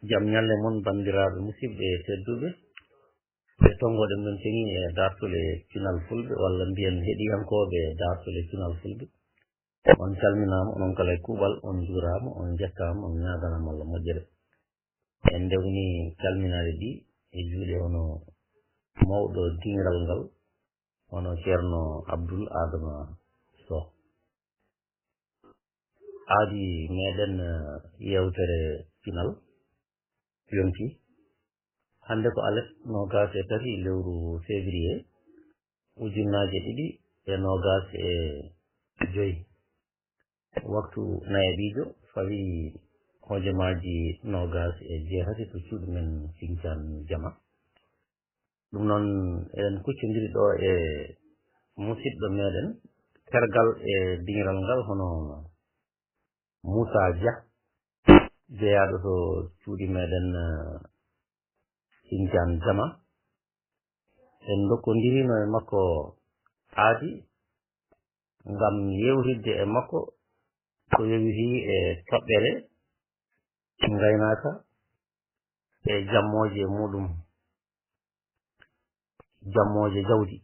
jam nyalle mon bandiraɓe musidɓe tedduɓe ɓe tongoɗe men teni e dartule pinal fulɓe walla mbiyen heɗiyankoɓe dartule pinal fulɓe on calminama onon kala e kuuɓal on juurama on jettama on ñaganama Allah moƴƴere en ndewni calminade ɗi e juuɗe hono mawɗo dingiral ngal hono ceerno Abdoul Adama Sow aadi meɗen yewtere pinal yonti hande ko alet 23 lewru février ujunnaje 2025 waktu nayaɓijo fawi hojomaji 26 to cuuɗi men Sinthiane Jama ɗum noon eɗen kuccodiri ɗo e musidɗo meɗen tergal e dingiral ngal hono Moussa Dia jeeyaɗo to cuuɗi meɗen Sinthiane Jama en dokkodirino e makko aadi ngam yewtidde e makko ko yowiti e toɓɓere gaynaka e jammoje muɗum jammoje jawdi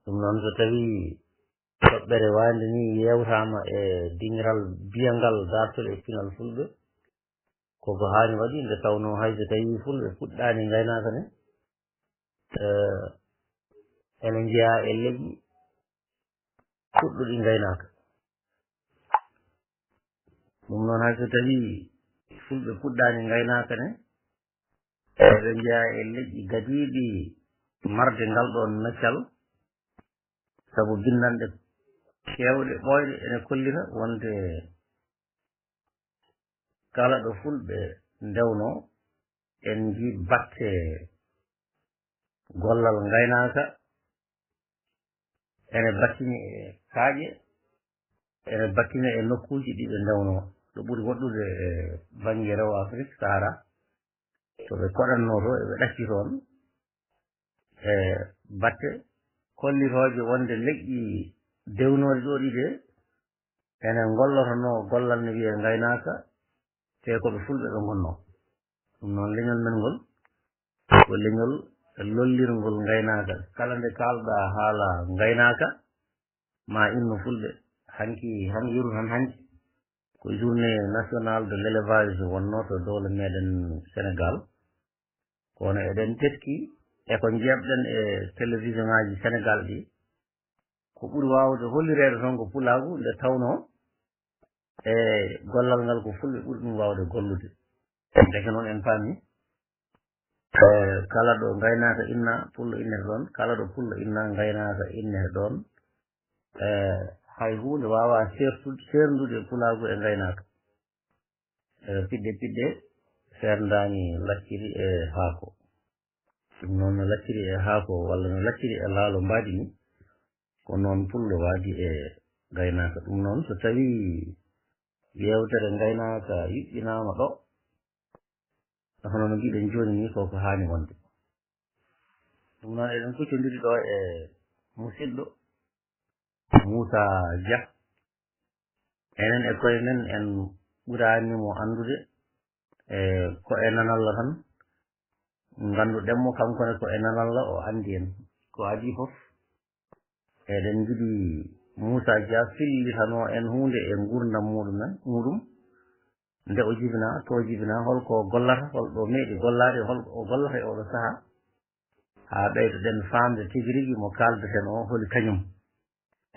ɗum noon so tawi toɓɓere wande ni yewtama e dingiral biyangal dartole e pinal fulɓe koko hani waɗi nde tawno hayso tawi fulɓe puɗɗani gaynaka ne ene jeeya e leƴƴi puɗɗuɗi gaynaka ɗum noon hayso tawi fulɓe puɗɗani gaynaka ne eɓe jeeya e leƴƴi gadiɗi marde ngal ɗon naccal sabu bindanɗe kewɗe ɓoyɗe ene kollita wonde kala ɗo fulɓe ndewno en ji batte gollal gaynaka ene battini e kaaƴe ene battini e nokkuji ɗiɓe ndewno ɗo ɓuri woɗɗude e banggue rewo Afrique Sahara to ɓe koɗanno to eɓe ɗacci toon e batte kollitoje wonde leƴƴi dewnoɗe ɗo ɗiɗe ene gollotono gollal ne wiye gaynaka te koɓe fulɓe ɓe gonno ɗum noon leñol men ngol ko leñol lollirgol gaynaka kala nde kalɗa haala gaynaka ma inno fulɓe hanki han yeru tan hanki ko journée nationale de l'élevage wonno to dowle meɗen Sénégal kono eɗen teski e ko jebɗen e télévision ngaji Sénégal ɗi ko ɓuri wawde hollirede toon ko pulagu nde tawno e gollal ngal ko fulɓe ɓuri ɗum wawde gollude deke noon en paami kala ɗo gaynaka inna pullo innete ɗon kala ɗo pullo inna gaynaka innete ɗon hay hunde wawa serndude pulagu e gaynaka piɗɗe serndani lacciri e haako ɗum noon no lacciri e haako walla no lacciri e laalo mbaadi ni ko noon pullo waadi e gaynaka ɗum noon so tawi yewtere gaynaka yuɓɓinama ɗo hono no mbiɗen joni ni koko hani wonde ɗum noon eɗen kuccodiri ɗo e musidɗo Moussa Dia enen e koye men en ɓuranimo andude e ko e nanalla tan ganduɗenmo kankone ko e nanalla o andi en ko adi foof eɗen jiiɗi Moussa Dia fillitano en hunde e gurdam muɗum nde o jibina to jibina holko gollata holɗo meeɗi gollade holko o gollata e oɗo saaha ha ɓeydoɗen famde tigui rigui mo kaldeten o holi kañum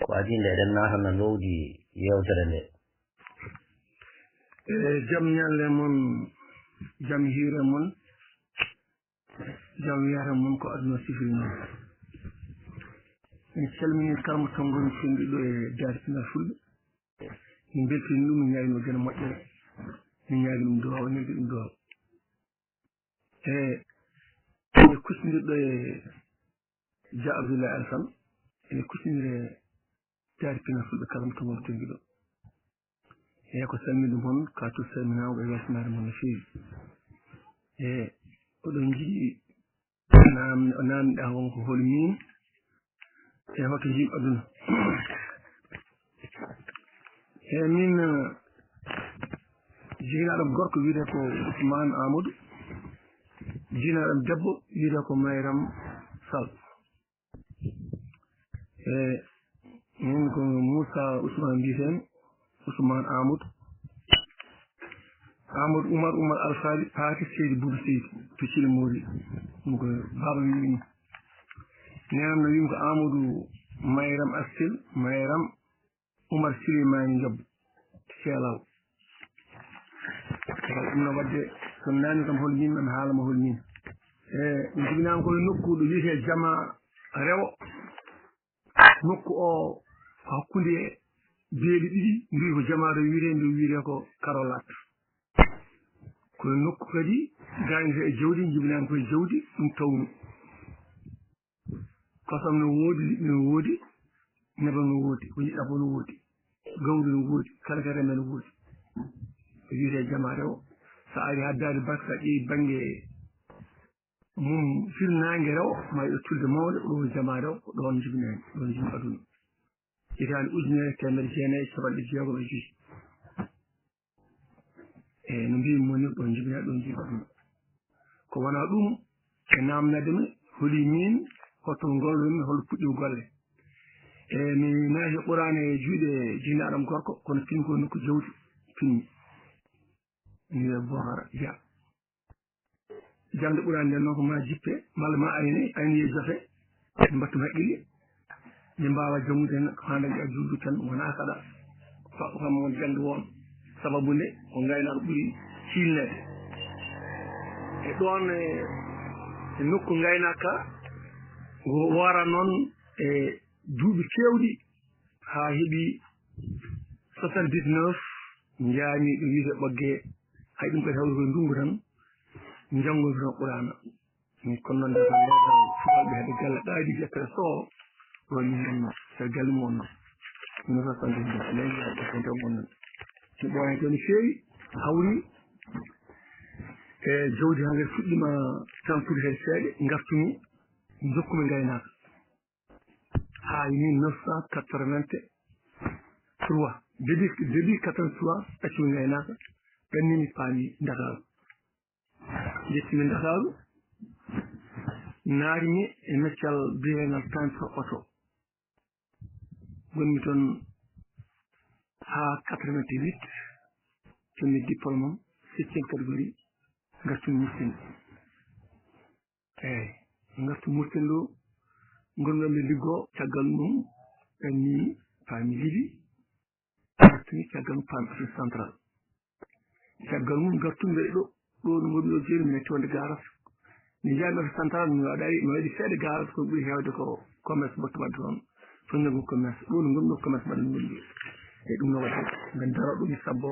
ko adi nde eɗen natana lowdi yewtere nde jam ñalle mon jam hiire mon jam wiyata mon ko aduna sifiri noon en calmini kalmo tongoni sendiɗo e dartinal fulɓe min beltini ɗum min ñaagino gene moƴƴere min ñaagi ɗum duwaw neldi ɗum duwaw ene kustidirɗo e Dia Abdoulaye Alassane ene kustidiri e dartinal fulɓe kalmo tongoni tengiɗo eyi ko salmini ɗum on ka tout salminama e weltanade mon no feewi oɗon jiiɗi namdiɗa wonko holi min e hoto jim aduna min jiginaɗam gorko wiyete ko Ousmane Amadou jiginaɗam debbo wiyete ko Mayram Sall min ko Moussa Ousmane mbiyeten Ousmane Amadou Oumar Alfali Paati Seydi Boubou Seydi to Thile Mori ɗum ko baba wimi nenam no wimi ko Amadou Mayram Assil Mayram Oumar Souleymani Diop Seelaw ɗum no wadde so nani kam hol min mi haalama hol min ɗum jibinama koye nokku ɗo wiyete Jama Rewo nokku o hakkude beeli ɗiɗi mbi ko Jama Rewo wiyete nde wiyete ko Karolat koye nokku kadi gaynete e jawdi jibinama koye jawdi ɗum tawnu kosam no woodi liɗɗi no woodi nebam no woodi ko jiɗɗa fof no woodi gawri no woodi kala ka reme no woodi ko wiyete Jama Rewo so ari haddade barka sa ƴeewi banggue mum firnangue Rewo ma ɗo tulde mawɗe ɗo Jama Rewo ko ɗon jibinani ɗon jibin aduna hitande ujunere temedde jeenayyi capanɗe jeegom e joyyi no mbimi moni ɗon jibina ɗon jibin aduna ko wona ɗum e namnademi holi min holto gollomi hol puɗɗi golle mi naati ɓurani e juuɗe jinaɗam gorko kono fin ko nokku jawdi finmi mi wiye Bohara Dia jamde ɓurani nden noon ko ma jippe malla ma ayni jofe ɓe mbattum haqqille ɓe mbawa jangude hen ko handañi a juuɗu tan wona kaɗa fam won jangde won sababu nde ko gaynaɗo ɓuuri silnede e ɗon e nokku gaynaka wora noon e duuɓi kewɗi ha heeɓi 79 jaami ɗo wiite ɓogge hay ɗum kadi hawri koye ndungu tan janggomi tan ɓurana kono noon nde tan leegal subalɓe heɓe galle ɗaadi jeppere soo ɗon min wonno so galle mum wonno 1979 leydi wonnon mi ɓooya to no feewi hawri e jawdi ha ngel fuɗɗima tampude hen seeɗa gartumi jokkumi gaynaka ha 1983 début 83 ɗaccumi gaynaka ɓennimi paami Dakaru jettimi Dakaru naarimi e meccal biyetengal transport auto gonmi toon ha 88 cummi diplôme am 7e catégorie gartumi Mauritanie eyyi gartumi Mauritanie ɗo gongamde liggo caggal mum ɓennimi paami Libi gartumi caggal mum paami Afrique central caggal mum gartumde ɗo no gonmi ɗo jeeri mi netti wonde garas mi jaami Afrique central mi waɗi seeɗa garas ko ɓuuri hewde ko commerce mbattu wadde toon fonnagu commerce ɗo no gonmi ɗo commerce mbaɗa gonɗi e ɗum no waɗi ben daro ɗum sabbo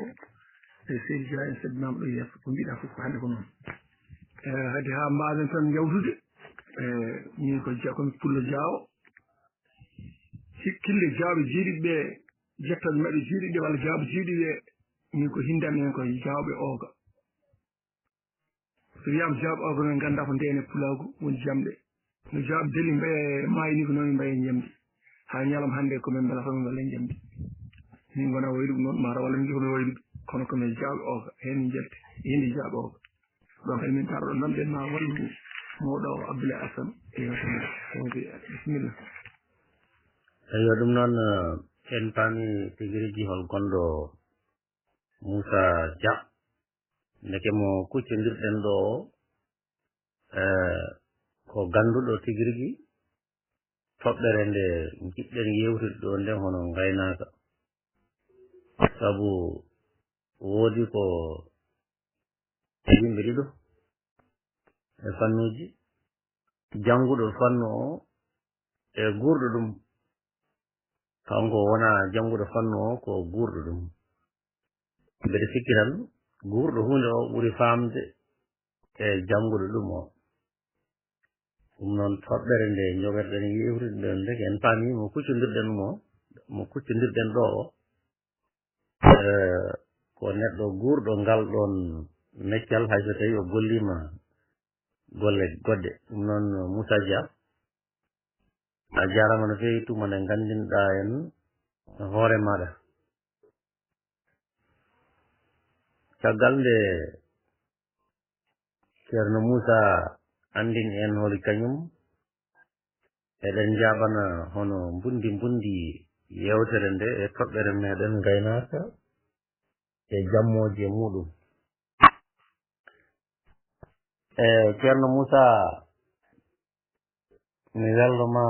e seydi Dia en seddinama ɗo yeeso ko mbiɗa fof ko hande ko noon hade ha mbawen tan yawtude min ko komi pullo Diawo hikkille Diawɓe jeeɗiɓe jettoɓe maɓɓe jeeɗiɓe walla Diawɓe jeeɗiɓe min ko hindami hen koye Diawɓe Ooga so wiyama Diawɓe Ooga noon ganda ko ndene pulagu woni jamɗe no Diawɓe deli mbaye maayi ni ko noon mbaye jamdi ha ñalawma hande komin mbelata min walle jamdi min gona wayluɓe noon mataw walla min komi wayluɓe kono komin Diawɓe Ooga hen min jelte yindi Diawɓe Ooga donc kadi min taroɗo noon ɓen ma wallu mawɗo Abdoulaye Assane bisimilla eyo ɗum noon en paami tigi rigui hol gonɗo Moussa Dia ndeke mo kuccodirɗen ɗo ko ganduɗo tigi rigui toɓɓere nde jiɗɗen yewtude ɗo nden hono gaynaka sabu woodi ko yimɓe ɗiɗo e fannuji janguɗo fannu o e gurɗo ɗum kanko wona janguɗo fannu o ko gurɗo ɗum mbeɗa sikki tan gurɗo hunde o ɓuuri famde e janguɗo ɗum o ɗum noon toɓɓere nde jogotoɗen yewtude nde ndeke en paami mo kuccodirɗen ɗo o ko neɗɗo gurɗo ngal ɗon meccal hayso tawi o gollima golle goɗɗe ɗum noon Moussa Dia a jarama no fewi tuma nde gandinɗa en hoore maɗa caggal nde ceerno Moussa andin en holi kañum eɗen jaɓana hono mbundi yewtere nde e toɓɓere meɗen gaynaka e jammoje muɗum ceerno Moussa mi welnoma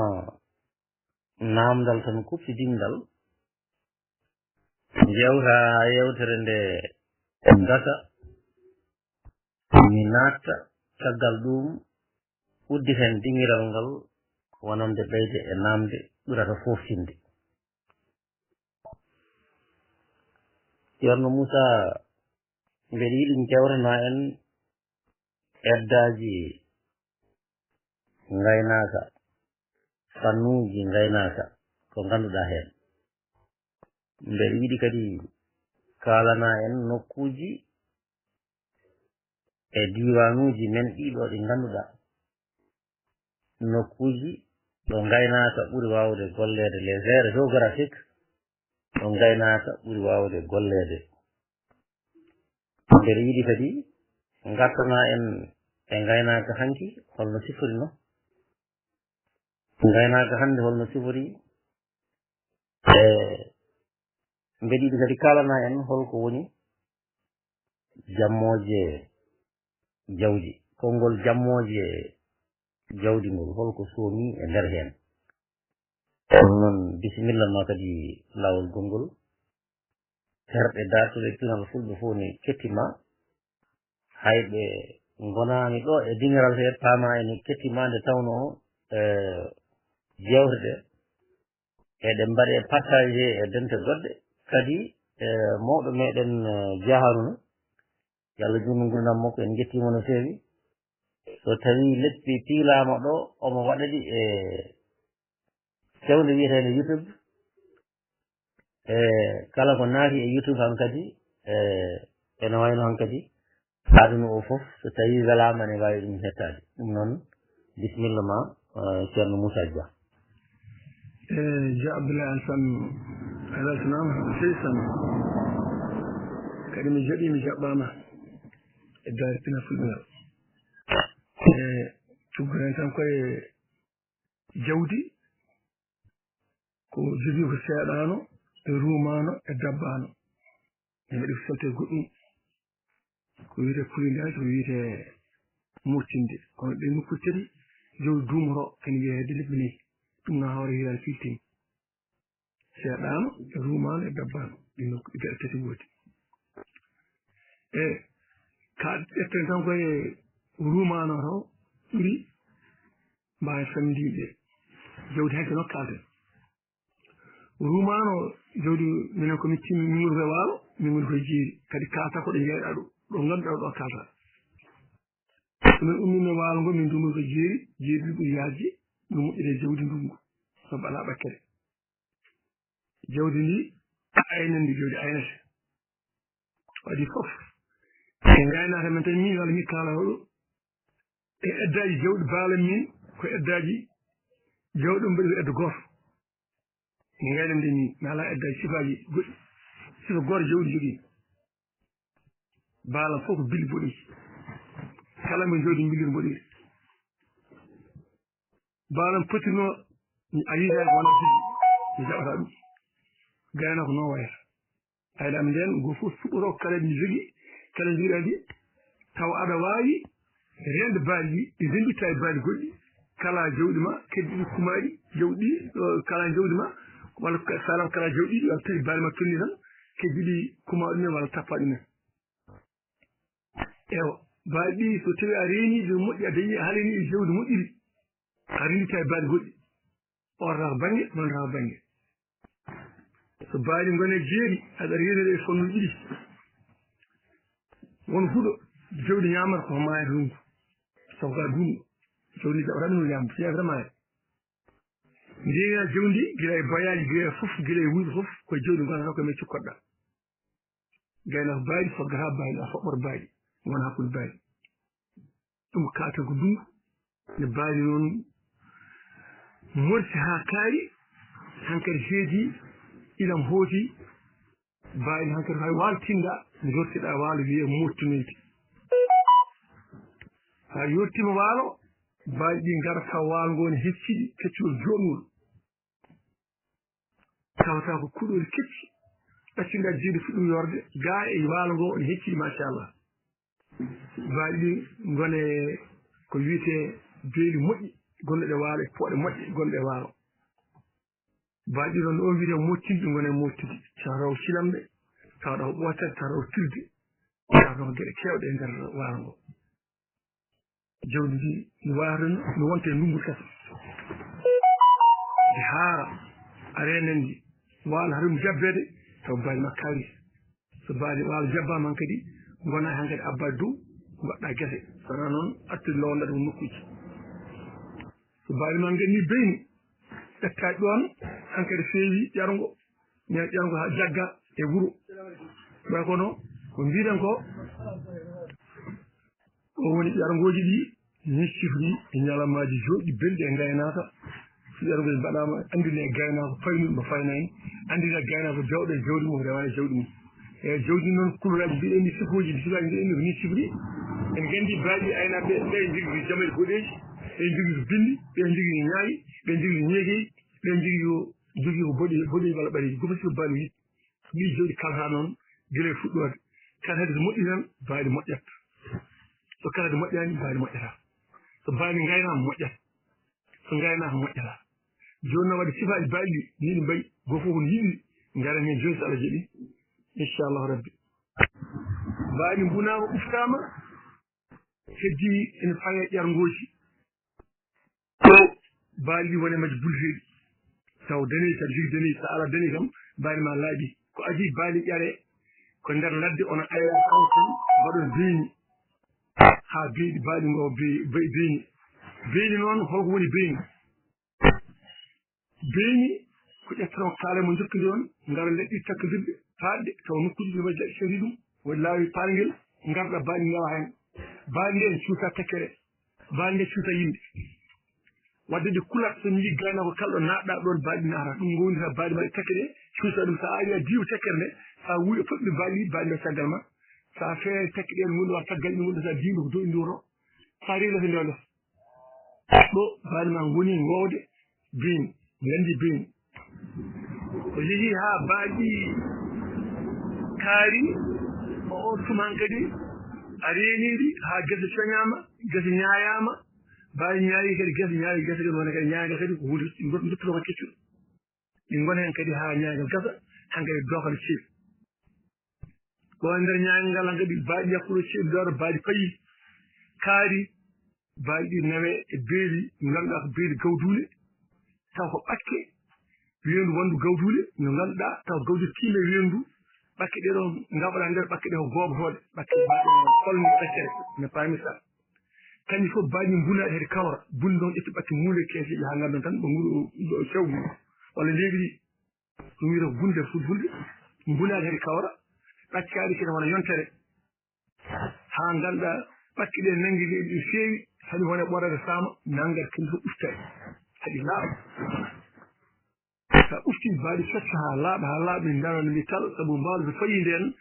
namdal tan kuppidindal jewta yewtere nde gasa mi natta caggal ɗum udditen dingiral ngal wonande ɓeyde e namde ɓurata foftinde ceerno Moussa mbeɗa yiɗi jewtana en eddaji gaynaka fannuji gaynaka ko ganduɗa hen mbeɗa yiɗi kadi kalana en nokkuji e diwanuji men ɗiɗo ɗi ganduɗa nokkuji ɗo gaynaka ɓuuri wawde gollede les aires géographiques ɗo gaynaka ɓuuri wawde gollede mbeɗa yiɗi kadi gartana en e gaynaka hanki holno sifori gaynaka hande holno sifori mbeɗa yiɗi kadi kalana en holko woni jammoje jawdi konngol jammoje jawdi ngol holko soomi e nder hen ɗum noon bisimilla ma kadi lawol gongol herɓe dartuɓe pinal fulɓe fof ne kettima hayɓe gonani ɗo e dingiral he paama ene kettima nde tawno jewteɗe eɗen mbaɗe partage e dente goɗɗe kadi mawɗo meɗen jaharuna yo Allah junnu gurdam makko en jettimo no fewi so tawi leppi piilama ɗo omo waɗaɗi e fewde wiyetede YouTube kala ko naati e YouTube han kadi ene wayno han kadi aduna o foof so tawi welama ne wawi ɗum hettade ɗum noon bisimilla ma ceerno Moussa Dia Dia Abdoulaye Alassane alasnama seysan kadi mi jaɓi mi jaɓɓama e daare pina fulɓingal tuggoren tan koye jawdi ko jogii ko seeɗano e rumano e dabbano e mbaɗi ko solte goɗɗum ko wiyete kulindage ko wiyete murtinde kono ɗe nokku tati jawdi duumoro kene wiyete lebbi ɗum na hawre hirade filtini seeɗano e rumano e dabbano ɗi nokku geɗe tati gooti ka ƴetten tan koye rumano taw ɓuri mbawi famdinde jawdi hanke nokka kalten rumano jawdi minen komin timmi min woni koye waalo min woni koye jeeri kadi kalta koɗo jeyɗa ɗo ɗo ganduɗa ɗo kalta somin ummino waalo ngo min dumori ko jeeri jeeri ɗi ɓuuri yajde ɗum moƴƴire jawdi ndungu sabu ala ɓakkere jawdi ndi aynandi jawdi aynete waɗi fof e gaynaka men tan min walla mi kaala oɗo e eddaji jawɗi baalam min ko eddaji jawɗi mbaɗi ko edda goto mi gaynande min mi ala eddaji sifaji goɗɗi sifa goto jawɗi jogui baalam fof ko bille boɗi kala mo jawdi billir boɗiri baalam potino a yiitaki wona bille mi jaɓata ɗum gayna ko noon wayata ayɗam nden go fof suɓoro kala mi jogui kala mbiɗa ndi taw aɗa wawi rende baali ɗi ɗi rembitta e baali goɗɗi kala jawɗi ma keddiɗi kumaɗi jawɗi kala jawdi ma walla salam kala jawɗi ɗi walla tawi baali ma tonni tan keddiɗi kuma ɗumen walla tappa ɗumen ewa baali ɗi so tawi a reeni ɗo moƴƴi a dañi a halini e jawdi moƴƴiri a renditta e baali goɗɗi on raka banggue non raka banggue so baali gone jeeri aɗa renede e fannuji ɗiɗi won huuɗo jawdi ñamata ko maayata rungu sabu ka duumo jawdi jaɓata ɗum ñamta fièvre maaya ndeena jawdi gila e bayaji gila e fof gila e wuyɓe fof koye jawdi gonata koye men cikkoɗɗa gayna ko baali foggata baali a foɓɓoto baali wona hakkude baali ɗum kalta ko ndungu ne baali noon morsi ha kaari hankkadi heedi ilam hooti baali hankadi hay waltinda jortiɗa waalo wiye mottinoyde ha yettima waalo baali ɗi garata waalo ngo ne hecciɗi keccol joɗngol tawata ko kuɗol kecci ɗaccinɗa jeeɗi fuɗɗum yorde ga e waalo ngo ne hecciɗi machallah baali ɗi gone ko wiyete beeli moƴƴi gonɗe waalo e pooɗe moƴƴe gonɗe waalo baali ɗi noon o wiyete mottinde gone mottude tawataw silamɓe tawɗa ko ɓootere tawɗa ko tilde tawɗa ko geɗe kewɗe e nder waalo ngo jawdi ndi no wawata no wonte ndungu kasa ndi haara arenandi waalo haɗum jabbede taw baali ma kaari so baali waalo jabbama han kadi gona han kadi abbade dow mbaɗɗa gese sona noon artude lownoɗa ko nokkuji so baali ma ganni beyni ƴettaɗi ɗon han kadi feewi ƴargo ña ƴargo ha jagga e wuuro ɓay kono ko mbiɗen ko o woni ƴargoji ɗi ni sifri e ñalamaji joɗɗi belɗi e gaynaka so ƴargoji mbaɗama andine e gaynako faynuɗo mo faynani andine e gaynako jawɗo e jawdi mum rewane jawdi mum e jawdi noon kuluraji mbiɗen ni sifoji sifaji mbiɗen ni ko ni sifri en gandi baaɗi aynaɓe ɓe jogui jamel boɗeji ɓe jogui ko bindi ɓe jogui ko ñaayi ɓe jogui ko ñeegueyi ɓe jogui ko boɗeji walla ɓareji gomo siko baali yiɗ ɗi jawɗi kalata noon guila e fuɗɗode kala hedde so moƴƴi tan baali moƴƴat so kala de moƴƴani baali moƴƴata so baali gaynama moƴƴat so gaynaka moƴƴata joni noon waɗi sifaji baali ɗi ni ɗi mbayi goto fof kono yiɗi garan hen joni so Allah jaaɓi inchallahu rabbi baali mbunama uftama heddi ene faye ƴargoji to baali ɗi wone majji bulfeɗi taw daneji saɗa jogui daneji sa ala daneji kam baali ma laaɓi ko adi baali ƴare ko nder ladde ono ayra kawtan mbaɗon beeni ha beeɗi baali ngo beeni beeni noon holko woni beeni beeni ko ƴettatan kaale mo jokkidi on ngara leɗɗi takkodirɗe faaɗde taw nokkuji ɗi waɗi leɗɗi cari ɗum waɗi laawi paangel garɗa baali ngawa hen baali nde en cuuta tekkere baali nde cuuta yimɓe wadde de kulat so jii gaynako kalɗo naɗɗa ɗon baali naata ɗum gowndita baali maɗe tekke ɗe cuuta ɗum sa ari a diwa tekkere nde sa wuuɗi foɗɗi baali nde caggal ma sa feere tekke ɗen gonɗi wa caggal ɗi gonɗi sa diwɗo ko dow ndiwoto sa reglata nde less ɗo baali ma goni gowde beeni gandi beeni o yeehi ha baali kaari o tuman kadi a reeniɗi ha gese coñama gese ñaayama baali ñaayi kadi gese ñaayi gese kadi wona kadi ñaaga kadi ko hunde duttoɗo ko keccuɗo ɗi gona hen kadi ha ñaagal gasa han kadi dokal ceeɗu ɗo e nder ñaagal ngal han kadi baali yakkuɗo ceeɗu daro baali payi kaari baali ɗi nawe e beeli ganduɗa ko beeli gawdule taw ko ɓakke weedu wondu gawdule no ganduɗa taw gawdule tiime weedu ɓakke ɗe ɗon gaɓaɗa nder ɓakke ɗe ko goobotoɗe ɓakke baɗe kolni ɓakkere ne paami sa kañƴi fof baali mbunaɗi heede kawra buni ɗon ƴetti ɓakke muule keeseji ha gandon tan ɓe nguuro cewgu walla leydi ɗi ɗum wiyata ko bunde fulfulde mbunaɗi heede kawra ɓaccaɗi kene wona yontere ha ganduɗa ɓakke ɗe nanggui ɗi feewi haɗi wone ɓorade saama nangat kadi fof uftade haɗi laaɓa sa ufti baali fecca ha laaɓa min darano mbi kala saabu mbawde so fayi nden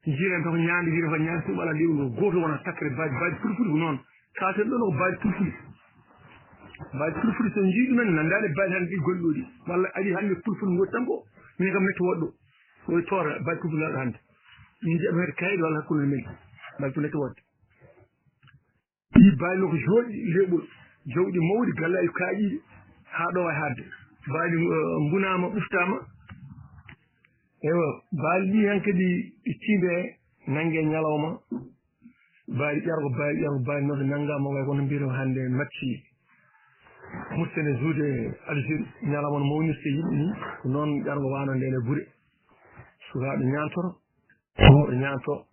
jiiren tan ko ñaande jiiren ko ñaande tum ala lewru goto wona takkere baali fulfuli ko noon katen ɗon ko baali fulfuli so jii ɗumen nandani baali hande ɗi gonɗo ɗi walla ari hande fulfuli goti tan ko min kam metti woɗɗo woy toora baali fulfuli laɗo hande min jiiɗa heede kayɗe walla hakkude men baali fulfuli wodde ɗi baali no ko jooɗi leɓol jawɗi mawɗi gallaji kaaƴiɗi ha ɗo e hadde baali mbunama ɓuftama ewa baali ɗi hen kadi tiinde nanggue ñalawma baali ƴargo baali noto nanggama way kono mbiyata hande macci mussene juude Algérie ñalawma no mawnirte yimɓe ni ko noon ƴargo wano nden e guure sukaɓe ñantoro mawɓe ñanto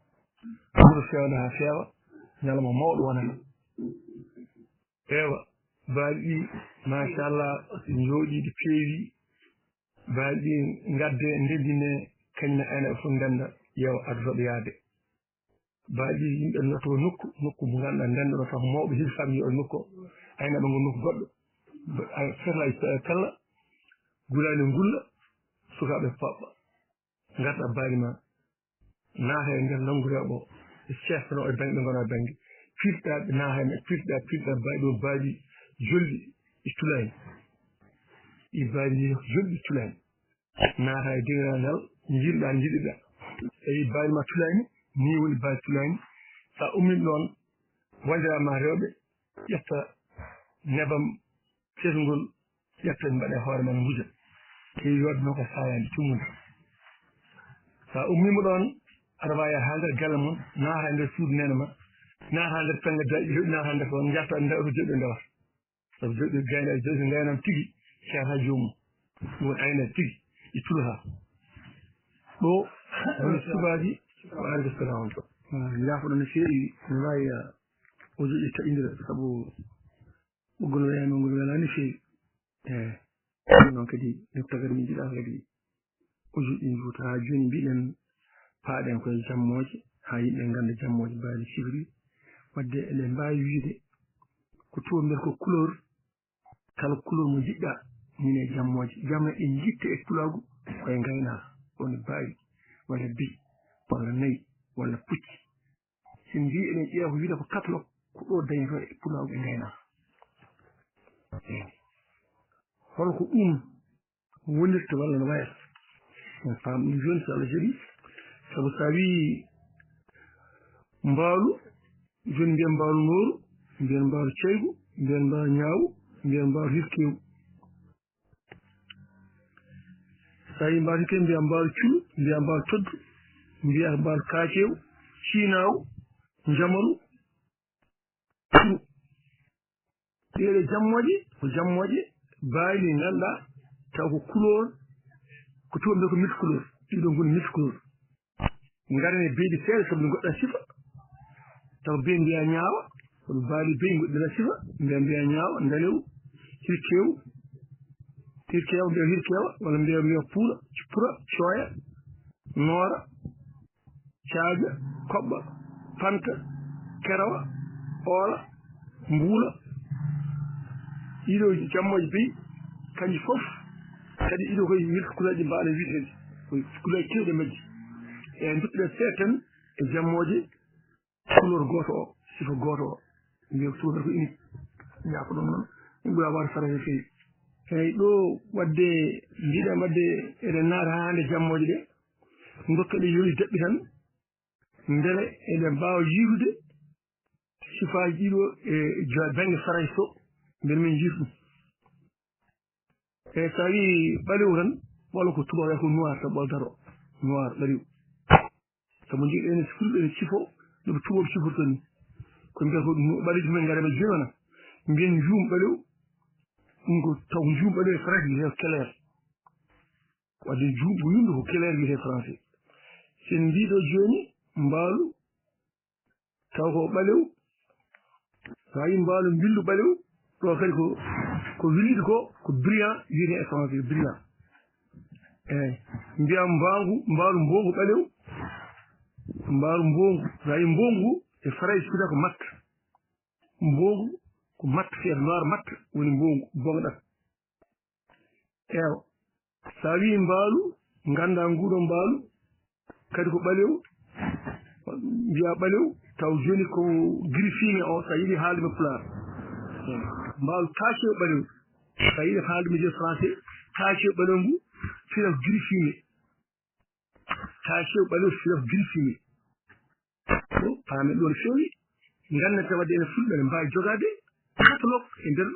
ɓuuro fewde ha feewa ñalawma mawɗo wonata ewa baali ɗi machallah jooɗi ɗi peewi baali ɗi gadde ndendine kañum aynaɓe fof ndenda ƴeewa ardoɓe yaade baali ɗi yimɓe notto nokku mo ganduɗa ndenɗoɗo taw mawɓe hilsaɓe yo nokku aynaɓe ngo nokku goɗɗo fetla kella gulani gulla sukaɓe paɓɓa ngarɗa baali ma naata e nder longgureɓe o e ceertono e bange ɓe gona bange pirɗa ɓe naata hen pirɗa baali o baali jolɗi e tulani ɗi baali jolɗi tulani naata e diŋangal jiiɗɗa jiɗiɗa tawi baali ma tulani ni woni baali tulani sa ummini ɗon wondirama rewɓe ƴetta nebam kesgol ƴetta mbaɗa e hoore ma nguja heewi wadde noon ko sayande tummude sa ummima ɗon aɗa wawi ha nder galle mum naata e nder suudu nene ma naata nder pegge daƴƴi joɗi naata nder toon jarta nde oto joɗɗo ndewata sabu joɗɗo gaynaɗo joɗɗo gaynam tigui ceerata jomum ɗum woni aynede tigui ɗi tulata ɗo woni subaji ko arde so rawon to jaafoɗo no feewi ne wawi o joƴi taƴidira saabu ɓoggol wayano ngol welani feewi e noon kadi nde tagata min jiiɗa kadi o joƴƴi juuta ha joni mbiɗen paaɗen koye jammoje ha yimɓe ganda jammoje mbaali sifri wadde eɗen mbawi wiide ko to nder ko couleur kala couleur mo jiɗɗa min e jammoje jamma en jitta e tulagu koye gaynaka woni baali walla beyi walla nayyi walla pucci sen mbi eɗen ƴeewa ko wiide ko katalog ko ɗo dañito e tulagu e gaynaka holko ɗum wonirta walla no wayata en paam ɗum joni so Allah jaɓi sabu sa wi mbaalu joni mbiyen mbaalu nooru mbiyen mbaalu ceygu mbiyen mbaalu ñaawu mbiyen mbaalu hirkewu sa wi mbaalu hirkewu mbiya mbaalu culu mbiya mbaalu toddu mbiya mbaalu kaacewu ciinawu jamaru turu ɗeɗe jammoje ko jammoje baali ɗi ganduɗa taw ko couleur ko tubaɓe mbiya ko multicouleur ɗiɗo goni multicouleur garane beyiɗi seeɗa sabu ne goɗɗa sifa taw beyi mbiya ñaawa sabu baali beyi goɗɗina sifa mbiya ñaawa ndalewu hirkewu mbiya hirkewa walla mbiya puula pura cooya noora caaja koɓɓa panta kerawa oola mbuula ɗiɗo jammoje beyi kanƴi fof kadi ɗiɗo koye multicouleur ɗi mbawɗe wiitede koye couleur kewɗe majji e duttoɗe seeɗa tan e jammoje couleur goto o sifa goto o mbiya tubaɓe ko unique ñaako ɗum noon ɗum ɓuura wawde farata no feewi eyyi ɗo wadde mbiɗen wadde eɗen naata ha hande jammoje ɗe dokkaɗe yoli daɓɓi tan beele eɗen mbawa yiitude sifaji ɗiɗo e banggue Faraïs o beele min jiitu ɗum eyyi sa wi ɓalewo tan walla ko tubaɓe ko noir tan ɓoldata o noir ɓalewo sabu jiɗi ene fulɓe ene sifo noɓe tubaɓe sifirta ni ko mbiyata ko ɓaleji mumen gaare ɓe joni wona mbiyen juum ɓalew ɗum ko taw juum ɓalew e français wiyete clair wadde juum ko yimɓe ko clair wiyete français sen mbiɗo joni mbaalu taw ko ɓalew sa yi mbaalu mbillu ɓalew ɗo kadi ko williɗo ko brillant wiyete e français brillant eyyi mbiya mbaalu mbongu ɓalew mbaalu mbongu sa yi mbongu e Faraïs wiyata ko matte mbongu ko matte fiyata noir matte woni mbongu bonɗat ewa sa wi mbaalu ganda nguɗo mbaalu kadi ko ɓalew mbiya ɓalew taw joni ko gris fumé o sa yiiɗi haalde me pulaar mbaalu kacewo ɓalew sa yiiɗi haalde me je français kacewo ɓalew ngu firaf gris fumé kacewo ɓalew firaf gris fumé ɗo paamen ɗo no feewi gandete wadde ene fulɓe ene mbawi jogade catalogue e nder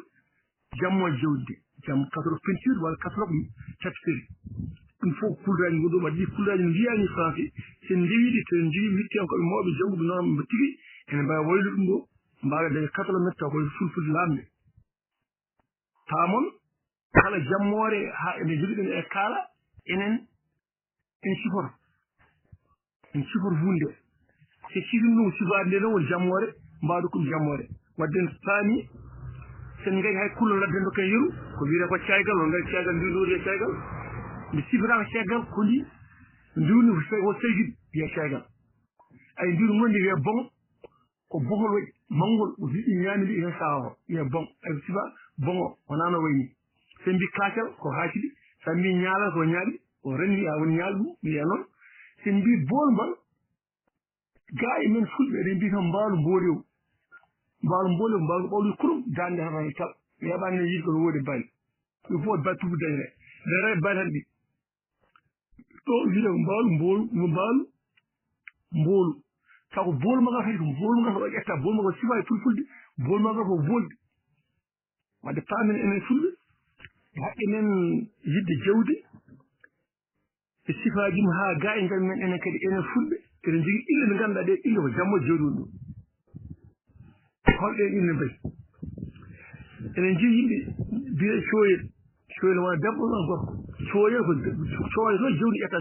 jammoje jawdi jam catalogue peinture walla catalogue tapisserie ɗum fof kulleraji goɗɗum wadde kulleraji no mbiyani français sen ndewiɗi to en jogui wittenkoɓe mawɓe jawguɓe noon mbo tigui ene mbawi waylude ɗum ɗo mbawa daña catalogue metta koye fulfulde lamde paamon kala jammore ha ene joguiɗen e kaala enen en sifoto hunde so sifim ɗum sifade nde noon woni jammore mbawde ɗum jammore wadde en paami sen gari hay kulla ladde dokken yeru ko wiyete ko caygal on gari caygal ndi ɗo wiye caygal nde sifirama caygal ko ndi ndiwni ko seygiɗ wiye caygal ay ndiwni gondi wiye bon ko bohol waɗi manngol o jiɗɗi ñaami ɗi hen sawa wiye bon ay sifa bon o wona no wayni sen mbi kaacal ko haacidi sa mbi ñaalal ko ñaaɗi o renndi a woni ñaal ɗum wiya noon sen mbi boolmal gaa e men fulɓe eɗen mbi tan mbaalu mboolew mbaalu ɓawli kurum daande tan tal mi heɓani ne yiɗi kono woodi bali il faut bali tubu dañre dere bali tan ɗi ɗo wiide ko mbaalu taw ko boolmagal kadi ko boolmagal ko ƴetta boolmagal sifa e fulfulde boolmagal ko boldi wadde paamen enen fulɓe haqqe men yidde jawdi e sifaaji mum haa gaa e ngal men enen kadi enen fulɓe eɗen jogii ille nde ngannduɗaa ɗe ille ko jammo jawdi woni ɗum holɗen ille mbayi eɗen jogii yimɓe biye cooyel wona debbo wona gorko cooyel ko cooya to jawdi ƴetta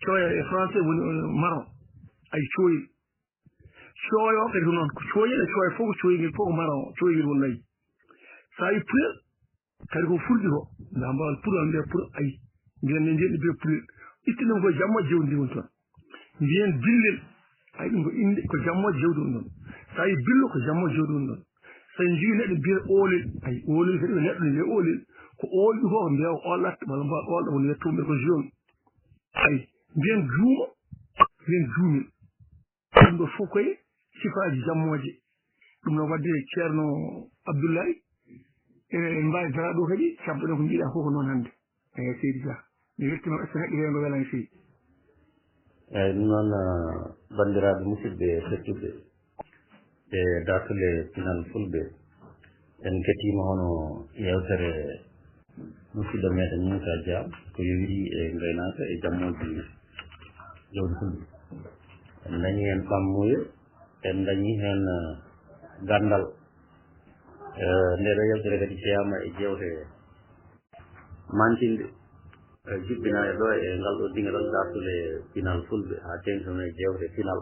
cooya e français woni marron ay cooyel cooya o kadi ko noon ko cooyel e cooya fof ko cooyel fof ko marron cooyel woni nayi so a yi puyel kadi ko fulɓe ko nda mbawal pour an mbiya pour ayi mbiyen ne njeɗi mbiya puyel ittinen ko jammo jawdi ndi woni toon mbiyen billel ay ɗum ko inde ko jammo jawdi woni ɗon so yi billo ko jammo jawdi woni ɗon so en jogii neɗɗo mbiya oolel ay oolel kadi ko neɗɗo ne wiya oolel ko oolɗi fof ko mbiya ollatta walla mbawa oolɗo woni wiya tumɓe ko jaune ay mbiyen juuma mbiyen juumel ɗum ɗo fof koye sifaaji jammoje ɗum noon wadde ceerno Abdoulaye ene mbawi dara ɗo kadi cabboɗen ko mbiɗa fof ko noon hannde eyi seydi Dia mi weltima est ce que neɗɗo wiyango welani seyi eyyi ɗum noon bandiraɓe musidɓe tedduɓe e dartule pinal fulɓe en kettima hono yewtere musidɗo meɗen Moussa Dia ko yowiri e gaynaka e jammoji jawdi fulɓe en dañi hen ɓammuye en dañi hen gandal ndeɗo yewtere kadi jeeyama e jewte mantinde jibbina e ɗo e ngal ɗo dingal dartule pinal fulɓe ha tengtono e jewte pinal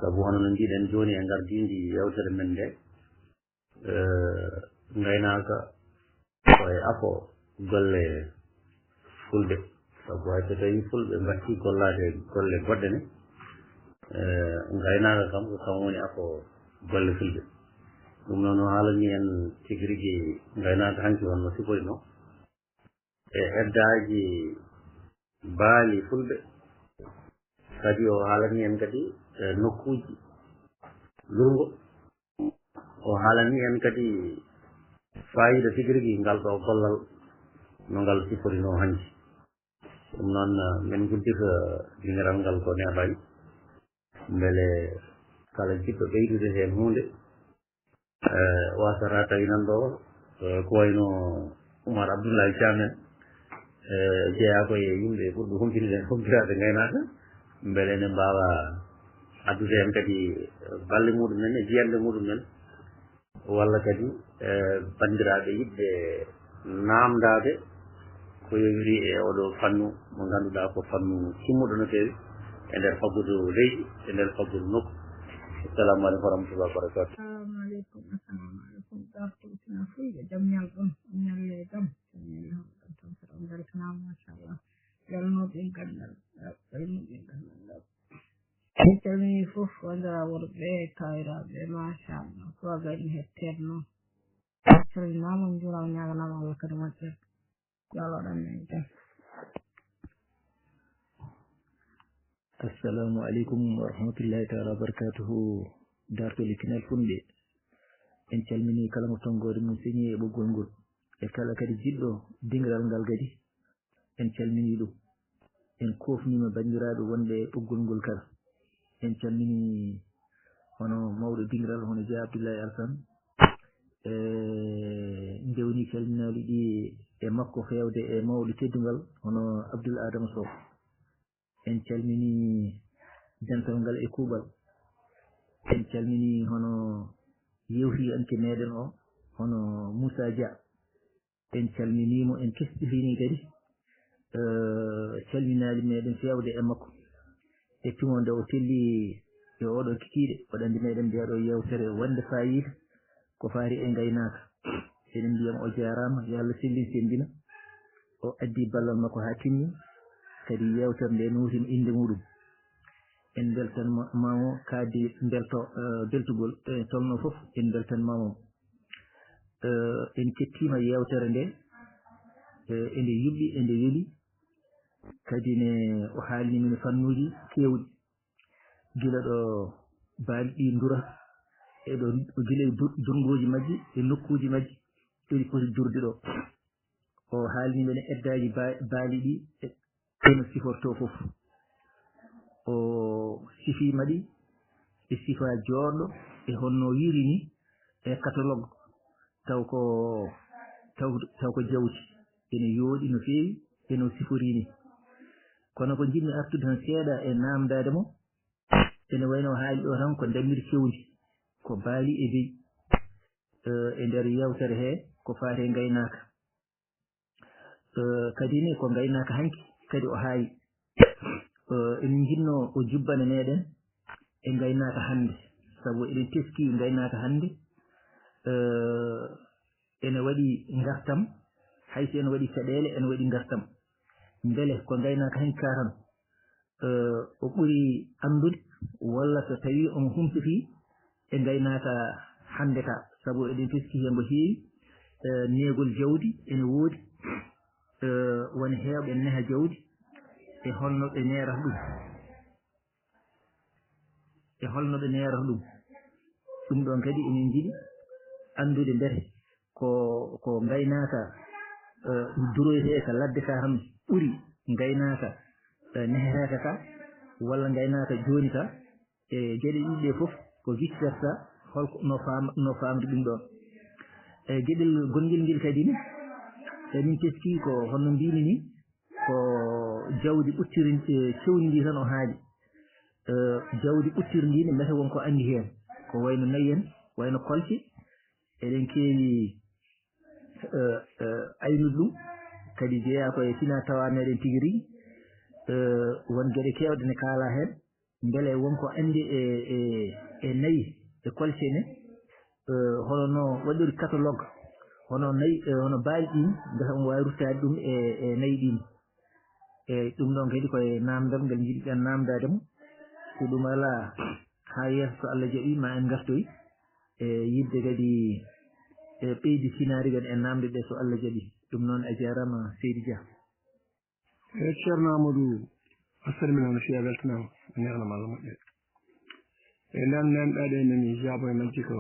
sabu hono no mbiɗen joni e gardidi yewtere men nde gaynaka koye afo golle fulɓe sabu hay so tawi fulɓe mbatti gollade golle goɗɗe ne gaynaka kam ko kam woni afo golle fulɓe ɗum noon o haalani en tigi rigui gaynaka hanki wonno siforino e heddaji baali fulɓe kadi o haalani en kadi nokkuji lurgo o haalani en kadi fayida tigi rigui ngal ɗo gollal no ngal siforino hanki ɗum noon min guddita dingiral ngal ko neɓay beele kala jiɗɗo ɓeydude hen hunde wasata tawi nan ɗo ko wayno Oumar Abdoulaye Thiam en jeeya koye yimɓe ɓurɓe humpitade gaynaka beele ene mbawa addude hen kadi balle muɗumen e jiyande muɗumen walla kadi bandiraɓe yiɗɓe namdade ko yowiri e oɗo fannu mo ganduɗa ko fannu timmuɗo no fewi e nder faggudu leydi e nder faggudu nokku assalamu aleykum wa rahmatullahi wa barakatuh assalamu aleykum dartol pina fulɓe jaam ñalɗon ñalle jam ñallehoɗon tan saɗa beltanama machallah yalnoɓe gandal ɓaynuɓe gandal mi calmini fof wondira worɓe kawiraɓe machallah ko gayni hettere noon calminama jurama ñaganama Allah kadi moƴƴere yaloɗan men jam assalamu aleykum wa rahmatullahi taala wa barakatuhu dartol pinal fulɓe en calmini kala mo tongode mum señi e ɓoggol ngol e kala kadi jiɗɗo dingiral ngal kadi en calmini ɗum en kofnima bandiraɓe wonɓe e ɓoggol ngol kala en calmini hono mawɗo dingiral hono Dia Abdoulaye Alassane ndewni calminaali ɗi e makko fewde e mawɗo teddugal hono Abdoul Adama Sow en calmini dental ngal e kuuɓal en calmini hono yewti anke meɗen o hono Moussa Dia en calminimo en kesɗilini kadi calminali meɗen fewde e makko e timo nde o telli e oɗo kikiɗe waɗandi meɗen ndeɗo yewtere wonde fayida ko faari e gaynaka eɗen mbiyam o jarama yo Allah sellin sendina o addi ballal makko ha timmi kadi yewtere nde nuutin inde muɗum en beltanmamo kaadi beltugol e tolno foof en beltanmamo en kettima yewtere nde ende yuɓɓi ende weeli kadi ne o haalni min fannuji kewɗi gila ɗo baali ɗi ndura e ɗo gila e durgoji majji e nokkuji majji ɗiɗi poti durde ɗo o haalni men eddaji baali ɗi eno siforto fof o sifima ɗi e sifa jorɗo e honno yiri ni e catalogue taw ko jawti ene yooɗi no feewi eno siforini kono ko jinmi artude tan seeɗa e namdade mo ene wayno haali ɗo tan ko ndemir fewndi ko baali e beyi e nder yewtere he ko faate gaynaka kadi ni ko gaynaka hanki kadi o haayi emin jinno o jubbana meɗen e gaynaka hande sabu eɗen teski gaynaka hande ene waɗi gartam hayso ene waɗi caɗele ene waɗi gartam beele ko gaynaka hanki ka tan o ɓuri andude walla so tawi on humpiti e gaynaka hande ka sabu eɗen teski hen mbo heewi negol jawdi ene woodi woni heewɓe neha jawdi e holno ɓe neerata ɗum ɗum ɗon kadi emin jiɗi andude mbete ko gaynaka duroyte ka ladde ka tan ɓuri gaynaka nehetaka ka walla gaynaka joni ka e gueɗe ɗiɗɗe fof ko vice versa holko no famde ɗum ɗon e gueɗel gonguel nguel kadi ni emin teski ko honno mbimi ni ko jawdi ɓuttiri cewni ndi tan o haali jawdi ɓuttiri ndi ne mbete wonko andi hen ko wayno nayi en wayno kolce eɗen keewi aynude ɗum kadi jeeya koye tina tawa meɗen tigui rigui won gueɗe kewɗe ne kaala hen beele wonko andi e nayi e kolce ne hono no waɗiri catalogue hono nayi hono baali ɗin gasa on wawi ruttade ɗum e nayi ɗin eyyi ɗum ɗon kadi koye namdal ngal jiɗɗen namdade mo so ɗum ala ha yeeso so Allah jaaɓi ma en gartoy e yidde kadi e ɓeydi sinari kadi e namde ɗe so Allah jaaɓi ɗum noon a jarama Seydi Dia eyyi ceerno Amadou a salminama no feewi a weltanama a nehnama Allah moƴƴere e ndan nanɗaɗe nani jaabo e majji ko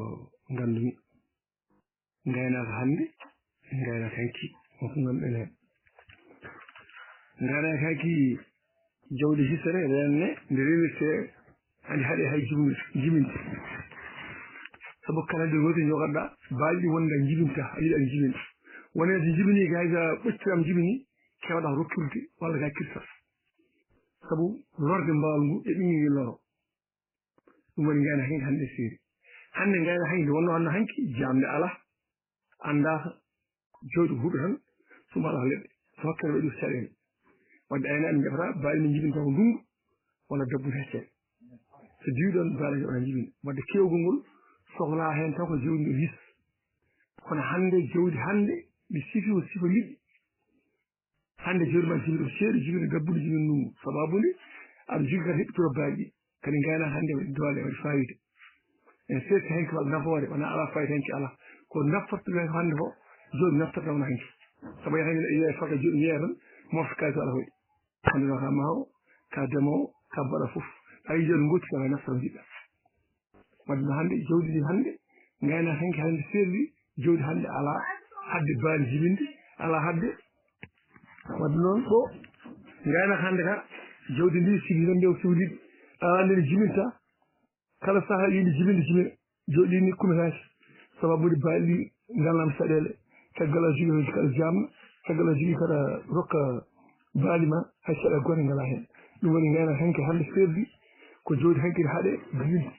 gandumi gaynaka hande gaynaka hanki wonko ganduɗen hen gaynaka hanki jawdi hissere renne nde remirte hande haaɗe hay jiminde sabu kala nde goti jogoɗɗa baali ɗi wonda jibinta a yiiɗa ɗi jibina wone so jibini gay sa ɓocciram jibini kewɗa rokkirde walla ga kirta sabu lorde mbawal ngu e ɓinguel ngel loro ɗum woni gayna hanki hande seeri hande gayna hanki wonno hanno hanki jamde ala andaka jooɗi ko huuɗo tan suma ala leɗɗe so hokkere waɗi ko caɗele wadde ayna en jefata baali min jibinta ko ndungu walla dabbude heccere so diwiɗon baali joɓata jibina wadde kewgol ngol sohla hen taw ko jawdi ndi his kono hande jawdi hande mi sifi o sifa liɗɗi hande jawdi ma jibina seeɗa jibina dabbude jibina ndungu sababude aɗa jogui kadi heɓɓitoro baali ɗi kadi gayna hande waɗi doole waɗi fayida en seeɗa henki walla nafoore wona ala fayida henki ala ko naftortoɓe hande ko jawdi naftorta wona hanki sabu yiya fakka jawdi jeeya tan mofta kalis ala hoɗi hande no ka maawo ka demowo ka mbaɗa foof ayi jawdi gotti kala naftoro jiɗɗa wadde hande jawdi ndi hande gayna hanki hande seerdi jawdi hande ala hadde baali jibinde ala hadde wadde noon ɗo gaynaka hande ka jawdi ndi sigi tan ndew siwliɗi ala nde jiminta kala saaha yiɗi jibinde jibina jawdi ni kumitaki sababude baali ɗi galam saɗele caggal a jogui kada jamma caggal a jogui kada rokka baali ma hay saɗa gote ngala hen ɗum woni gayna hanki hande seerdi ko jawdi hanki haaɗe jibinde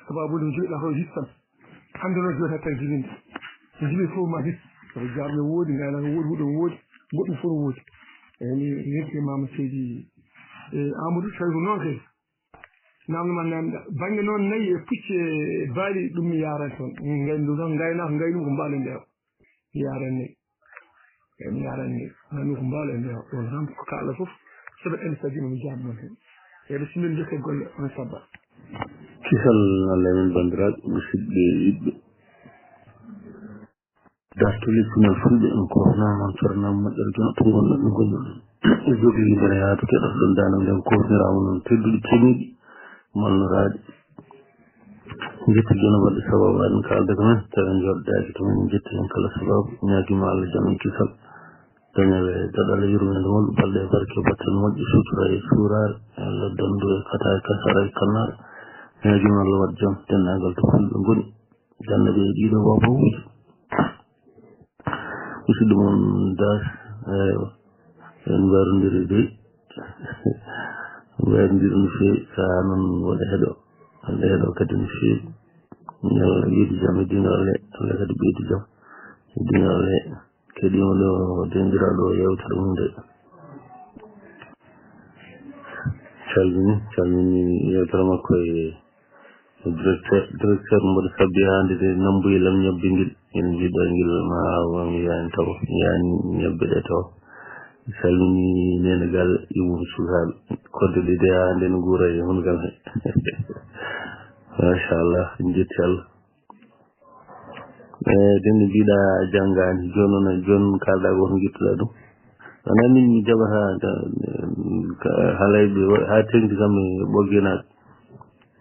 sababude no joguiɗa ko hissan hande noon joni hatta jibinde so jibi fof ma his sabu jarne woodi gaynaka woodi huuɗo woodi goɗɗum fof woodi eyyi mi weltimama Seydi Amadou tawi ko noon kay namdoma namda banggue noon nayyi e pucci e baali ɗum mi yarani toon gaynu tan gaynaka gaynumi ko mbawɗen ndewa mi yarani nayyi eyyi mi yarani nayyi gaynu ko mbawɗen ndewa ɗon tan ko kalɗa foof soɓe en sadima mi jaab noon hen eyyi ɓe simmin jokke golle on sabba kisal Allah men bandiraɓe musidɓe yiɗɓe dartoli pinal fulɓe en ko nonnon ceernama moƴƴere jona to gonɗon ɓe gonɗon jogi bene yaatu keɗa ɗon dana nden kofniraama noon tedduɗi ceniɗi malnoraade jetti geno waɗi sababu aɗen kaalde ko men tawi joɗɗaaki to men jetti hen kala sababu ñaagima Allah jam e kisal dañawe daɗala yurmede wonɗo balɗe e barke batten moƴƴi sutura e suuraare Allah dandu e kata e kasara e kannaɗo ñaagima Allah waɗ jam dennagal to fulɓe ngoni janna ɓe e ɗiɗo wabawuji musidɗo mon das en mbarondiri de mbarondiri no feewi saha noon waɗa heɗo kadi no feewi Allah ɓeydi jam e dinole Allah kadi ɓeydi jam e dinole keɗima ɗo denndiraɗo yewtere mum nde calmini yewtere makko e directeur mboɗo sabbi hande de nambuye lam ñabbe ngil en mbiɗo ngil ma yani taw yani ñabbe ɗe taw salmini nenagal iwum sukaɓe kodde ɗe de hande no guura e hun kam he machallah en jetti Allah dende mbiɗa janggani joni kalɗa goto guittuɗa ɗum wona min mi jaɓata halayɓe ha tengti kam e ɓogginaɓe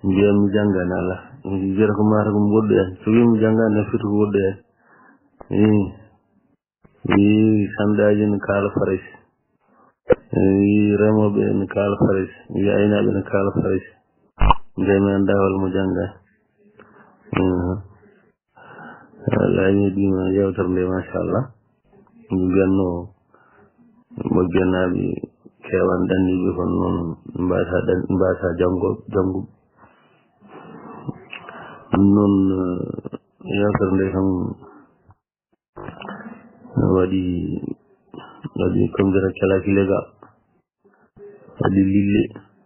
mbiyam mi janggani ala mbiyata ko mata komi woɗɗoyani so wimi janggani tan foti ko woɗɗoyani wi sandaji ne kaala faraysi wi remoɓe ne kaala faraysi wi aynaɓe ne kaala faraysi ndemi anda walla mo janggani Allah ñeɗima yewtere nde machallah mi mbiyanno moƴƴanaɓe kewan ɗanniɓe kono noon mbasa janggoɓe ɗum noon yewtere nde kam waɗi comme mbiyata kelaki legal waɗi lille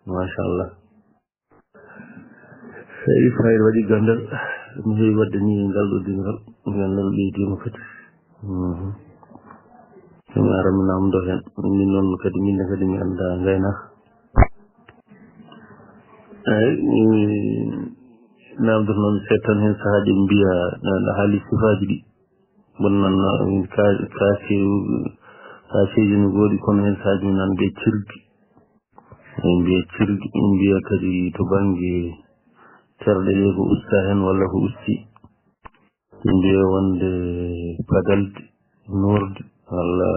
machallah heewi fayida waɗi gandal mi heewi wadde ni ngal ɗo dingal gandal ɓeydima kadi mi ara mi namdo hen min noon kadi minne kadi mi anda gaynaka namdoto noon settan hen saahaji ɓe mbiya ɗa haali sifaji ɗi bonnan kaseji no goɗi kono hen saahaji mi nan mbiya cirgi mbiya kadi to banggue terɗe ɗe ko usta hen walla ko usti mbiya wonde padalde norde walla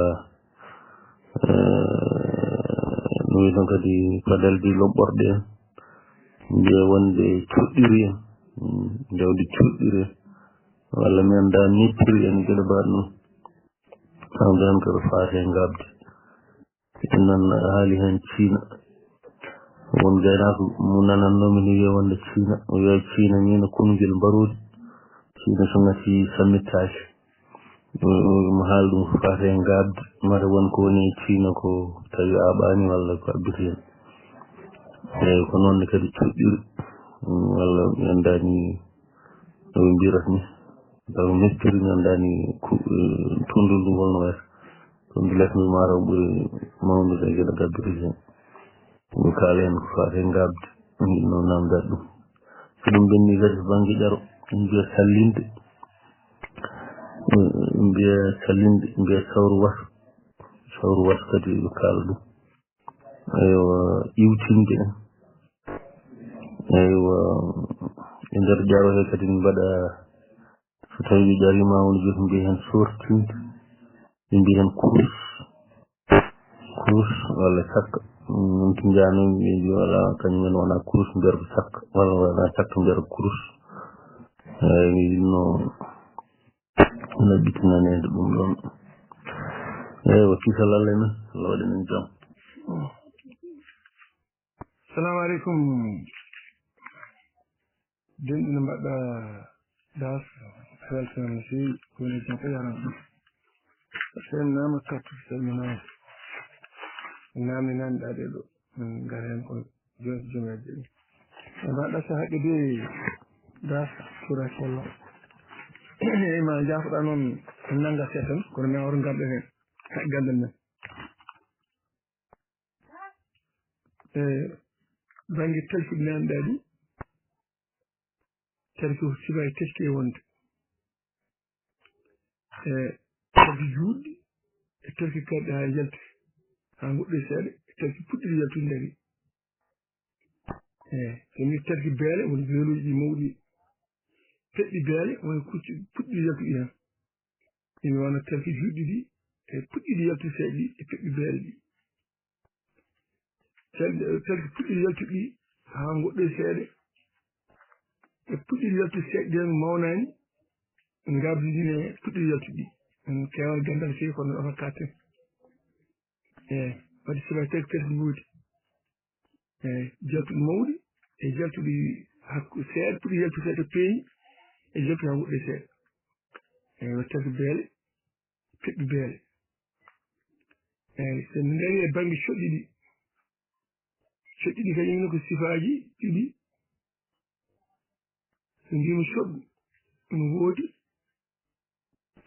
no wiiton kadi padalde loɓɓorɗe en mbiya wonde cuɗɗiri en jawdi cuɗɗiri en walla mi anda neppiri en gueɗe mbaɗe noon tawde hen koɗo faate gabde en nan haali hen ciina won gaynako mo nanannomi no wiya wonde ciina o wiya ciina ni no konngel mbarodi ciina so ngati sammittaki mo haali ɗum ko faate hen gabde mata won ko woni ciina ko tawi aɓani walla ko abbiti hen eyyi ko noonne kadi cuɗɗiri walla mi andani no ɓe mbirata ni taw neppiri mi andani tundul ndu holno wayata tundu lesmi mataw ɓuuri mawnude e gueɗe gabbiriji hen ɗum kaala hen ko faate gabde jinno namdade ɗum so ɗum ɓenni kadi to banggue ƴaro mbiya sallinde mbiya sawru wato kadi ɓe kaala ɗum aywa iwtinde en aywa e nder ƴaro he kadi mbaɗa so tawi ɓe ƴarima woni joto mbiya hen sortinde ɓe mbiya hen kurus walla sakka min to janomi ɓe mbi wala kañumen wona kurus mbiyata ko sakka walla wona sakka mbiyata ko kurus eyyi mi yinno labbitinanede ɗum ɗon eywa kisal Allah men Allah waɗi men jaam assalamu aleykum denɗi no mbaɗɗa das weltanam no fewi kowoni jam ko yaran ɗum salminama kattu salminama naminaniɗa ɗe ɗo min gara hen ko joni jomeje ɗi e mbaɗɗa so haqqe de das turakallah ma jafoɗa noon nangga seetan kono min awto garɗen hen haqqe gandal men e banggue talkiɗe nanɗa ɗi tarki ko siba e teski e wonde e tarki juɗɗi e tarki karɗe ha yalti haa goɗɗo seeɗa tarki puɗɗiri yaltude ndari so mi tarki beele woni beeluji ɗi mawɗi peɗɗi beele woni kucci puɗɗiri yaltuɗi hen imi wona tarki juɗɗi ɗi e puɗɗiɗi yaltude seeɗa ɗi e peɗɗi beele ɗi tarki puɗɗiri yaltude ɗi haa goɗɗo seeɗa e puɗɗiri yaltude seeɗa ɗi mawnani ngardidine puɗɗiri yaltude ɗi en kewal gandal fewi kono ɗo fakkaten wadde sila tarki woodi jaltuɗi mawɗi e jaltuɗi hakku seeɗa puɗɗiri yaltude seeɗa peeñi e jaltuɗi haa goɗɗo seeɗa wadde tarki beele peɗɗi beele so mi ndari e baŋnge coɗɗi ɗi kañumne ko sifaaji ɗiɗi so mbimi coɗɗu ene woodi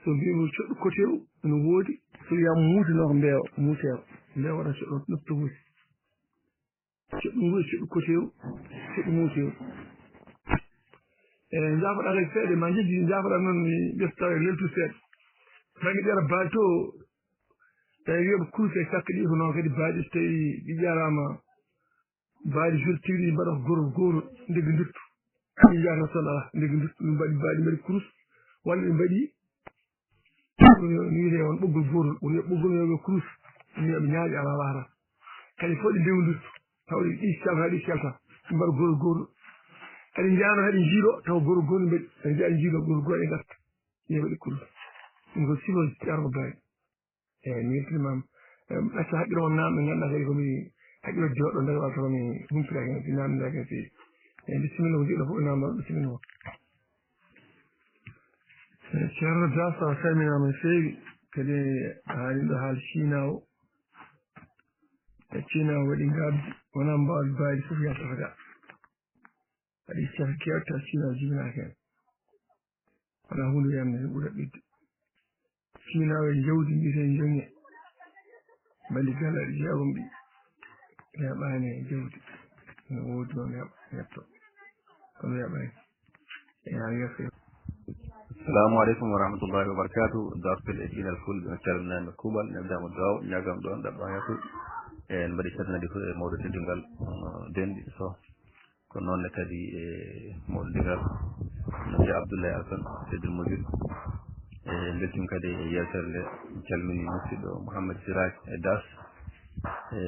so mbimi coɗɗu kotew ene woodi so wiyama muutenoo ko muutewa mbeewa waɗa coɗɗo noppi wuusi coɗɗu nguusi coɗɗu kotew coɗɗu muutew jaafoɗa kadi seeɗa ma jejji jaafoɗa noon mi ɓeftawa e leltu seeɗa baŋnge ɗeɗa baali to tawi wiyaɓe kuuse e sakka ɗi ko noon kadi baaɗi so tawi ɗi jarama baali jurtiri mbaɗa ko goro ndegge duttu ɗi jahata toon ala ndegge duttu ɗum mbaɗi baali mbaɗi kurus walla ɓe mbaɗi no wiyete on ɓoggol gorol woni ɓoggol yoɓe kurus ɗum wiyaɓe ñaaƴi ala wahata kadi fof ɗi ndewi duttu taw ɗi calta ɗi calta ɗi mbaɗa gorol kadi jahano haɗi jiiɗo taw gorol mbaɗi kadi jaaɗi jiiɗo gorol e garta ɗi mbaɗi kurus ɗum ko sifoji jarko baali mi weltinimama acca haqqille on namɗo ganduɗa kadi komi haqqille joɗɗo nder wata komi humpitaki hen si namdaki hen fewi bisimilla ko jiɗɗo fof namdal bisimilla o ceerno dasa a salminama no fewi kadi haaliɗo haal cina o e cina o waɗi gabdi wona mbawde baali fof yaltata ga waɗi ceerno kewta cina o jibinaki hen wona hunde wiyamde ɓuura ɓidde cina o e jawdi mbiyeten jonge mballi galaɗi jeegom ɗi heɓani e jawdi no woodi noon heɓto kono heɓani ya yesso assalamu aleykum wa rahmatullahi wa barakatuh dartel e ɗinal fulɓe no calminami kuuɓal neddama duwaw ñagam ɗon ɗaɓɓa heetu en mbaɗi calminade fo e mawɗo teddungal denɗi so ko noonne kadi e mawɗo digal no jeeya Abdoulaye Alassane teddel moƴƴuɗo e beltima kadi e yewtere nde calmini musidɗo Mouhamed Siraj e Das e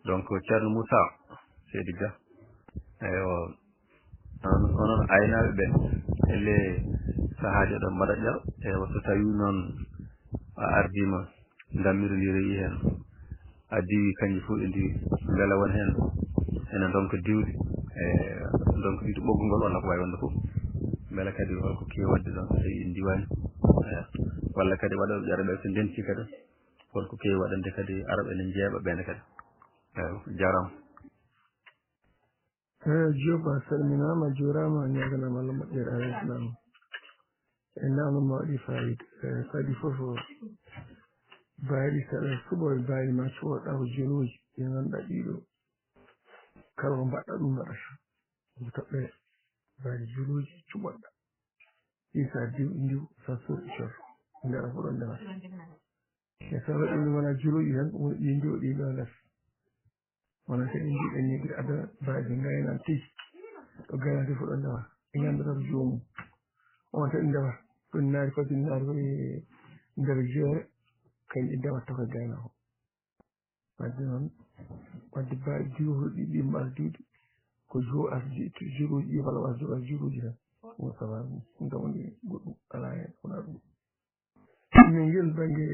donc ceerno Moussa Seydi Dia eyo onon aynaɓe ɓen elle sahaaji oɗon mbaɗa ƴeew ewa so tawi noon a ardima dammirodiri yi hen a diwi kanƴi fof ɗi diwi beela won hen ene donka diwde e donc ɗiɗo ɓoggol ngol walla ko wawi wonde fof beela kadi holko kewi wadde ɗon so tawi en diwani walla kadi waɗoɓe ƴeɗoɓe so denti kadi holko kewi waɗande kadi araɓe ne jeeɓa ɓene kadi eyo jarama Diop a salminama a juurama a ñaganama Allah moƴƴere ala islam e namdoma waɗi fayida kadi fof baali saɗa suɓo e baali ma coɗɗa ko jeloji ɗi ganduɗa ɗiɗo kala ko mbaɗɗa ɗum waɗata ko toɓɓe baali jeloji cuɓoɗɗa ɗi sa diw sa sorɗi cof ndera ko ɗon ndewata e so waɗi ɗum wona jeloji tan woni ɗi jooɗi ɗo less wona kadi mbiɗen ni ɓiɗa adana baali gaynan tigi ɗo gaynate fof ɗo ndewata ɓe ganduɗa ko jomum on tan ndewata ɗum naari foti naari koye nder jeere kañƴi ndewata koye gaynako wadde noon wadde baali diwtoɗi ɗi mbasa diwde ko jo asdi juruji ɗi walla wasa jogas juruji tan ɗum sawa ɗum kam woni goɗɗum ala hen wona ɗum min ngel banggue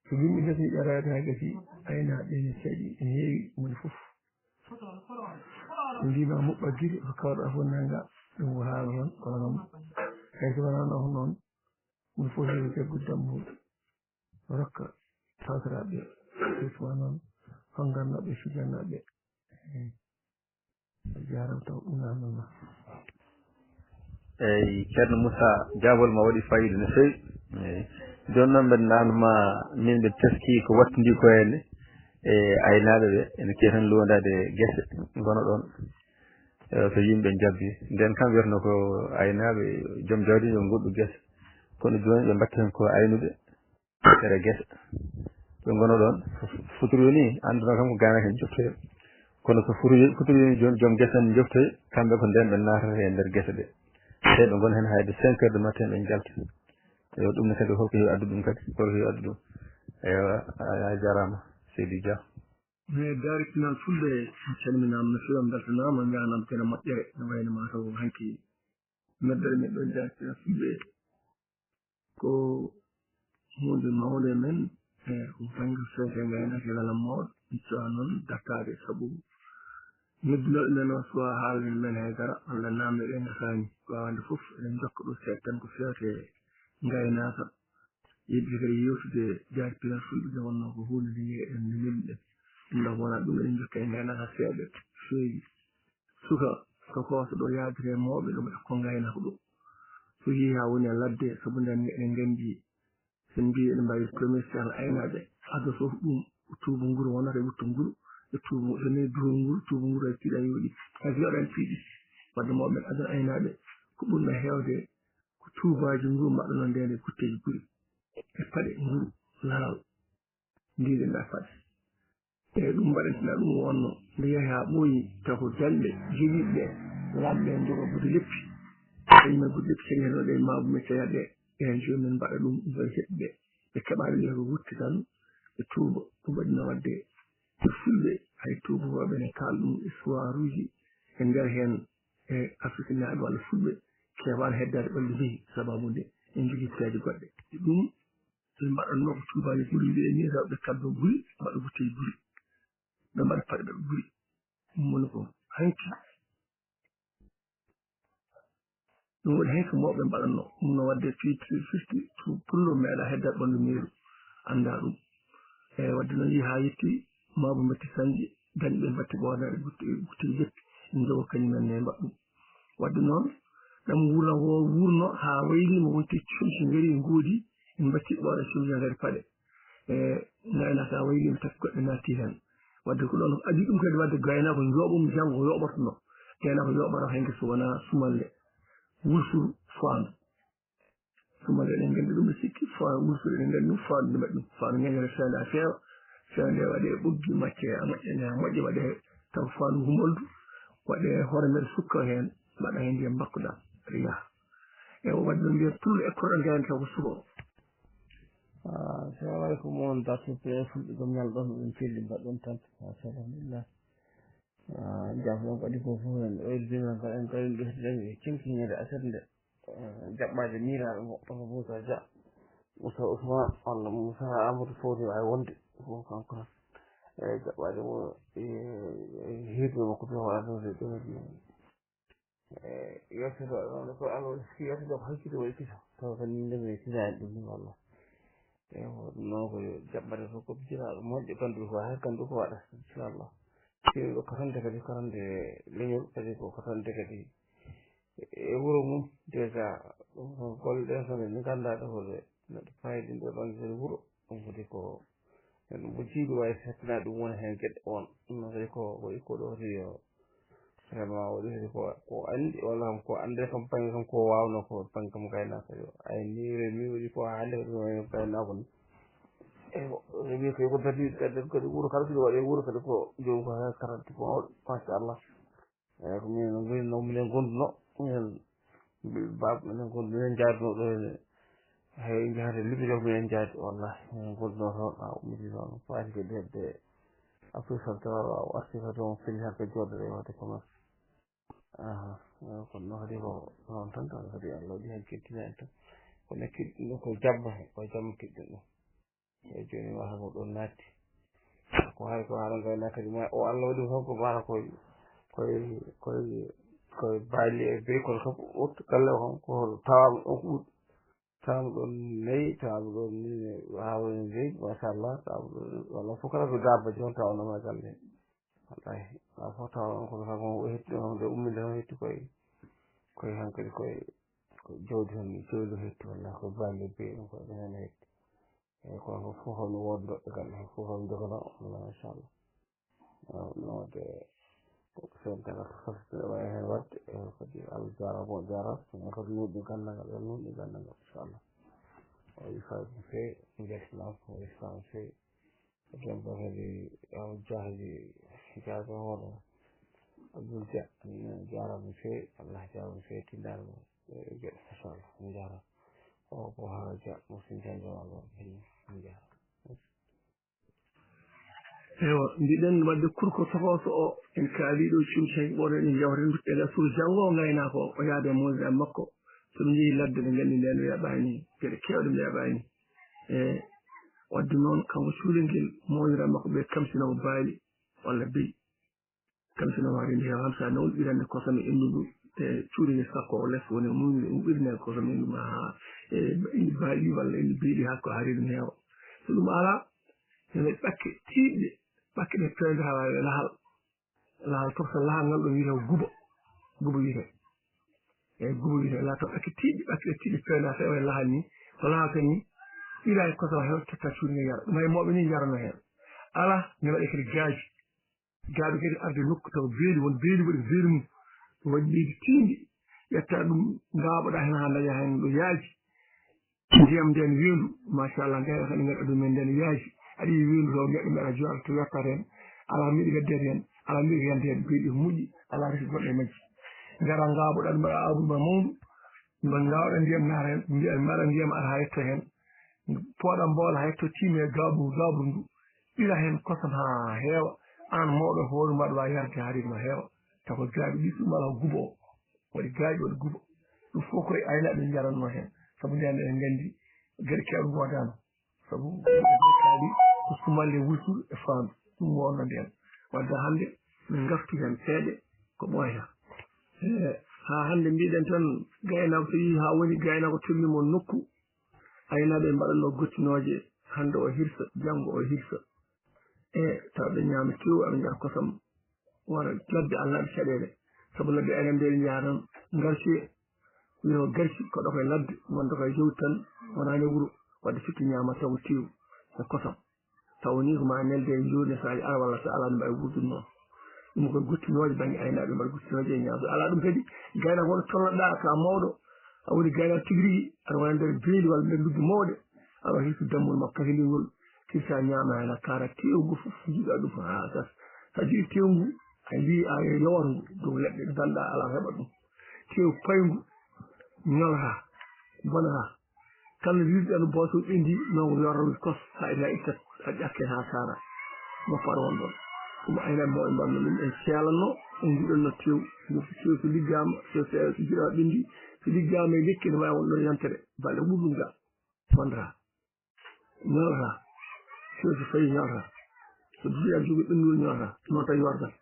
so yimɓe gasi ƴarade ha gasi aynaɓe ne caɗi ne heewi moni foof mbima moɓɓa guiri ko kawɗa fof nanga ɗum ko haala toon kono noon hayso wona ɗon noon ɗum fof heewi jaggude dammuɗo rokka tawtoraɓe surtout noon hongannoɓe fijannoɓe jarama taw ɗum namdoma eyyi ceerno Moussa jaabol ma waɗi fayida no fewi eyyi joni noon mbeɗa namdoma min ɓe teski ko wattidi ko henne e aynaɓe ɓe ene kewi tan lowdade guese gona ɗon so yimɓe jabbi nden kam wiyatno ko aynaɓe joom jawdi yo goɗɗo guese kono joni ɓe mbatta hen ko aynude tere guese ɓe ngona ɗon futuro ni annduno kam ko gaynaka en joftoyo kono so futuro joni joom gese en joftoyo kamɓe ko nden ɓe natata e nder gese ɗe te ɓe gona hen hayde 5 heures du matin ɓe jalta eyo ɗum ne kadi holko heewi addu ɗum kadi holko heewi addu ɗum eyo a jarama Seydou Dia mais directional fulɓe calminama no fewi beltanama mbiyanam tene moƴƴere no wayno mataw hanki meddere men ɗo directional fulɓe ko hunde mawde men e ko banggue feete gaynaka e welam mawɗo cuwa noon dartade saabu noddunoɗo men o suwa haalmen men haydara walla namde ɗe gasani wawande foof eɗen jokka ɗo seeɗa tan ko feete gaynaka yiɗde kadi yewtude directional fulɓe nde wonno ko hunde nde yeeɗen nde melɗen ɗum ɗo wona ɗum eɗen jokka e gaynaka seeɗa feewi suka sokoso ɗo yaadire mawɓe ɗum e ko gaynaka ɗo so yeehi ha woni e ladde saabu nden eɗen gandi sen mbi eɗen mbawi commercial aynaɓe ado fof ɗum tuuba nguru wonata e wuttu nguru e tuuba sone duho nguru tuuba nguru ay piiɗa yooɗi hay so yoɗani piiɗi wadde mawɓe adana aynaɓe ko ɓurno heewde ko tuubaji nguru mbaɗano ndende kutteji guri e paɗe nguru laral ndiɗenɗa paɗe eyyi ɗum mbaɗantina ɗum wonno nde yeehi ha ɓooyi taw ko dañɓe jogiiɓe lamɓe en jogo bude leppi kañumen bude leppi cañenoɗe mabume ceeyaɗe enen joni min mbaɗa ɗum ɗo heɓɓe ɓe keɓani ɗe ko wutti tan ɓe tuuba ɗum waɗino wadde ɓe fulɓe hay tubakoɓe ne kaal ɗum histoire uji e nder hen e afrique naaɓe walla fulɓe kewani heddade ɓalli beyi sababude en jogui peeje goɗɗe ɗum ɓe mbaɗanno ko tubaji guri mbiɗe ni rewɓe kabba guri mbaɗa wutteji guri ɓe mbaɗa paɗe ɓeɓe guri ɗum woni ko hanki ɗum woni hen ko mawɓe mbaɗatno ɗum no wadde firti pullo meeɗa heddade ɓanndu miiru annda ɗum eyi wadde noon yii haa yetti mawɓe mbatti sañje dañɓe mbatti ɓoonaɗe gutteji jeppi ɗum jogo kañumen ne mbaɗ ɗum wadde noon ɗam wurno haa waylima wonti comsi ngari ngoodi en mbatti ɓooɗa comsi ngari paɗe e gaynaka a waylima taki goɗɗe natti hen wadde ko ɗon adi ɗum kadi wadde gaynako jooɓum janngo yoɓatono gaynako yoɓata hen so wona sumalle wulfuru faandu sumalle eɗen nganndi ɗum ɓe sikki wulfuru eɗen nganndi ɗum faandu nde mbaɗi ɗum faandu ñañere fewnde a feewa fewnde waɗe ɓoggi macce a moƴƴane a moƴƴe waɗe taw faandu humoldu waɗe hoore mere sukka heen mbaɗa heen ndiyam mbakkuɗa aɗa yaha e wadde noon mbiya tullo ekkotoɗo gayna taw ko suka o assalamu aleykum on dartoɓe fulɓe gom ñalɗon ɗum celli mbaɗɗon tan alhamdulillah jam ɗon ko adi ko fof en oydidina en kadi ɗoftiɗen e cinkiñede aset nde jaɓɓade miraɗo moɗɗo ko Moussa Dia Moussa Ousmane walla Moussa Amadou Fowde wawi wonde fof kanko tan e jaɓɓade mo hirde makko to waɗatode ɗum yettoto ɗon ko alors si yettoto ko hakkille o ekkito taw tan min ndemi sinani ɗum ni wallah eyi ɗum noon ko jaɓɓade fof ko jiraɗo moƴƴo ganduɗo ko hakkandu ko waɗata inchallah kewi ɗo katante kadi katante leñol kadi ko katante kadi e wuuro mum déjà ɗum ko golle ɗen tan ni ganduɗa ɗofode neɗɗo fayidi ndo ɗon kadi wuuro ɗum kadi ko neɗɗo mo jiiɗi wawi settinade ɗum woni hen gueɗe on ɗum noon kadi ko iko ɗo kadi yo vraiment waɗi kadi ko andi walla kam ko ande kam banggue kam ko wawno ko banggue kam gaynaka yo ayni remi waɗi ko hande kadi no gaynako ni eyi wi koy ko dadi kadi wuuro kala siɗo waɗe wuuro kadi ko jomum ko hen karante ko mawɗo machallah eyyi ko minen no minen gonduno minen baaba minen gondu minen jaaduno ɗo hene hay jahate libido ko minen jaadi wallahi minen gonduno toon a ummiti toon faati kadi hedde après sabtawa arti kadi on feli tan kadi joddere wadde commerce kono noon kadi ko noon tan tawa kadi Allah waɗi hen kettina en tan kono kiɗɗin ɗum ko jabba ko jamma kiɗɗin ɗum eyyi joni wata ko ɗon natti ko hay ko haala gaynaka kadi ma o Allah waɗi tan ko mata koye baali e bey kono kam wottu galle o kam ko tawama ɗon ko ɓuuri tawama ɗon nayyi tawama ɗon hawani leydi machallah tawama ɗon walla fof kala ko dabba joni tawanoma galle he wallahi wa fof tawa kono kam o hetti on nde ummide tan hetti koye hankkadi koye jawdi tan jawdi hetti wallahi koye baali e bey ɗum koye ɗum hen hetti eyyi kono fof no woodi doɗɗe galle he fof on jogono wallah machallah ɗum wadde sen tagat fasitene wawi hen wadde kadi Allah jarama o jarama ɗum kadi nuɗɗi gandagal yo nuɗɗi gandagal inchallah o yifaade no fewi jaltinama o yiftama no fewi ken bo kadi aw jahdi hikayata hoɗo Abdoul Dia mi jarama no fewi Allah jarama no fewi tindarma gueɗe machallah mi jarama o ko ha Dia mo sintaji walla kadi mi jarama ewa mbiɗen wadde kurko tokoso o en kaaliɗo cumtaki ɓoɗo en jawten duɗɗe suur janggo o gaynako o yaade e mosde makko soɓe jeehi ladde ɓe gandi nden o yaɓani gueɗe kewɗe mi yaɓani e wadde noon kanko cuulel ngel moƴira makko ɓe kamsinomo baali walla beyi kamsinomo haade heewa ham sa nawol ɓirande kosam e endudu e cuuɗi sakko o less woni mumide ɓirne kosam enduma ha e indi baali walla indi beyiɗi hakko haari ɗum heewa so ɗum ala ene ɓakke tiiɗɗe ɓakke ɗe pewde ha wawi lahal fof so lahal ngal ɗo wiyete guba wiyete eyyi guba wiyete la to ɓakke tiiɗɗe ɓakke ɗe tiiɗɗe pewde ha tawi lahal ni so lahal tan ni ɓira e kosam heew totta cuuɗi nge yara ɗum hay mawɓe ni jarano hen ala ne waɗe kadi gaaji kadi arde nokku taw beeli won beeli waɗi beeli mum ɗum waɗi leydi tiindi ƴetta ɗum ngaaɓoɗa hen ha daña hen ɗo yaaji ndiyam nden weendu machallah gayna kadi gaɗa ɗumen nden yaaji aɗa yi weendu taw neɗɗo mbiɗa joɗa to yettat hen ala mbiɗa weddede hen ala mbiɗa yande hen beeli ko moƴƴi ala resi goɗɗo e majji gara ngaaɓoɗa ɗum mbaɗa awdi ma mawdu mba ngawɗa ndiyam naata hen mbiya mbaɗa ndiyam aɗa ha yetto hen pooɗa mboola ha yetto tiimi e gaaburu ndu ɓira hen kosam ha heewa an mawɗo hoore mbaɗa wawi yarde haaride ma heewa taw gaaɓi ɗi ɗum ala guba o waɗi gaaɓi waɗi guba ɗum fof koye aynaɓe jaranno hen saabu nden en gandi gueɗe kewɗe godano saabu kaali ko sumalle wultuɗo e faandu ɗum wonno nden wadde hannde min gartu hen seeɗe ko ɓooyata ha hannde mbiɗen tan gaynako so yi ha woni gaynako tolnimo nokku aynaɓe mbaɗanno gottinoje hannde o hirsa janggo o hirsa e taw ɓe ñaama tew aɓe jara kosam wona ladde alnaɓe caɗele saabu ladde aynaɓe nde ɓe jaha tan garci wino garci koɗo koye ladde gonta koye jawdi tan wonani wuuro wadde sikki ñama taw tew e kosam taw ni ko ma nelde e jurne saji ara walla so ala no mbawi wurdude noon ɗum koye gottinoje banggue aynaɓe mbaɗa gottinoje e ñaam so ala ɗum kadi gaynako wono tolnoɗa ka mawɗo a woni gaynako tigui rigui aɗa wona nder beeli walla nder lugge mawɗe aɗa hirsu dammol makko kasilingol kirsa ñaama hen a kaara tewgu fof jiiɗa ɗum ha gas sa jiiɗi tewngu a yi a yowata ngu dow leɗɗe ɗe ganduɗa ala heɓa ɗum tew paygu ñolata bonata kala wirɗano boso ɓendi nogo yorrowi kos ha ita ittat a ƴakke ha sara moppar won ɗon ɗum aynaɓe mawɓe mbanno ɗum en ceelanno en jiɗanno tew tew so liggama so jiɗa ɓendi so liggama e lekki ne wawi won ɗon yantere balɗe ɓuɗɗum ga bondata ñolata tew so fayi ñolata so jiɗa jogui ɓendugol ñolata noon tawi yordat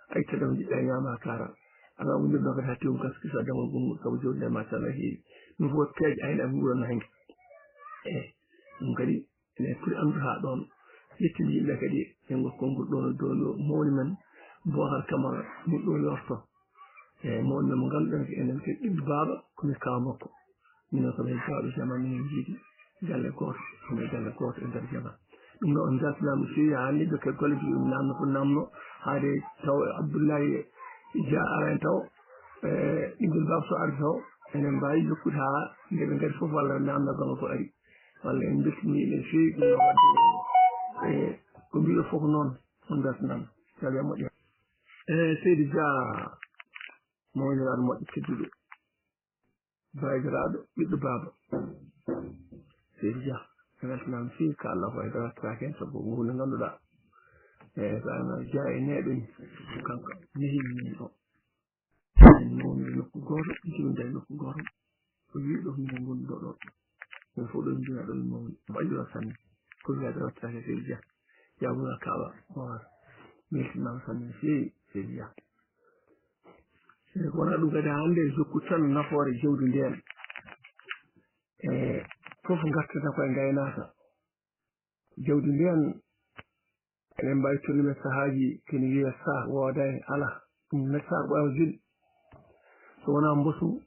a itta ɗam jiɗɗa ñama kara ala wondirno kadi ha tew gaski so damal gongol saabu jawdi nde machallah heewi ɗum fof peeje aynaɓe nguuranno hanki eyi ɗum kadi enen poti andude ha ɗon yettinde yimɓe kadi e konngol ɗon dow mawni men Bocar Camara ɗum ɗo yorto e mawni men mo ganduɗen ko enen kadi ɗiɗɗo baaba komin kaw makko minen komin kawɓe jama minen jiiɗi galle goto komin galle goto e nder jama ɗum ɗo on jaltinama fewi ha hannde jokke golle ji ɗum namno ko namno haade taw Abdoulaye Dia ara en taw ɗiɗɗol baba so ari taw enen mbawi jokkude ha nde ɓe gari fof walla namno gonga ko ari walla en beltini ɓe fewi ɗum ɗo wadde e ko mbiɗo fof noon on beltanama tawi a moƴƴi seydi Dia mawniraɗo moƴƴo tedduɗo bayidiraɗo ɓiɗɗo baba seydi Dia a weltanama fewi ka Allah ko e dawatirake hen saabu ko hunde ganduɗa e sana Dia e neɗen kanko yehimi o en mawni nokku goto jibinde nokku goto o wiɗo ko minen goni ɗo ɗo min fof ɗo mbiya ɗo min mawni mo ɓaƴƴiro sanne ko wiya dawatirake seydi Dia jabuga kawa Bocar weltinama sanne no fewi seydi Dia e wona ɗum kadi hannde jokku tan nafoore jawdi ndeen e fof gartata koye gaynaka jawdi ndeen enen mbawi tollumen sahaji kene wiya sac woodani ala ɗum ne sac ɓawa joni so wona mbosu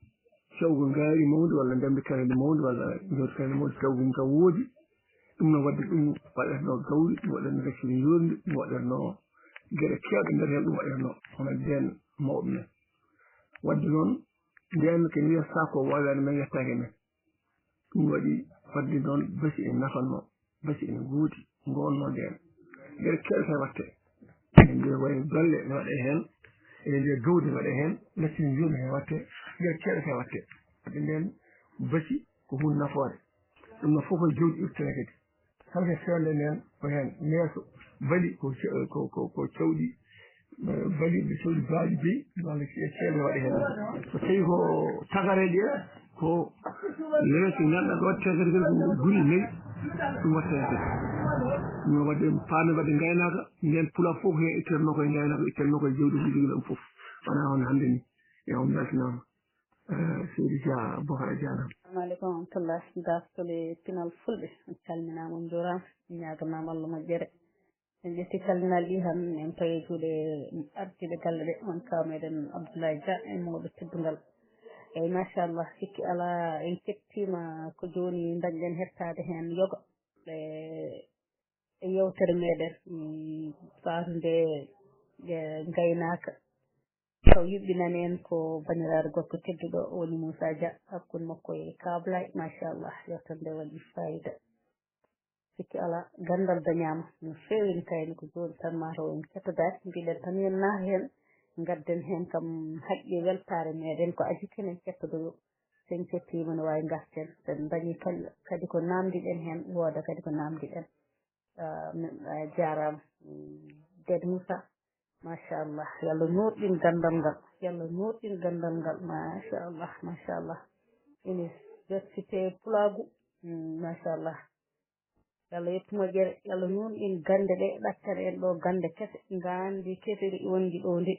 cewgo ngaari mawdi walla ndemde karende mawdi walla jawdi karende mawdi cewgum taw woodi ɗum no wadde ɗum waɗatno gawri ɗum waɗatno racciri yorndi ɗum waɗatno geɗe kewɗe nder hen ɗum waɗatno hono nden mawɓe men wadde noon nden kene wiya sac o wawani men yettake men ɗum waɗi wadde noon basi en nafanno basi en guudi gonno nden ngel keɗata watte ene wayi golle ne waɗe heen ene ndiye gawdi ne waɗe heen laccini njurno he watte ngel keɗata watte wadde nden basi ko hunde nafoore ɗum no fof koye jawdi irtene kadi kamɓe fewle nden ko heen neeso bali ko cawɗi bali ɓe cawɗi baaɗi beyi walla ceele waɗe heen so tawi ko tagareje ko leeso ganduɗa ɗo watte kadi kadi ko guri nayi ɗum watte kadi ɗum wadde paami wadde gaynaka nden pula fof hen ittanno koye gaynaka ittanno koye jawdi ko jogui ɗum fof wona hono hannde ni yo on beltanama seydi Dia Bocara Dianam. Assalamu aleykum wa rahmatullah dartole pinal fulɓe on calminama on jurama ñaganama Allah moƴƴere en ƴetti calminal ɗi tan en tawi juuɗe ardiɓe galle ɗe on kaw meɗen Abdoulaye Dia en mawɗo teddugal eyyi machallah sikki ala en kettima ko joni dañɗen hettade hen yoga e yewtere meɗen fatude gaynaka taw yuɓɓinani en ko bandiraɗo gorko tedduɗo woni Moussa Dia hakkude makko e Kablay machallah yewtere nde waɗi fayida sikki ala gandal dañama no fewi ni kayni ko joni tan mataw en kettodaki mbiɗen tan yen naata hen gadden hen kam haqqi weltare meɗen ko aji kenen kettodoyo sen kettima ne wawi garten sen dañi kadi ko namdiɗen hen wooda kadi ko namdiɗen jarama Dede Moussa machallah yallah nurɗin gandal ngal yallah nurɗin gandal ngal machallah ene versité pulagu machallah yallah yettuma ƴere yallah nurɗin gande ɗe ɗaccata en ɗo gande kese gandi kesiri wonji ɗo nde.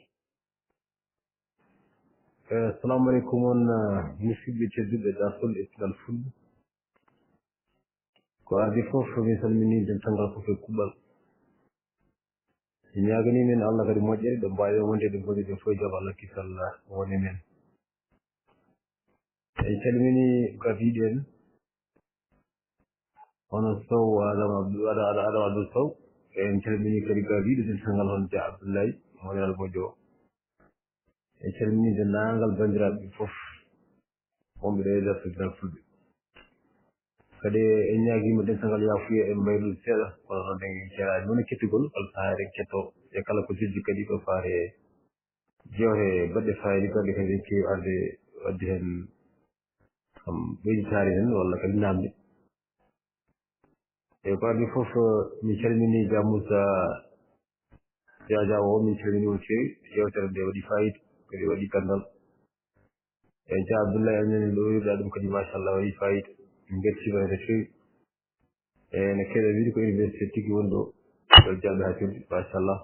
Assalamu alaikum on musidɓe tedduɓe dartolɗe pinal fulɓe ko ardi fof mi salmini dental fof e kuɓɓal mi ñagani men Allah kadi moƴƴere ɗo mbawi wondede gonɗiɗen fof e jaam Allah kisal woni men en calmini gabiɗo en hono Sow Adama Abdoul Sow en calmini kadi gabiɗo dental ngal hono Dia Abdoulaye moƴƴal moƴƴo en calmini dendagal bandiraɓe fof wonɓe ɗo e nder tribunal fulɓe kadi en ñaguima dental yafuya en mbayrude seeɗa kono noon en ceerani woni kettugol kala saaha eɗen ketto e kala ko jejji kadi ɗo faare jewte baɗɗe fayida baɗɗe kadi en kewi arde wadde hen kam ɓeyditare hen walla kadi namde e ko ardi foof mi calmini Dia Moussa Dia o min calmini on fewi yewtere nde waɗi fayida kadi waɗi gandal e Dia Abdoulaye anen ɗo wiruɗa ɗum kadi machallah waɗi fayida min beltima hen no fewi e no keɗa wiide ko université tigui woni ɗo ɗo jaɓɓe ha firde machallah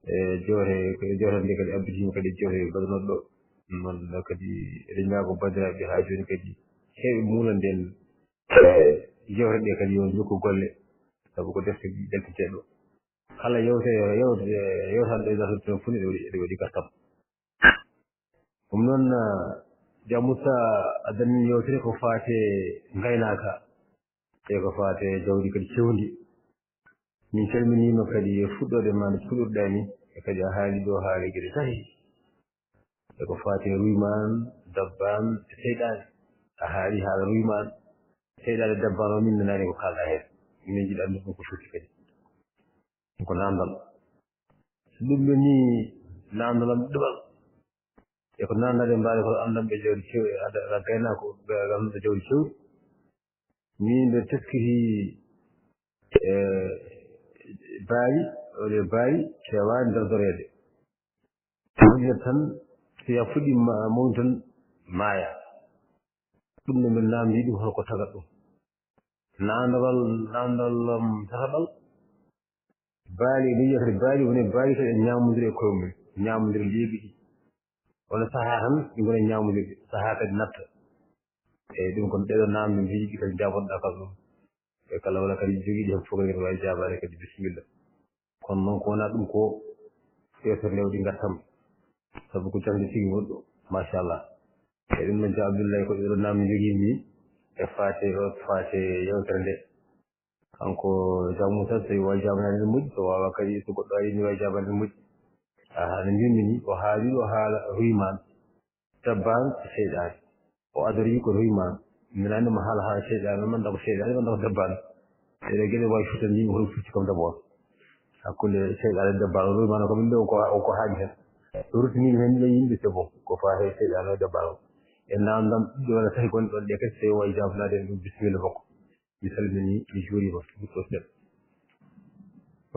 e jewte nde kadi abbitima kadi jewte baɗanoɗo ɗo noon kadi eɗen ñaago bandiraɓe ha joni kadi heeɓe mulanden jewte ɗe kadi yo jokku golle saabu ko defte jaltiteɗo kala yewtande ɗe dartoɗen funi ɗe waɗi gartam ɗum noon Dia Moussa addani yewtere ko fate gaynaka e ko fate jawdi kadi cewndi min calminima kadi e fuɗɗode ma no fuɗɗorɗani e kadi a haali ɗo haali gueɗe tati e ko fate Ruyman Dabban e Seyɗane a haali haala Ruyman Seyɗane Dabban o min nanani ko kalɗa hen min jiiɗa andu ɗum ko futti kadi ɗum ko namdal so ɗum ɗo ni namdalam ɗuɓal e ko nandaɗe mbawi ko andanɓe jawdi cew aɗa gaynako ganduɗo jawdi cewɗi min ɓe teskiti baawi kewani dardorede moƴƴata tan so ya fuɗɗi mawni tan maaya ɗum no min namdi ɗum holko tagat ɗum namdal tataɓal baali ɗum yiya kadi baali woni baali kadi e ñamodiri e koye mumen ñamodiri leeɓi ɗi wona saaha tan ɗi gona ñamodirɗi saaha kadi natta eyyi ɗum kon ɗeɗo namde mbiɗi kadi jabotoɗa kala ɗum e kala wona kadi joguiɗi hen fof kadi wawi jabade kadi bisimilla kono noon ko wona ɗum ko yewtere nde waɗi gartam saabu ko jangde tigui woni ɗo machallah e ɗum noon Dia Abdoulaye ko ɗeɗo namde joguimi e fate yewtere nde kanko Dia Moussa so wawi jabanade ne moƴƴi so wawa kadi so goɗɗo ari ne wawi jabanade ne moƴƴi no mbimi ni o haali o haala Ruyman Dabban e Seyɗane o adori ko Ruyman min andimo haala Seyɗane man ko Seyɗane man ko Dabban eɗe gueɗe wawi futande yimɓe hono futti kam d'abord hakkunde seyɗaane e debbaɗo rumano ko min ɗo ko haaji hen rutini hen ɓe yimɓe c'est bon ko fate seyɗaane e debbaɗo e namdam ɗiɗi walla tati gonɗi ɗon ɗe kadi so tawi wayi jabnade en ɗum bisimilla makko mi salmini mi juurima ɗo seeɗa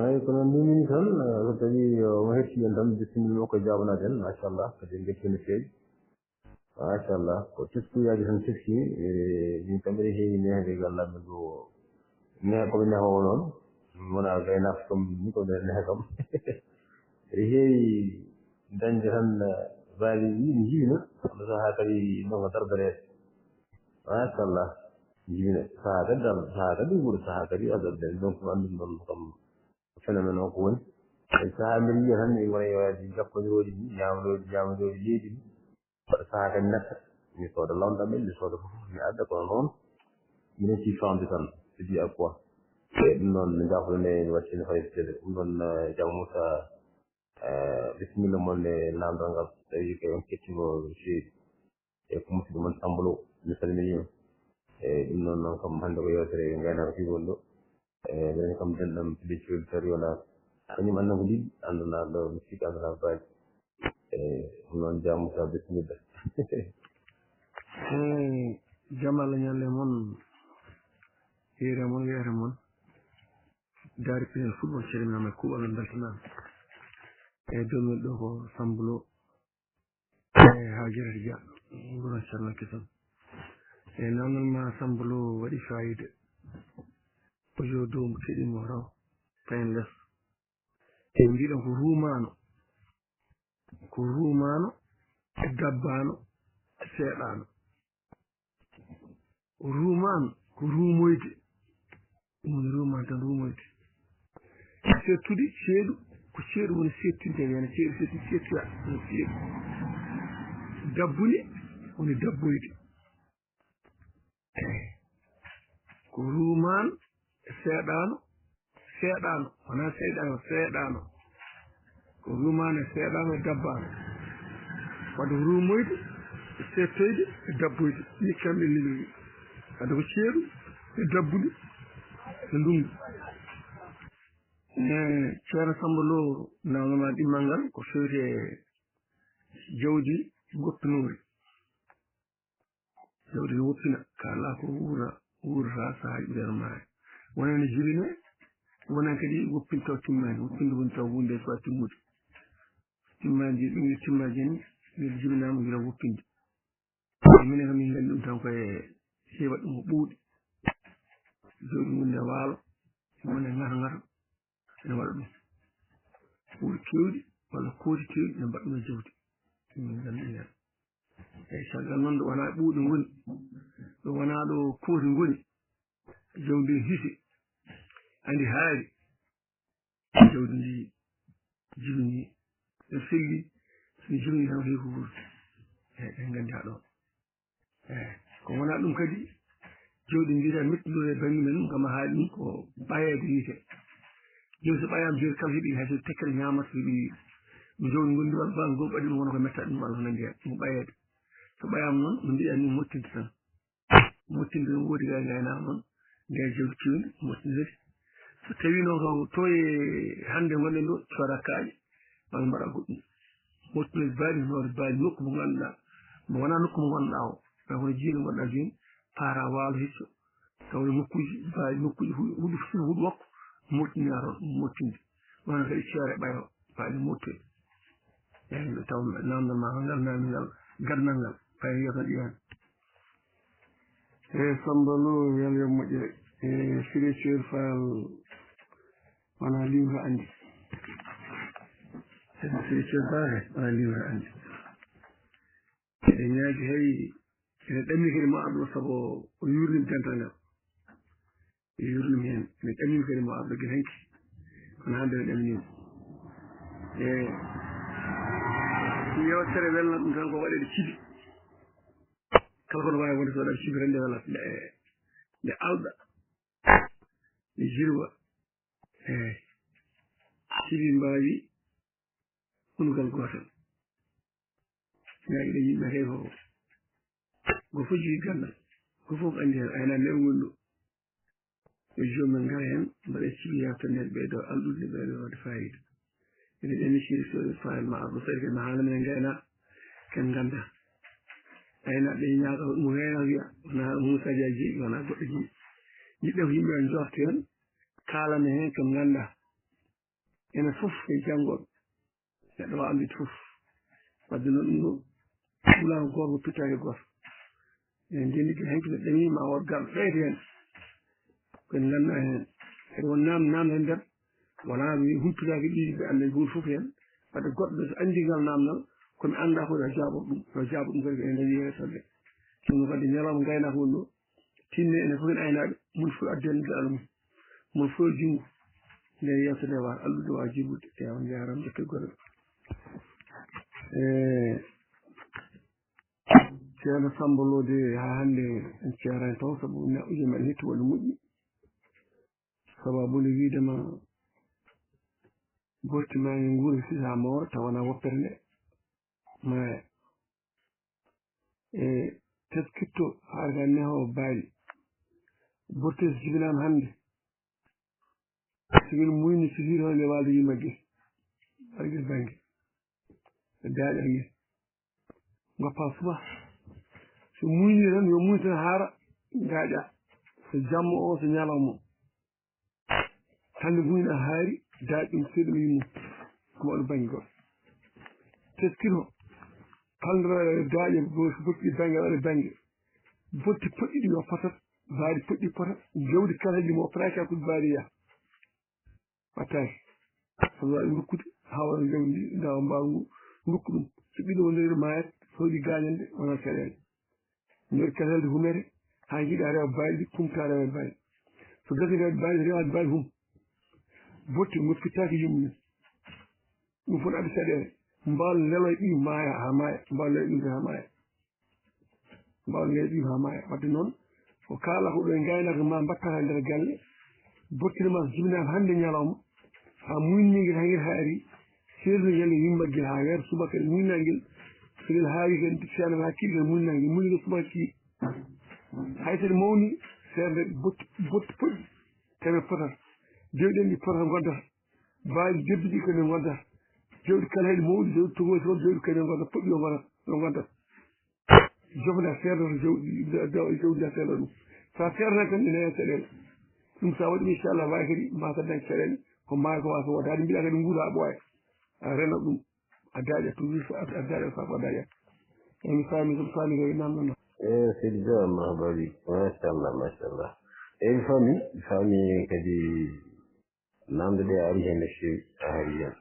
eyi kono mbimini tan so tawi mo hetti en tan bisimilla makko e jabnade en machallah kadi en getti no feewi machallah ko teskuyaji tan teski min kam mbiɗa heewi nehde gallamen ɗo nehe komi nehowo noon wona gaynaka comme ni ko nehe kam ene heewi dañde tan baali mi jibina oɗo sahaa kadi ndongo dardarede machallah jibina sahaa kadi dal sahaa kadi wuuro sahaa kadi adorde donc anndum ɗon kam phénoméne o ko woni e sahaa mbiɗa yiya tan wona yoyaji jakkodiroji ɗi ñamodoji leydi ɗi waɗa sahaa kadi netta mi sooda lawɗam mi sooda fof mi adda kono noon minen si famde tan so di à quoi e ɗum noon jafoɗone wattino fayitede ɗum ɗon Diaw Moussa bisimilla moon e namdal ngal tawi ko on kettimo seedi e ko musidɗo moon Samba Lo mi salminima e ɗum noon noon kam hannde ko yewtere gaynako figol ɗo e minen kam denɗam ɓeccol tari wona kañum andan ko ɗiɗi andanaɗo mi sikki andana baaji e ɗum noon Diaw Moussa bisimilla jam Allah ñalle moon yeere moon wiyete moon daari pinel football ceeɗinama e kuuɓal ngal beltanama e dolnuɗo ɗo ko Samba Lo e Hajirata Dia wuuro Ceerno Kisan e namdal ma Samba Lo waɗi fayida ojo dow mo keɗimo raw payen less e mbiɗon ko rumano e dabbano e seeɗano rumano ko rumoyde woni rumano tan rumoyde settude ceeɗu ko ceeɗu woni settinde wiyane ceeɗu setti settuya woni ceeɗu dabbuni woni dabboyde ko rumano e seeɗano wona seeɗano ko rumano e seeɗano e dabbano wadde ko rumoyde e settoyde e dabboyde ni kamɓe lilwi wadde ko ceeɗu e dabbude e ndungu Ceerno Samba Lo namdoma ɗimmal ngal ko fewte jawdi goppinori jawdi no woppina ka ala ko wuurata sahaa ɓureno maaya wonani jirine wonan kadi woppin taw timmani woppinde woni taw hunde so timmude timmaji ɗum timmaji ni mbiɗa jibinama guila woppinde minen kam min gandi ɗum tan koye heewa ɗum o ɓuuɗi jawdi wonde waalo wonde ngata ene waɗa ɗum ɓuuri kewɗi walla kooti kewɗi ene mbaɗa ɗum e jawdi min gandi hen eyyi caggal noon ɗo wona ɓuuɗi ngoni ɗo wona ɗo kooti ngoni jawdi ndi hiisi andi haari jawdi ndi jibini e selli somi jibini tan heewi ko wuurdi eyyi en gandi ha ɗon eyyi ko wona ɗum kadi jawdi mbiyata mettidore banggue men gam haali ɗum ko ɓayede wiite joni so ɓayama joni kala heeɓi hay so tekkere ñamata heeɓi jawdi gondi walla ba ngo ɓaɗi ɗum wona ko metta ɗum Allah nandi hen ɗum ɓayede so ɓayama noon no mbiɗa ni mottinde tan mottinde ɗum woodi gaynama noon nden jawdi kewndi mottindede so tawi noon ko to e hande gonɗen ɗo cooda kaaƴe walla mbaɗa goɗɗum mottinde baali noode baali nokku mo ganduɗa mo wona nokku mo gonɗa o taw kono jiiɗo gonɗa joni paara waalo hecco tawde nokkuji baali nokkuji huuɗo wakko moƴƴina toon moƴƴinde wona kadi ceere ɓayo faade mottoye eyi ɓe taw namdal ma ngal nami ngal gandal ngal faye wiya tan ƴewan e Samba Lo yal yo moƴƴere e Siré Fall wona livre andi Siré Fall wona livre andi eɗe ñaaji hay ene ɗammi kadi mo arɗo saabu o yurnim dental ngal yurnim hen ene ɗamimi kadi mo arɗo guel hanki kono hande ne ɗamnima e yewtere welna ɗum tan ko waɗede cibi kala kono wawi wonde so waɗa cibi tan nde welat nde alɗa nde jirwa eyyi cibi mbawi hunnugal gotel ñaƴiɗe yimɓe tawi ko fof jogui gandal ko fof andi hen ayna nde woni ɗo yo jomumen ngara hen mbaɗa cibi yewtanede ɓeeɗo alɗude ɓeeɗo wade fayida ene ɗenni so fayil ma ardu sadi kadi no haala minen gayna ken ganda ayna ɗe ñaaga mo heena wiya wona Moussa Dia jeeɗi wona goɗɗo jeeɗi yiɗɗo ko yimɓe en jofta hen kaalana hen ken ganda ene fof e janngoɓe neɗɗo wawa andude fof wadde noon ɗum ɗo ɓulama gorko pittake goto en jendi ko hanki no ɗañi ma wot garɗo ɓeyde hen ken ganda hen kadi won namde hen nder wona mi humpitaki ɗiɗi ɓe anda hunde fof hen wadde goɗɗo so andi ngal namdal komi anda ko yo jaaɓo ɗum kadi ene dañi yettode ɗum kadi ñalawma gaynaka woni ɗo tinne ene fof en aynaɓe mun fof addende dal mum mun fof jungo nde yewtode wawa allude wawa jibbude te on jaram jokke goɗɗo ceerno Samba Lode ha hande en ceerani taw saabu neɗɗoji men hetti wonde moƴƴi sababude widema bortimani nguuri sisa mawra tawana woppere nde maya e teskitto haarga neho baali borte so jibinama hande sigil muyni sifiri hande walde yimagge aɗa bange daaƴa ngel goppa suba so muyni tan yo muy tan haara daaƴa so jamma o so ñalawma hande muyna haari daaƴum seeɗa mo yimmo komo waɗa bange goɗɗo teskito kaldra daaƴe botti bange waɗa bange botti poɗɗi ɗi yo potat baadi poɗɗi potat jawdi kala ɗi mo opéraki hakkude baadi yaa wattaki sabu waɗi rukkude hawra jawdi ndawa mbawa rukku ɗum so ɓiɗo wonde mayat soodi gañande wona caɗele nder kaselde humere ha jiiɗa rewa baali ɗi kumta rewa baali so gasi rewde baali rewade baali hum botti moffittaki yummumen ɗum fof aɗa caɗele mbawla lelo e ɓiiw maaya ha maaya mbawla lelo ɓiiw ha maaya mbawla lelo ɓiiw ha maaya wadde noon ko kaala ko ɗo e gaynaka ma mbattata nder galle bottirma so jibinama hande ñalawma ha muyniguel hangel haari seedugel yimmaguel ha weer subaka kadi muynagel sogel haari kadi seeɗa hakkille kadi muynagel muyniguel subaka kii hay sede mawni seerde botti poɗɗi tawi potat jewɗen ɗi potata goddata baali debbi ɗi kadi goddata jewɗi kala heɗi mawɗi jewɗi togoji toon jewɗi kadi goddata poɗɗi o goddata no goddata jofda seedata jewɗi a seeɗa ɗum sa seedata tan ene caɗele ɗum sa waɗi inchallah wawi kadi mbasa dañde caɗele ko mbawi ko wasa wodde hade mbiɗa kadi nguura ha ɓooya a rena ɗum a daaƴa toujours a daaƴa sako a daaƴat eyyi mi faami somi faami kadi namdono seydi Dia marhabaji machallah eyyi mi faami kadi namde ɗe ari hen no fewi a haari hen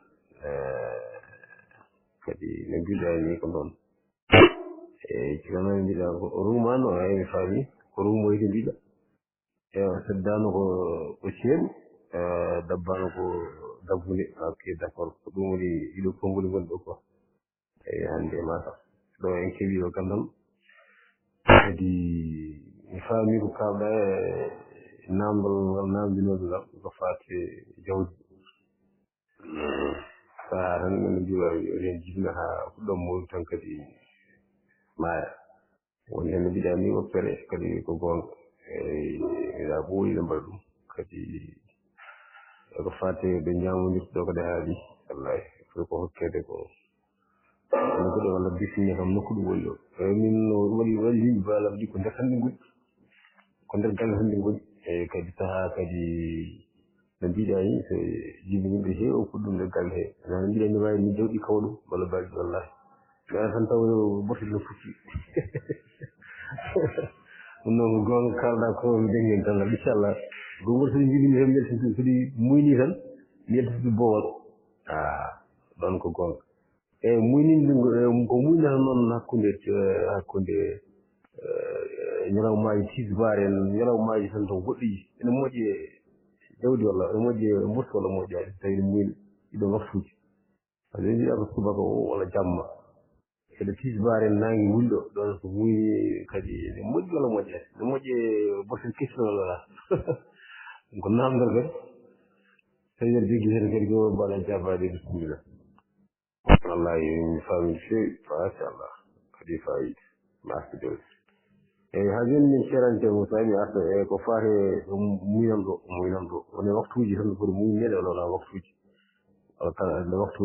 kadi no mbiɗa ni ko noon eyyi cikano mbiɗa ko rumano eyyi mi faami ko rumoyde mbiɗa ewa seddano ko ceeɗu dabbano ko dabbude ok d' accord ko ɗum woni ɗiɗo konnguli gonɗi ɗo quoi eyyi hande mata ɗo en keeɓi o gandal kadi mi faami ko kalɗa e namdal ngal namdinoɓe ngal ko fate jawdi sa tan no mbiwa eɗen jibina ha fuɗɗon mawdu tan kadi maaya woni hen no mbiɗa ni woppere kadi ko gonga eyyi ya ɓooyi ɓe mbaɗa ɗum kadi eko fate ɓe ñamodirta ɗo kadi haali wallahi fof ko hokkede ko nokkuɗo walla bisine kam nokku ɗum woni ɗo min waɗi yimɓe baalam ɗi ko nder tan ɗi goɗɗi ko nder galle tan ɗi goɗɗi eyyi kadi saaha kadi no mbiɗa ni so jimɓe yimɓe heewi o fuɗɗum nder galle he no mbiɗa ni wawi ni jawɗi kawa ɗum walla baɗi wallahi gaɗa tan taw botte no fucci ɗum noon ko gonga kalɗa ko mi dengen tan inchallah gongol soɗi jibini tan mbiyete soɗi muyni tan mbiyete soɗi boowal ɗon ko gonga eyyi muyninde ko muynata noon hakkude ñalawmaji tisbar en ñalawmaji tan to goɗɗi ene moƴƴi jawdi walla ene moƴƴi mburta walla moƴƴani tawi muyni ɗiɗo ngaffuji ade mbiɗa ko subaka o walla jamma eɗe tisbar en nangue wulɗo ɗon so muyni kadi ene moƴƴi walla moƴƴani ene moƴƴi botten question walla ko namdal kadi tawi aɗa jogui hen kadi ko mbaɗa jabade bisimilla wallahi mi faami no fewi machallah kadi fayida merci jawdi ha joni min cerante mo tawi arta ko faate muñal ɗo woni waktuuji tan foti muñnede wala waktuuji kala nde waktu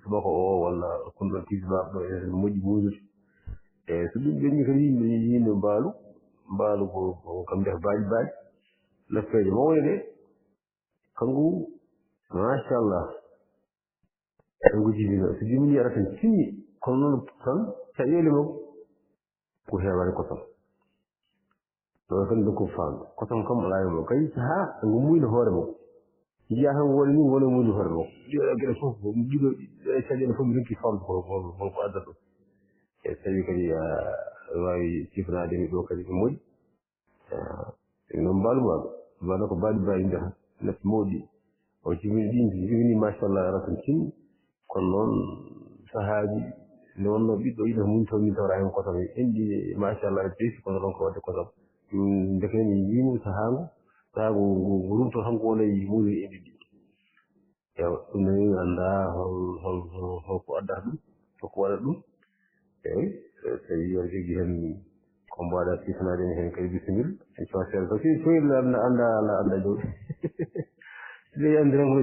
subaka o walla kon ɗon tisbaɓe ɗo e moƴƴi muñude so ɗum ɓenni kadi yimɓe mbaalu ko kam mbiyata baaɗi lefteeje mawɗe ɗe kanko machallah kanko jibino so jibini ara tan timmi kono noon tan caɗeele makko ko heewani kosam ɗo tan ko faamde kosam kam alaa e makko kadi sahaa ngo muyno hoore makko jiyaa tan woni ni wona muyno hoore makko ɗiɗo geɗe fof ɗiɗo caɗeele fof mi ronki famde holko addata ɗum e tawi kadi waawi sifanaade mi ɗo kadi no moƴƴi noon mbaalu ko baaɗi mbiyata neɗɗo mawɗi o jibini machallah ara tan timmi kono noon sahaaji nde wonno ɓiɗɗo yiɗata muñ tawra hen kosam enɗi machallah e peesi kono ɗon ko wadde kosam ndeke mi yiimo sahaago ngu rumto tan ko wona e muuri enɗi ɗi ewa ɗum nani mi annda holko addata ɗum holko waɗata ɗum eyi tawi aɗa jogii hen ko mbaɗa sifanaade hen kadi bisimilla e coosere so soyla annda dow sile anndi tan ko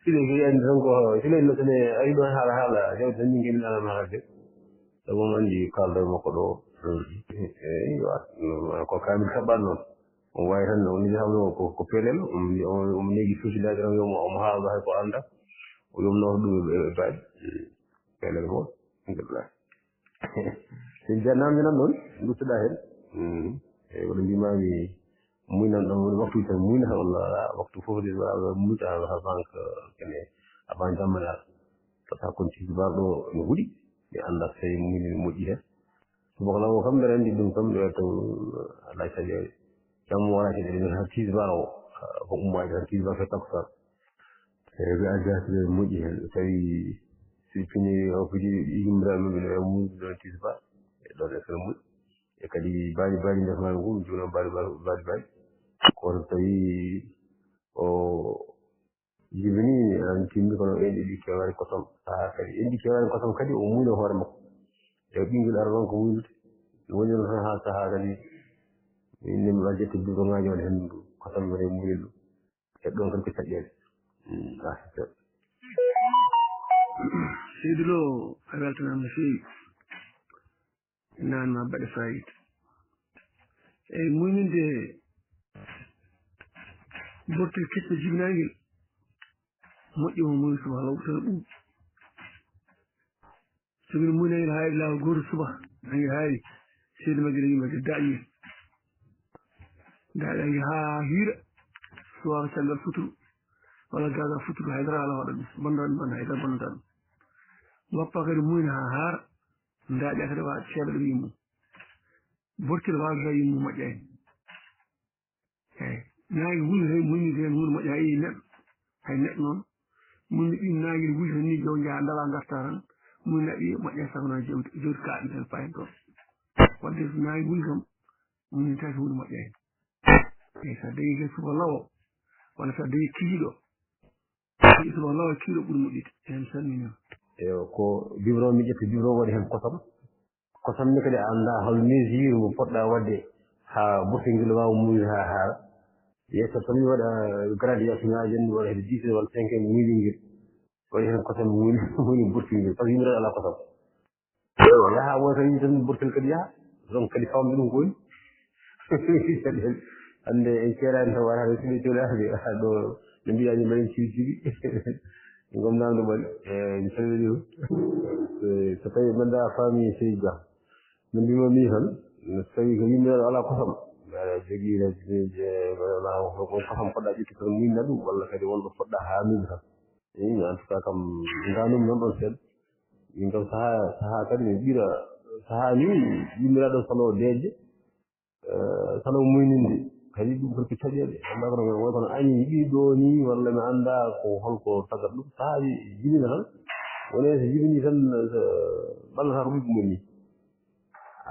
sile kadi anndi tan ko sile no tene ari ɗon haala jawdi tan min ngeni alama haalde sabu mo anndi kalda e makko ɗo eyi ko kamil saɓɓat noon on wawi tan on wiyatamno ko pelel omo negi suusidaade tan omo haalda hay ko annda o yomnoto ɗum e baaɗi pelel goto alhamdulillah sen namdinan ɗon duttoɗa hen eyi woɗo mbimami muynan ɗon woni waktuji tan muynata walla waktu fof de muyta avant kene avant jammaɗal tata kon tisbar ɗo no huuɗi mi annda so tawi muyni moƴƴi hen subaka law o kam mbeɗa anndi ɗum kam ɓe taw alay saɗi jamma wona keɗe ɗen ha tisbar o ko ummade tan tisbar fe takusan eyi ɓe addi hakkude moƴƴi hen tawi si fini o foti yimmiraɓe ɓe muyde ɗon tisbar e ɗon e sene moƴƴi e kadi baaɗi ndefmaɓe ngu jogino baaɗi kono tawi o jibini an timmi kono enɗi ɗi kewani kosam sahaa kadi enɗi kewani kosam kadi o muyno hoore makko e ɓinguel ara ɗon ko muynude woni noon tan ha sahaa kadi min mi waddete butoŋaji on hen kosam mene muyni ɗum e ɗon kadi ko caƴƴede Seydou Lo a weltanama no feewi nan ma baɗe fayida eyi muyninde bortel kecce jibinagel moƴƴi mo muyni suba law tan ɓuuɓi somin muynagel haaɗi lawol goto suba nangel haaɗi seedo magel yimɓe daƴi daɗangi ha hiira suwaka caggal futuru walla gaga futuru haydara ala waɗa ɗum bonnda ɗum anda haydara bonnata ɗum goppa kadi muyna ha haara daaƴa kadi waɗa ceeɗa ɗum yimmu bortel wawata yimmu moƴƴani eyi naagi wuli hen muñide hen hunde moƴƴa hay neɗɗo hay neɗɗo noon muñi ɗin naagui wuli tan ni jow jaa ndawa garta tan muyna ɗi moƴƴa sagona jawdi kaaɗi tan fayen toon wadde so naagi wuli kam muñitaki hunde moƴƴani eyi sa dañi kadi suba lawo walla sa dañi kiiɗo suba lawo kiiɗo ɓuuri moƴƴide en salmini eyo ko biberon mi ƴetta biberon waɗi hen kosam ni kadi a annda hol mesure mo poɗɗa wadde ha bortel wawa muyde ha haara yesso tan mi waɗa graduation ngaji en waɗa hedde 10 walla 5 muylingel waɗi hen kosam muyni bortel ngel par ce que yimɓe ala kosam eyo yaha wona tan yii tan bortel kadi yaha donc kadi famde ɗum ko woni hande en ceerani taw wata ɗo siɓe cohlade ɗo no mbiyani mbaɗen cibi gomnamde ɓaɗi mi salmini ɗum so tawi manda faami sey dia no mbimami tan so tawi ko yimɓe ala kosam aɗa jogii ko kosam poɗɗa ƴettu tan muynna ɗum walla kadi wonɗo poɗɗa haanude tan eyi en tout cas kam ganumi noon ɗon seeɗa min kam sahaa kadi mi ɓira sahaa ni yimɓiraɗo salo deeje salo muyninde kadi ɗum koko caɗeele annda kono woy kono añi yiɗi ɗo ni walla mi annda ko holko tagat ɗum sahaaji jibina tan woni so jibini tan ɓallata ko ɓiɓɓe mum ni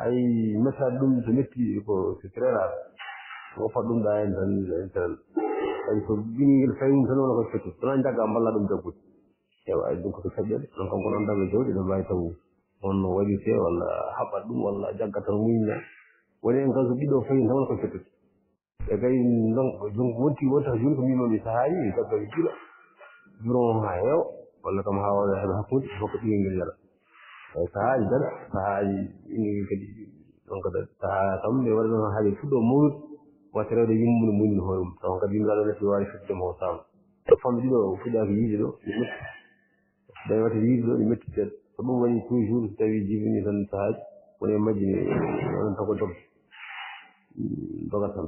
ay mettade ɗum so metti ko c'est très rare goppat ɗum ɗa hen tan ay so ɓinguel fayi mum tan wona ko feti sona jagga mballa ɗum jaggude ewa ay ɗum koko caɗeele ɗon kam kono andaɓe jawɗi ɗo mbawi taw on waɗirte walla haɓɓat ɗum walla jagga tan muyna woni en gal so ɓiɗɗo fayin tan wona ko fettude e kay wonti wonta joni ko minomi sahaaji sagga juula buron ha heewa walla kam ha wawa heɓa hakkude hokka ɓingel ngel yala eyi sahaaji tan sahaaji ɓingel kadi ɗon kada sahaa kam ɓe waɗa ɗon haaji fuɗɗo mawnude watta rewde yimmude muynide hoore mum taw kadi yimiraɗo natti wawi fettudema ho saama to famɗe ɗiɗo fuɗɗaki yiide ɗo ɗi metti dawi watta yiide ɗo ɗi metti seeɗa ko ɗum waɗi toujours so tawi jibini tan sahaaji woni e majji onon tan ko dogat tan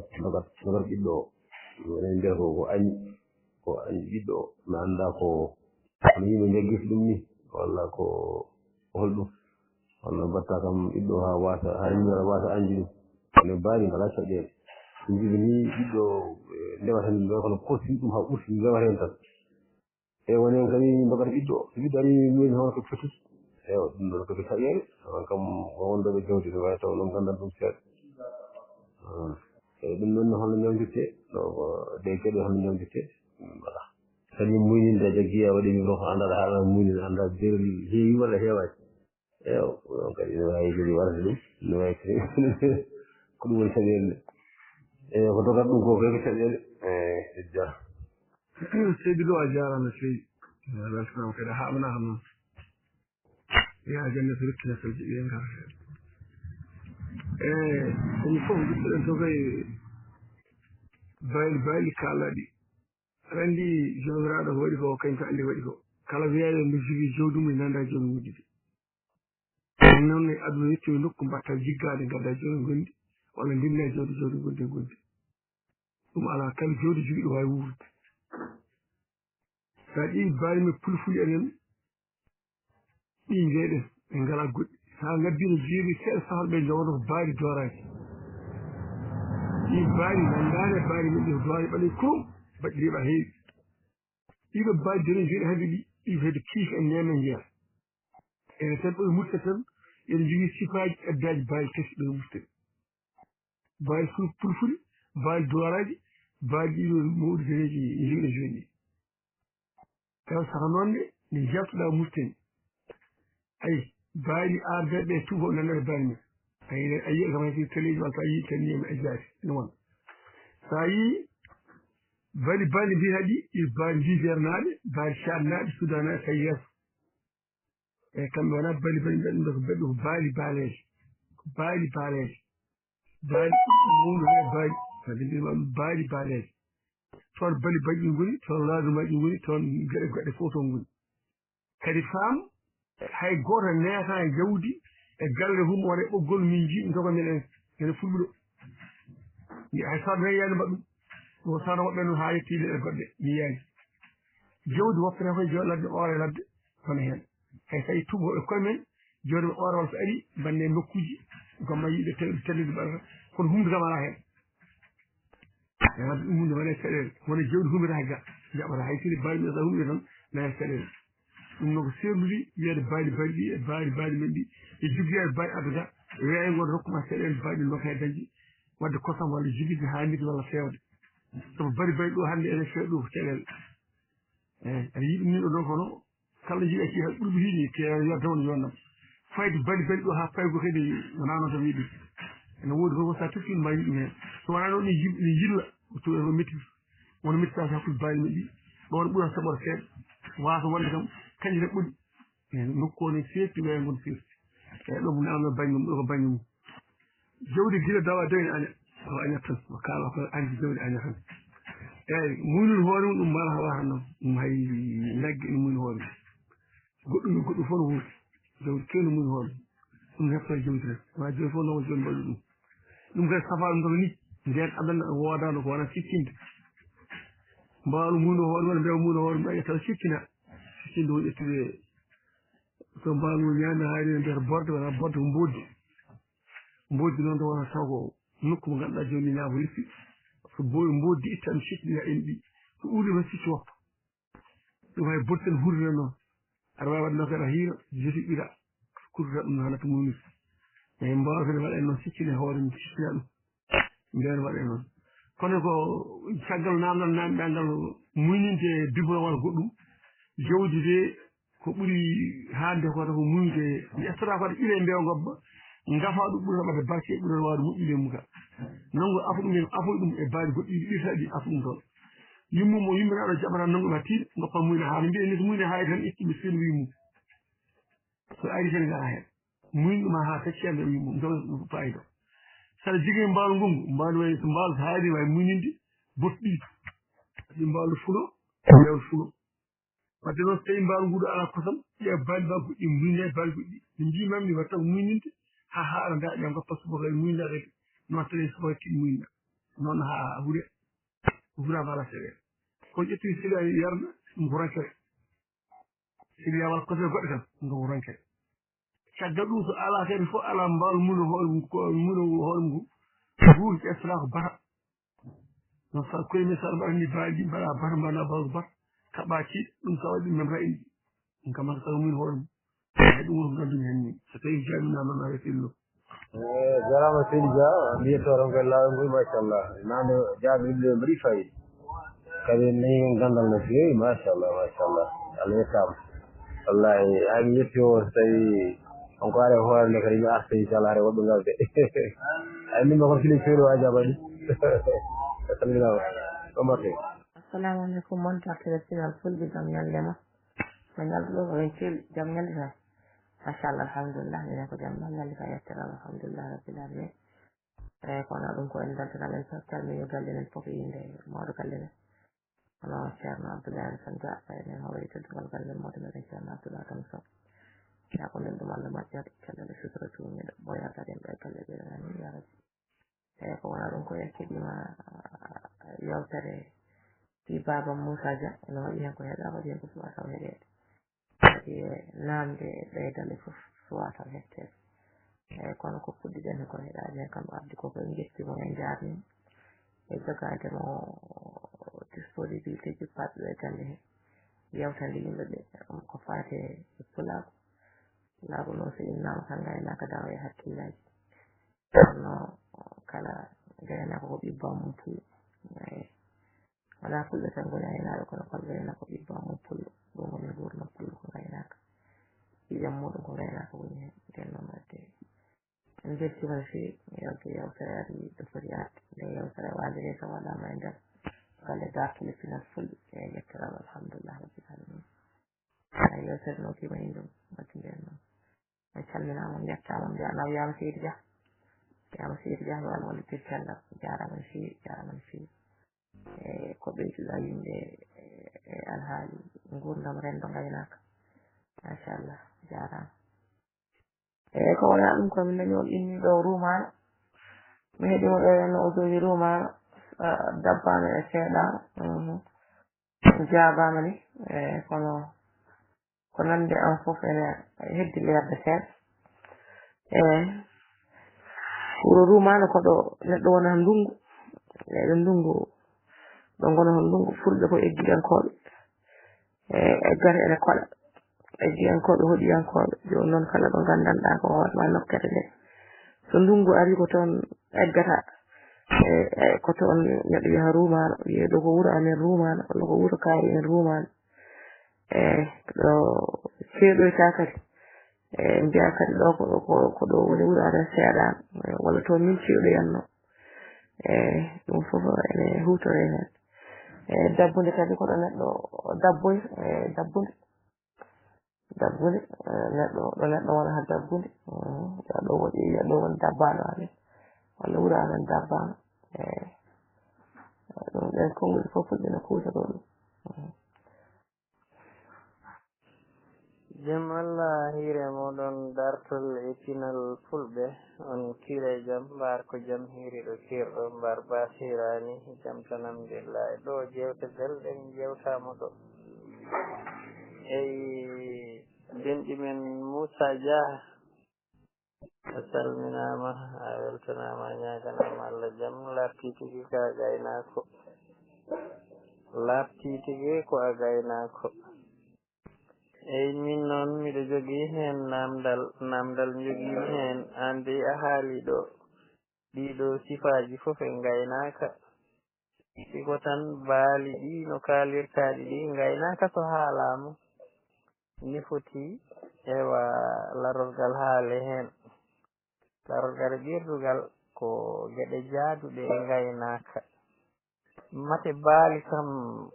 dogat ɓiɗɗo o woni nder ko añi ɓiɗɗo o mi annda ko hono yimɓe jaggirta ɗum ni walla ko holɗum walla mbatta kam ɓiɗɗo ha wasa ha yimɓe wasa anji ɗum ene mbaani ngala caɗeele yimɓe ni ɓiɗɗo ndewata hen ɗo kono kosi ɗum ha ɓurti ndewata hen tan e woni hen kadi dogata ɓiɗɗo o so ɓiɗɗo ari mini hono ko fettude ewa ɗum ɗon koko caɗeele on kam wonɗoɓe jawdi ne wawi taw ɗon gandan ɗum seeɗa eyi ɗum ɗon holno ñawdirte ɗo de geɗe holno ñawdirte voilà kadi muyninde jaggi a waɗi micro ko anndaɗa haala muynide annda derol heewi walla heewani ewa ɗon kadi ne wawi kadi warde ɗum ne wawi kadi ko ɗum woni caɗeele nde eyi ko dogata ɗum ko kay ko caɗeele e ja seydi ɗo a jarama seydi weltanama kadi a haɓanaka noon ya jande so rekkina solji ɓe ngara kono fof jiɗɗoɗen to kay bayli kaalaɗi aɗa anndi jomiraɗo ko waɗi ko kañum ko anndi waɗi ko kala wiyaɓe mbi jogii jawdi mum nannda jawdi wuddide noon aduna yettimi nokku mbatta jiggade gadda jawdi gondi walla ndinna jawdi gondi e gondi ɗum ala kala jawdi jogiiɗo wawi wuurde sa ƴeewi baali fulfuli enen ɗi ngeeɗen ɓe ngala goɗɗi sa ngaddino jeeri seeɗa sahal ɓe jawno ko baali dooraji ɗi baali nandane baali men ɗi ko dooraji ɓaɗe kurum baɗɗi riiɓa heewi ɗiɗo baali joni jeeɗi hande ɗi hedde kiif en nemen jeeya ene tan ɓoye mutta tan ene jogii sifaji eddaji baali tati ɓe murten baali fulfuli baali dooraji baali ɗiɗo mawɗi daneji jogiɗo joni ɗi taw saka noon ne ne jaltuɗa murten ayi baali ardeɓe tout fof nandata baali men a yiya kam hay téléji walla so a yii tan niyami a jaati ene wona sa yii baali mbiyata ɗi ɗi baali ndivernaɗe baali cadnaɗe sudanaɗe tawi yeeso eyi kamɓe wona baali mbiɗa ɗum ɗo ko mbaɗi ko baali baaleje baali mawnude baali kadi mbima ɗum baali baaleje toon baali baɗɗi ngoni toon laadumaji ngoni toon geɗe goɗɗe fof toon ngoni kadi faam hay goto neeta e jawdi e galle hum waɗa e ɓoggol min jiiɗi jogo men ene fulɓe ɗo hay sawde yiyani mbaɗɗum o sawno woɓɓe noon ha yetti leɗɗe goɗɗe mi yiyani jawdi woppete koye jawdi ladde oore ladde hono hen hay so tawi tubo e koye men jawdi oore walla so ari bande nokkuji gomma yiiɓe tellide mbaɗata kono humde kam ala hen e wadde ɗum hunde wone caɗele wona jawdi humira ga jaɓata hay sili baali men sa humde tan naya caɗele ɗum noon ko serlude wiyede baali ɗi e baali men ɗi e joggoyade baali adduga wiya ngoto rokkuma caɗele baali ɗi dokka e dañde wadde kosam walla jogide hannide walla fewde sabu baali ɗo hannde ene feewa ɗo ko caɗele eyi aɗa yiiɗi min ɗo donc kono kala jiiɗa ci hay ɓurɓe hiini ke yodda won yonnam fayde baali ɗo ha faygo kadi wona noon tan wiiɗi ene woodi fof sa tokkima ma yiɗum heen so wona noon ne jilla to no métti wono méttitaki hakkude baali men ɗi ɗon ɓuura saɓore seeɗa wasa wonde kam kañƴi tan ɓuuri nokku o ne seetti weya ngon firti eyi ɗo mo namno bañe mum ɗo ko bañe mum jawdi gila dawa dawni aña o añat tan o kaala ko andi jawdi aña tan eyi muynude hoore mum ɗum mala wata noon ɗum hay naggue ene muyna hoore mum goɗɗum fof no wuuri jawdi kewni muyna hoore ɗum hefto jawdi tan wa joni fof noon joni mbaɗi ɗum kadi safa ɗum ɗon ni nden adana woodano ko wona sikkinde mbawno muyno hoore mum mbewa muyno hoore mum taw sikkina sikkinde woni ƴettude so mbawno ñaami haali no mbiyata borde wona borde ko mboddi noon to wona taw ko nokku mo ganduɗa joni ñaamo lippi so mboddi itta ɗum sikkina en ɗi so uuri tan sikki woppa ɗum hay borde tan hurrina noon aɗa wawi wadde nokkata hiira jotiɓɓira kurtata ɗum hanata mumni eyi mbawa kadi waɗa noon sikkine hoore mum sikkina ɗum nden waɗe noon kono ko caggal namdal namɗa ngal muyninde diplôme walla goɗɗum jawdi de ko ɓuuri hande ko ko muyde mi ettata ko aɗa ɓiile mbewa gobba ngafa ɗum ɓuri waɗde barke ɓuri waawde moƴƴude mum ka nango afuɗum en afoy ɗum e baali goɗɗi ɗiɗaɗi afu ɗum toon yimmu mo yimmiraɗo jaɓata nangoɗa tiiɗ goppa muyne haala mbiye ni so muyne haayi tan ittiɓe seno wi mum so ari tan ngara heen muyne ɗuma haa feccande wi mum jaw fayida saɗa jogii mbaalu ngongu mbaalu way so mbaalu so haari wawi muyninde boɗɗi ɗi mbaalu fulo rewde fulo wadde noon so tawi mbaalu nguɗo ala kosam ƴeewa baali ba goɗɗi muyne baali goɗɗi no mbimamni watta ko muyninde ha haala ndaɗa goppa subaka muynaɗe noon tawi subaka tiɗi muyna noon ha hure hurama ala seɗen ko ƴetti sila yarda ɗum ko rankere sila yawal kosam goɗɗe tan ɗum ko rankere caggal ɗum so ala kadi fof ala mbaalu muno hoore mum ko muno hoore mum nguuri ƴettata ko bata non sa koye men saɗa mbaɗani baali mbaɗa bata mbaɗa bawko bata kaɓa ciiɗ ɗum sa waɗi ɗum memra indi ɗum kam haka sago muno hoore mum ay ɗum woni ko gandumi hen ni so tawi jaminama ma wetello jarama seydi dia mbiyetoɗon koye lawol ngol machallah nane jaaɓe yimɓe mbaɗi fayida kadi nayi gandal no fewi machallah allah yettama wallahi ami yetti o so tawi onko are hoore nde kadi mi arta inchallah are woɗɗo ngal de ay nimma kon fili fewi waji abaɗi salminama omarte assalamu aleykum montartere sigal fulɓe jam ñallema mi ngalɗo ɗo en celɗi jam ñalli tan machallah alhamdulillah minen ko jam ɗam ñalli ka yetteram alhamdulillah rabbil alamin eyyi kono ɗum ko en daltana men fof calmini galle men fof inde mawɗo galle men hono ceerno abdoulaye tan dia enen hawri teddugal galle men mawɗo meɗen ceerno abdoulaye tan sow ya ko nden ɗum allah moƴƴata cellal e sutura tumiɗo ɓoyataɗen ɓe galle ɓe amin ya rabbi eyyi ko wona ɗum ko en keɗima yewtere ɗi baba Moussa Dia ene waɗi hen ko heeɗa waɗi hen ko suwa taw heeɗede kadi namde ɓeydal e fof suwa taw hettede eyyi kono ko puɗɗiɗen e ko heeɗade hen kam ardi koko en jettimo en jarnimo e jogademo disponibilité ji patɗo e galle he yewtande yimɓeɓe ko fate e pulago laago noon so innama tan gaynaka dawa e hakkillaji kono kala gaynako ko ɓibbam mum pullo eyyi wona fulɓe tan goni aynaɓe kono kala gaynako ko ɓibbam mum pullo ɗum woni gurdam pullo ko gaynaka ƴiƴam muɗum ko gaynaka woni hen nden noon wadde en beltima no fewi yewde yewtere ari ɗo foti arde nde yewtere waalide so waɗama e nder galle dartule pinal fulɓe e yetteram alhamdulillah rabbil alamin yewtere no kima e ɗum wadde nden noon en calminama on yettama mbiyama wiyama Seydi Dia yo Allah wallitir cellal jarama no fewi e ko ɓeyduɗa yimɓe e alhaali gurdam rendo gaynaka machallah jarama eyyi ko wona ɗum ko min dañi on inni ɗo rumano mi heeɗimo ɗo no o jogi rumano dabbano e seeɗano jabama ni e kono ko nande an foof ene heddi lerde seeɗa eyyi wuro rumano koɗo neɗɗo wona ndungu eɗo ndungu ɗo gono hon ndungu fulɓe ko eggiyankoɓe eggata ene koɗa eggiyankoɓe hoɗiyankoɓe joni noon kala ɗo gandanɗa ko hoorema nokkere nde so ndungu ari ko toon eggata e ko toon neɗɗo yaha rumano wiye ɗo ko wuuro amen rumano walla ko wuuro kaari en rumano ɗo ceeɗoyta kadi mbiya kadi ɗo ko ɗo woni wuuro amen seeɗano walla toon min ceeɗoyanno ɗum fof ene hutore hen dabbude kadi koɗo neɗɗo dabboy dabbude neɗɗo ɗo neɗɗo wona ha dabbude ɗo woɗi ɗo woni dabbano amen walla wuuro amen dabbano ɗum ɗen konguɗi fof fulɓe no kuutoto ɗum jam Allah hiire moɗon dartol e pinal fulɓe on kiire jam mbar ko jam hiiri ɗo kirɗo mbar basirani jam tan alhamdulillah ɗo jewte belɗen jewtama ɗo eyi denɗi men Moussa Dia a salminama a weltanama ñaganama Allah jaam labti tigui ko a gaynako labti tigui ko a gaynako eyyi min noon miɗo jogui hen namdal joguimi hen ande a haali ɗo ɗiɗo sifaji foof e gaynaka siko tan baali ɗi no kalirtaɗi ɗi gaynaka so haalama ni foti ewa larorgal haale hen larorgal ɓirdugal ko geɗe jaaduɗe e gaynaka mate baali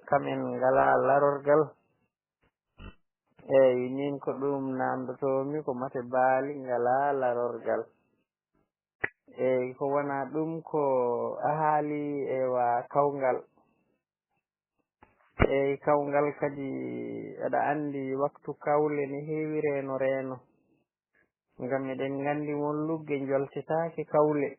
kam en ngala larorgal eyyi min ko ɗum namdotomi ko mate baali ngala larorgal eyyi ko wona ɗum ko a haali ewa kawgal eyyi kawgal kadi aɗa andi waktu kawle ne heewi reeno ngam eɗen gandi won lugge joltetake kawle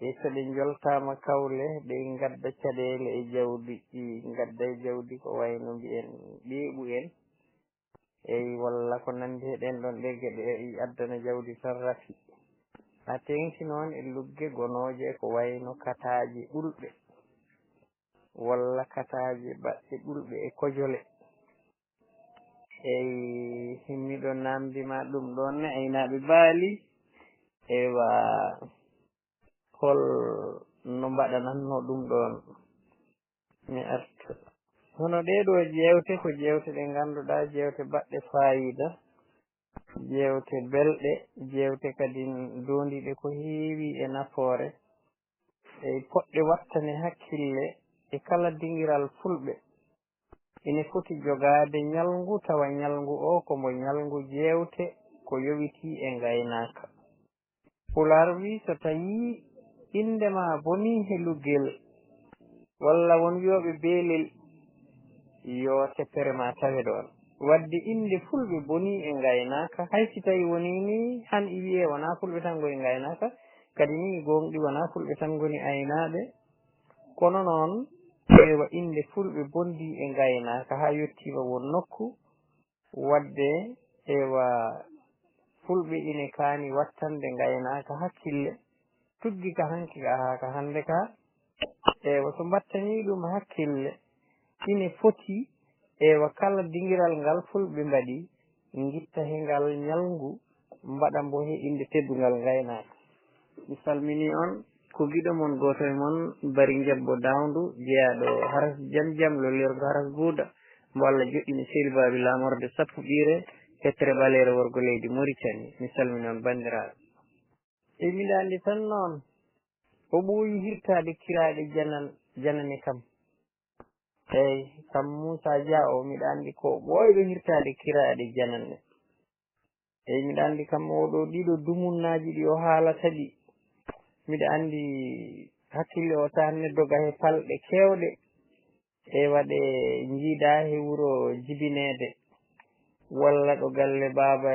e so ɗe joltama kawle ɗe gadda caɗele e jawdi ɗi gadda e jawdi ko wayno mbiyen ɓeeɓu en eyyi walla ko nandi e ɗen ɗon ɗe geɗe addana jawdi tan rafi ha tengti noon e lugge gonoje ko wayno kataji ɓulɓe walla kataji baɗɗe ɓulɓe e kojole eyyi himmiɗo namdima ɗum ɗon ne aynaɓe baali ewa hol no mbaɗananno ɗum ɗon mi arta hono ɗeɗo jewte ko jewte ɗe ganduɗa jewte baɗɗe fayida jewte belɗe jewte kadi dondiɗe ko heewi e nafoore e poɗɗe wattane hakkille e kala dingiral fulɓe ene foti jogade ñalngu tawa ñalngu o kombo ñalngu jewte ko yowiti e gaynaka pular wi so tawi indema boni he luggel walla won wiyoɓe beelel yo teppere ma tawe ɗon wadde inde fulɓe boni e gaynaka haysi tawi woni ni han i wiye wona fulɓe tan goni gaynaka kadi ni gonɗi wona fulɓe tan goni aynaɓe kono noon ewa inde fulɓe bondi e gaynaka ha yettima won nokku wadde ewa fulɓe ine kaani wattande gaynaka hakkille tuggi ka hanki ka ha ka hande ka ewa so mbattani ɗum hakkille ine foti ewa kala dingiral ngal fulɓe mbaɗi gitta he ngal ñalngu mbaɗa mbo he inde teddugal gaynaka mi salmini on ko giɗo mon goto e mon bari jabbo dawndu jeeyaɗo haras jam lolirgo haras guuda mbo Allah joɗɗini sehli babi lamorde sappo ɓiire hettere ɓalere worgo leydi Mauritanie mi salmini on bandiraɓe e miɗa andi tan noon o ɓooyi hirtade kiraɗe janane kam eyyi kam Moussa Dia o miɗa andi ko ɓooyɗo hirtade kiraɗe janane eyyi miɗa andi kam oɗo ɗiɗo dumunnaji ɗi o haalata ɗi miɗa andi hakkille o tan neddoga he palɗe kewɗe e waɗe jiida he wuuro jibinede walla ɗo galle baba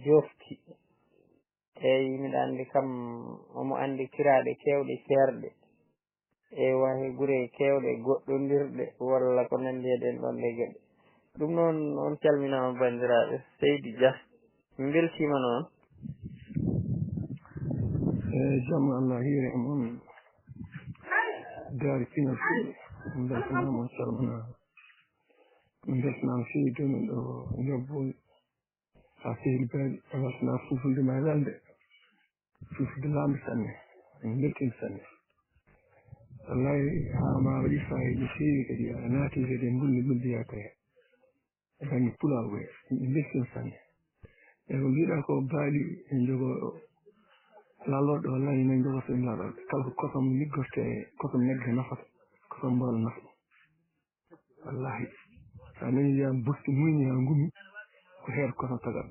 jofti eyyi miɗa andi kam omo andi kiraɗe kewɗe ceerɗe e wahe guure kewɗe goɗɗodirɗe walla ko nandi e ɗen ɗon ɗe geɗe ɗum noon on calminama bandiraɓe Seydi Dia mi beltima noon jaam Allah hiire e moon daari pinal fulɓe min beltanama on calmina min beltanama feewi jomin ɗo jobbo ha sehil baaɗi e wasana fulfulde ma welde fulfulde lamde sanne min beltima sanne wallahi ha ma waɗi fayida feewi kadi a naati kadi bulli yaka e banggue pulaar ɓe min beltima sanne e ko mbiɗa ko baali en jogo lalorɗo wallahi min jogoto en lalorɗe kala ko kosam liggorte kosam negge nafata kosam mbawla nafa wallahi sa nani wiyama bosti muyni ha gumi ko heer kosam tagal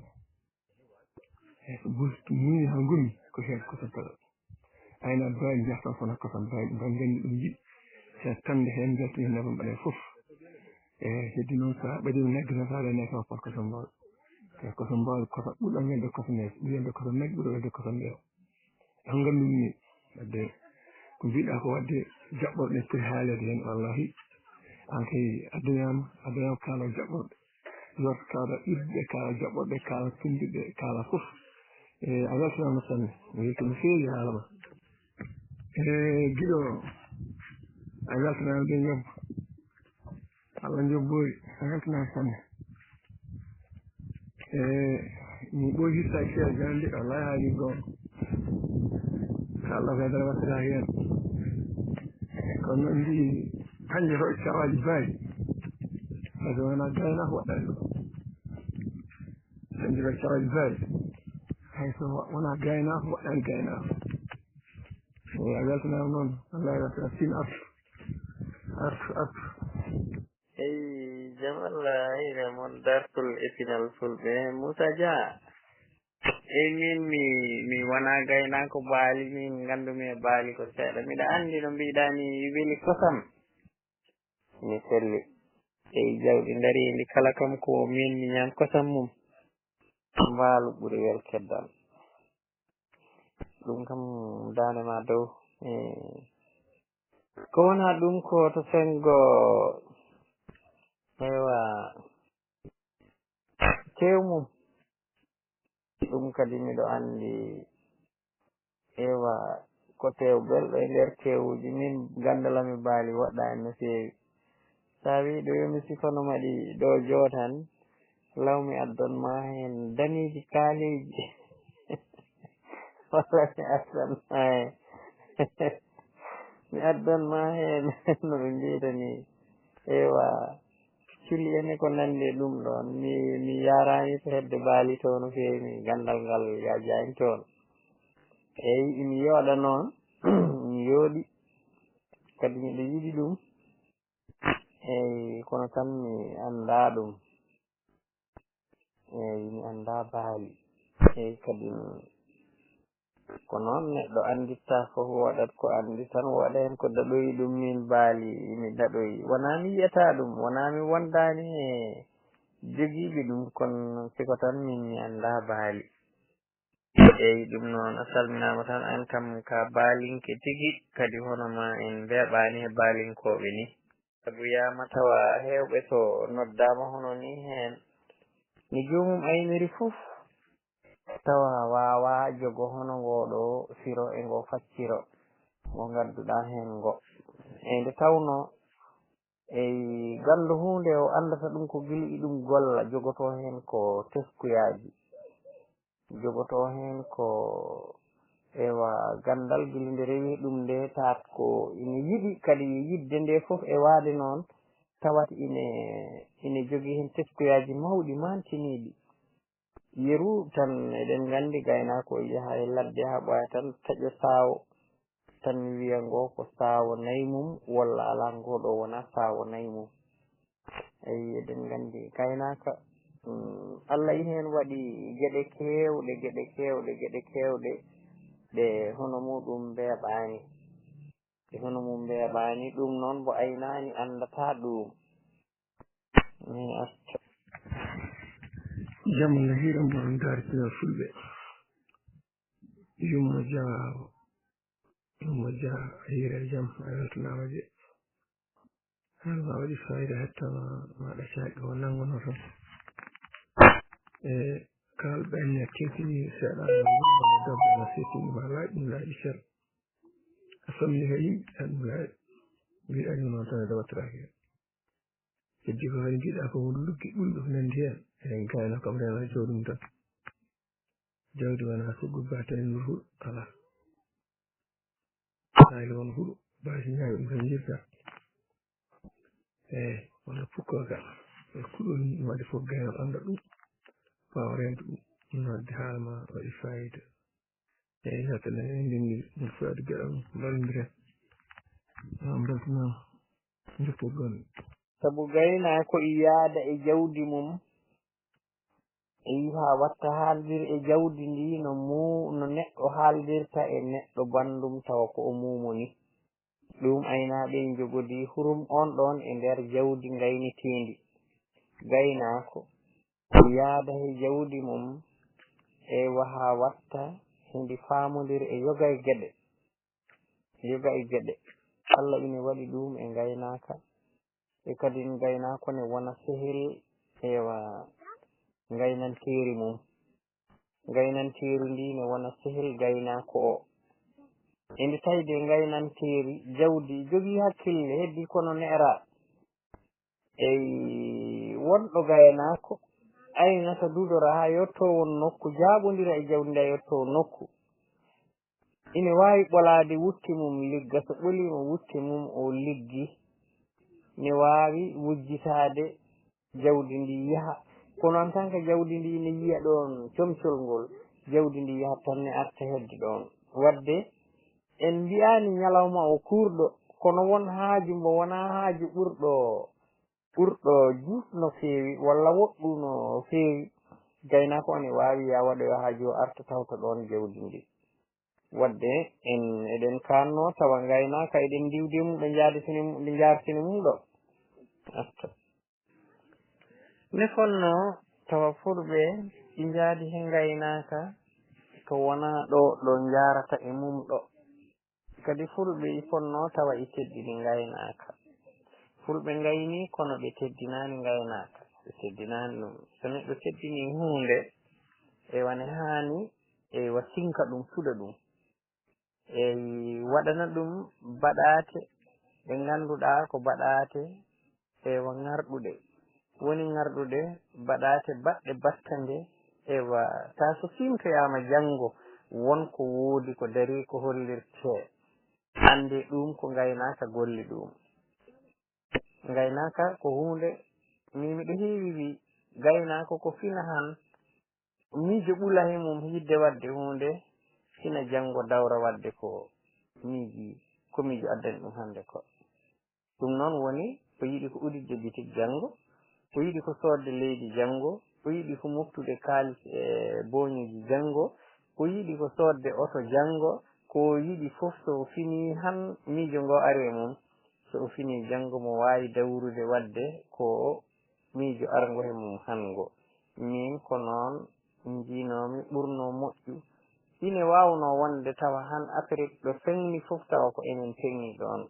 eyyi so bosti muyni ha gumi ko heer kosam tagal ayna baali jahtan sona kosam baali ɗum tan gandi ɗum jiɗi sa tande hen beltani nefa mbaɗen foof e heddi noon sa ɓaɗima negge tan sa waɗa nefa pat kosam mbawla te kosam mbawla kosam ɓuurɗo welde kosam nees ɓuuri welde kosam negge ɓuuri welde kosam ndeewa en gandum ni wadde ko mbiɗa ko wadde jaɓɓorɗe poti haalede hen wallahi an kay addayama kaala jaɓɓorɗe yorta kaala ɓirɗe kaala jaɓɓorɗe kaala pindiɗe kaala foof e a weltanama sanne mi weltima no feewi haalama e guiɗo a weltanama ɓe jobbo Allah jobbori a weltanama sanne e mi ɓooyi hirtaki feere jande wallahi haali goon Allah kadara wattata hen kono noon mbi hande to cawaji baali hade wona gaynako waɗɗani ɗo hande to cawaji baali hayso wona gaynaako waɗani gaynaako a weltanama noon Allah weltana sin artu eyi jam Allah ina mon dartol epinal fulɓe Moussa Dia eyi mi wona gaynako baali min gandumi e baali ko seeɗa mbiɗa andi no mbiɗa ni weli kosam mi selli eyi jawɗi dari ndi kala kam ko min mi ñam kosam mum mbaalu ɓuri wel keddal ɗum kam danema dow ko wona ɗum ko to sengo ewa tew mum ɗum kadi miɗo andi ewa ko tew belɗo e nder tewuji min gandalami baali woɗɗani no feewi sa wi ɗo yomi sifanoma ɗi ɗo jootan law mi addon ma hen daniji kaaliji walla mi addon ma hen no ɓe mbiyata ni ewa cili ene ko nandi ɗum ɗon mi yarani to hedde baali to no feewi mi gandal ngal yajani toon eyi imi yooɗa noon mi yooɗi kadi miɗo yiɗi ɗum eyi kono kam mi anda ɗum eyi mi anda baali eyi kadi ko noon neɗɗo anditta fof woɗat ko andi tan woɗa hen ko daɗoyi ɗum min baali mi daɗoyi wona mi yiyata ɗum wona mi wondani e jogiiɓe ɗum kono siko tan min mi anda baali eyi ɗum noon a salminama tan an kam ka baalinke tigi kadi hono ma en weeɓani e baalinkoɓe ni sabu yama tawa hewɓe to noddama hono ni hen ni jomum ayniri fof tawa wawa jogo hono ngoɗo siro e ngo facciro ngo gadduɗa hen ngo e nde tawno eyi gandu hunde o andata ɗum ko gili ɗum golla jogoto hen ko teskuyaji jogoto hen ko ewa gandal gili nde rewi ɗum nde tat ko ina yiɗi kadi yidde nde foof e waade noon tawat ine jogii hen teskuyaji mawɗi mantiniɗi yeru tan eɗen gandi gaynako yaha e ladde ha ɓoya tan taƴo sawo tan wiya ngo ko sawo nayyi mum walla ala ngoɗo wona sawo nayyi mum eyi eɗen gandi gaynaka Allah in hen waɗi geɗe kewɗe ɗe hono muɗum mbeeɓani ɗum noon mo aynani andata ɗum mi acca jam Allah hiiɗo mon dartina fulɓe yummo dia hiire jam a weltanama de halma waɗi fayida hettama maɗa caaqe o nangono tan e kalɓe enne tintini seeɗa no dabbo no settinima laaƴi ɗum laaƴi ser a somni he yimɓe tan ɗum laaƴi mbiɗani noon tan e dawatiraki hen heddi ko kadi mbiɗa ko luggi ɓulɗo ko nandi hen eɗen gayno kam rena jawɗum tan jawdi wona suggu batten huuɗo ala hayli won huuɗo basi ñaawi ɗum tan jirta eyi walla pukkogal e kuɗol ɗum waɗi fof gayno anda ɗum wawa rento ɗum ɗum wadde haalama waɗi fayida eyi hattane en ndenndi ɗum fof adi geɗal ballodiren beltanama jokko gonɗe sabu gaynako yaada e jawdi mum e yiha watta haaldir e jawdi ndi no neɗɗo haaldirta e neɗɗo bandum tawa ko o mumoni ɗum aynaɓe jogodi hurum on ɗon e nder jawdi gaynitindi gaynako yaada e jawdi mum e waha watta hindi famodir e yoga e geɗe Allah ina waɗi ɗum e gaynaka e kadi gaynako ne wona sehil ewa gaynantiri mum gaynantiri ndi ne wona sehil gaynako o indi tawde gaynantiri jawdi jogii hakkille heddi kono neera eyi wonɗo gaynako aynata dudora ha yetto won nokku jaɓodira e jawdi nda yetto nokku ina wawi ɓolade wutti mum ligga so ɓolima wutti mum o liggi ne wawi wujjitade jawdi ndi yaha kono en tant que jawdi ndi ne yiya ɗon comcol ngol jawdi ndi yahat tan ne arta hedde ɗon wadde en mbiyani ñalawma o kurɗo kono won haaju mbo wona haaju ɓurɗo juutno feewi walla woɗɗu no feewi gaynako one wawi ya waɗoyo haaju o arta tawta ɗon jawdi ndi wadde eɗen kanno tawa gaynaka eɗen diwde mum ɗo jartini mum ɗo arta ne fonno tawa fulɓe ɗi jaadi he gaynaka to wona ɗo jarata e mum ɗo kadi fulɓe fonno tawa e teddini gaynaka fulɓe gayni kono ɓe teddinani gaynaka ɓe teddinani ɗum so neɗɗo teddini hunde e wane hani e wa sinka ɗum suɗa ɗum e waɗana ɗum baɗate ɓe ganduɗa ko baɗate ewa ngarɗuɗe woni ngarɗuɗe baɗate baɗɗe battande ewa ta so simtoyama janggo wonko woodi ko dari ko hollirte ande ɗum ko gaynaka golli ɗum gaynaka ko hunde min miɗo heewi wi gaynaka ko fina han miijo ɓula he mum yidde wadde hunde fina janggo dawra wadde ko miijo addani ɗum hande ko ɗum noon woni ko yiɗi ko udidde bitik janggo ko yiɗi ko sodde leydi janggo ko yiɗi ko moftude kaalis e boñuji janggo ko yiɗi ko sodde oto janggo ko yiɗi fof so fini han miijo ngo ari e mum so o fini janggo mo wawi dawrude wadde ko miijo argo he mum hango min ko noon jiinomi ɓurno moƴƴu ine wawno wonde tawa han Afrique ɗo fengni fof tawa ko enen fengni ɗon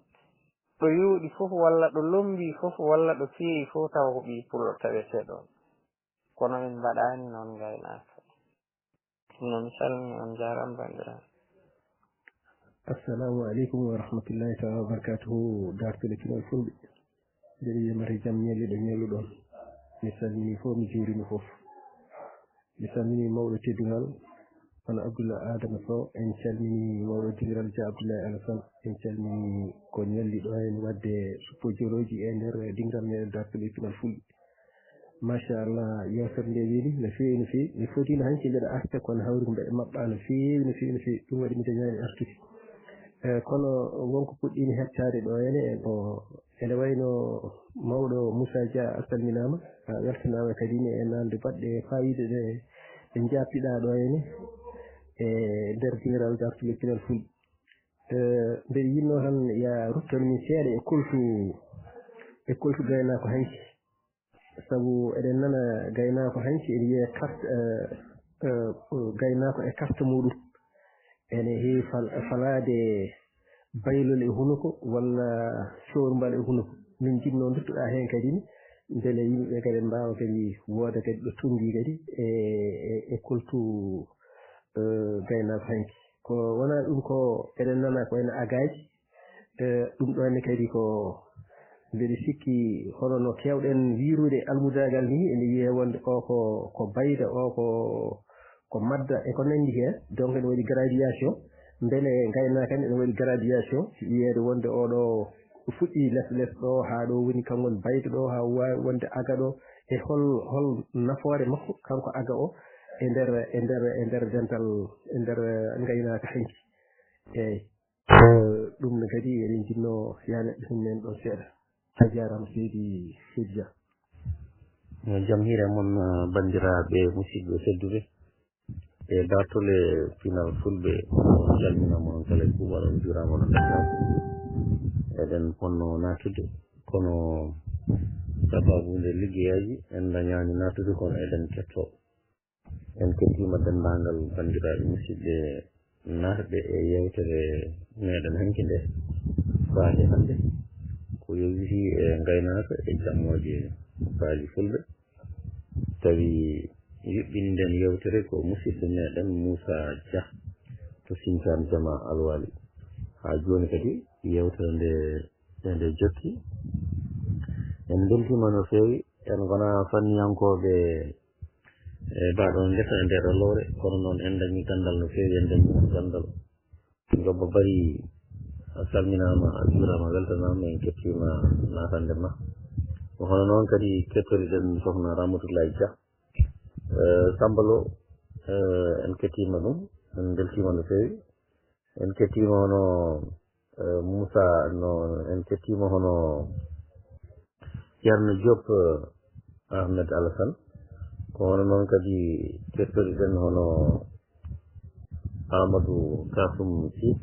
ɗo yuuɗi fof walla ɗo lombi fof walla ɗo feewi fof tawa ko ɓi pullo tawete ɗon kono min mbaɗani noon gaynaka noon salmi on jaram bandiraɓe assalamu aleykum wa rahmatullahi taala wa barakatuhu dartule kinol fulɓe mbeɗa yimata jaam ñalliɗo ñalluɗon mi salmini fof mi juurima fof mi salmini mawɗo teddugal hono Abdoullah Adama Sow en calmini mawɗo dingiral Dia Abdoulaye Alassane en calmini ko ñalliɗo hen wadde suppojoroji e nder dingiral meɗen dartule kinol fulɓe machallah yewtere nde weeli no feewi no feewi mi fotino hanki mbeɗa arta kono hawri ko mbeɗa maɓɓa no feewi no feewi no feewi ɗum waɗi mi dañani artude kono wonko puɗɗimi hettade ɗo henne bon ene wayno mawɗo Moussa Dia a salminama a weltanama kadi ne e nande baɗɗe fayida ɗe jappiɗa ɗo henne e nder dingiral dartule kinol fulɓe mbeɗa yinno tan ya rutton min seeɗa e koltu gaynako hanki sabu eɗen nana gaynako hanki ene wiye carte gaynako e carte muɗum ene heewi falade baylol e hunuko walla corumbal e hunuko min jinno duttoɗa hen kadi ni beele yimɓeɓe kadi mbawa kadi wooda kadi ɗo tunggi kadi e koltu gaynako hanki ko wona ɗum ko eɗen nana ko wayno agaji ɗum ɗonne kadi ko mbeɗa sikki hono no kewɗen wirude almudagal ni ene wiye wonde ko bayda ko madda e ko nandi hen donc ene waɗi graduation beele gaynaka ene waɗi graduation wiyeede wonde oɗo fuɗɗi less ɗo ha ɗo woni kam woni bayda ɗo ha wawi wonde aga ɗo e hol nafoore makko kanko aga o e nder dental e nder gaynaka hanki eyyi ɗum ne kadi eɗen jinno ya neɗɗo himmen ɗo seeɗa a jarama seydi Dia jam hiire moon bandiraɓe musidɓe tedduɓe e dartole pinal fulɓe calminama on kala kuuɓal on jurama no ɗaɗɗa eɗen ponno natude kono sababude liggeyaji en dañani natude kono eɗen ketto en kettima dendagal bandiraɓe musidɓe natɓe e yewtere meɗen hanki nde faade hande ko yewiti e gaynaka e jammoje baali fulɓe tawi yuɓɓini nden yewtere ko musidɗo meɗen Moussa Dia to Sinthiane Jama Alwali ha joni kadi yewtere nde jokki en beltima no fewi en gona fanniyankoɓe e baɗon ndesa e nder lowre kono noon en dañi gandal no fewi en dañi gandal jobba bari a salminama a juurama weltanama en kettima natande ma hono noon kadi kettoriɗen sohna Ramatoulaye Dia Sambalo en kettima ɗum en beltima no feewi en kettima hono Moussa no en kettima hono Ceerno Diop Ahmed Alassane ko hono noon kadi kettoriɗen hono Amadou Kasum Sy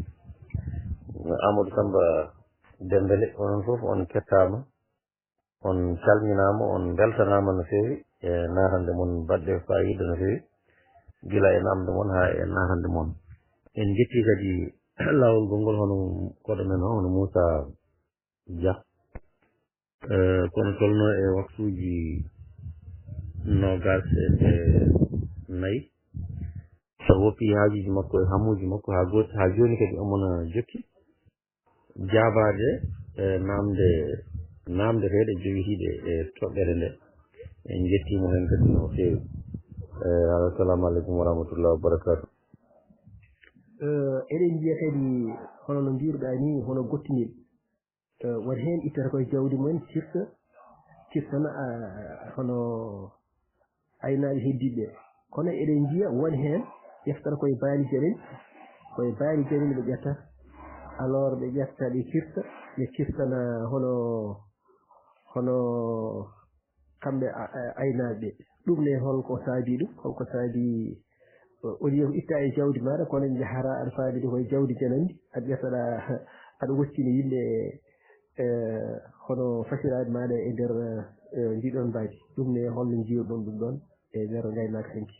Amadou Samba Dembélé onon fof on kettama on calminama on beltanama no feewi e natande mon badde fayida no feewi gila e namde mon ha e natande mon en jetti kadi lawol gongol hono koɗo men o hono Moussa Dia kono tolno e waktuji nogas e nayyi so woppi haajuji makko e hamuji makko ha joni kadi omona jokki jabade e namde reede jogihiɗe e toɓɓere nde en jettimo hen kadi no feewi assalamu aleykum wa rahmatullahi wa barakatuh eɗen jiya kadi hono no mbiruɗa ni hono gottinil won hen ittata koye jawdi mumen cirtana hono aynaɓe heddiɓe kono eɗen jiya won hen ƴeftata koye baali jaɓen ɓe ƴetta alors ɓe ƴetta ɓe cirtana hono kamɓe aynaɓe ɓe ɗum ne holko saabi ɗum holko saabi au lieu ko itta e jawdi maɗa kono jahata aɗa faabide koye jawdi janandi aɗa ƴettaɗa aɗa woccina yimɓe hono fasiraɓe maɗa e nder ndiɗon mbaadi ɗum ne holno jiiruɗon ɗum ɗon e nder gaynaka hanki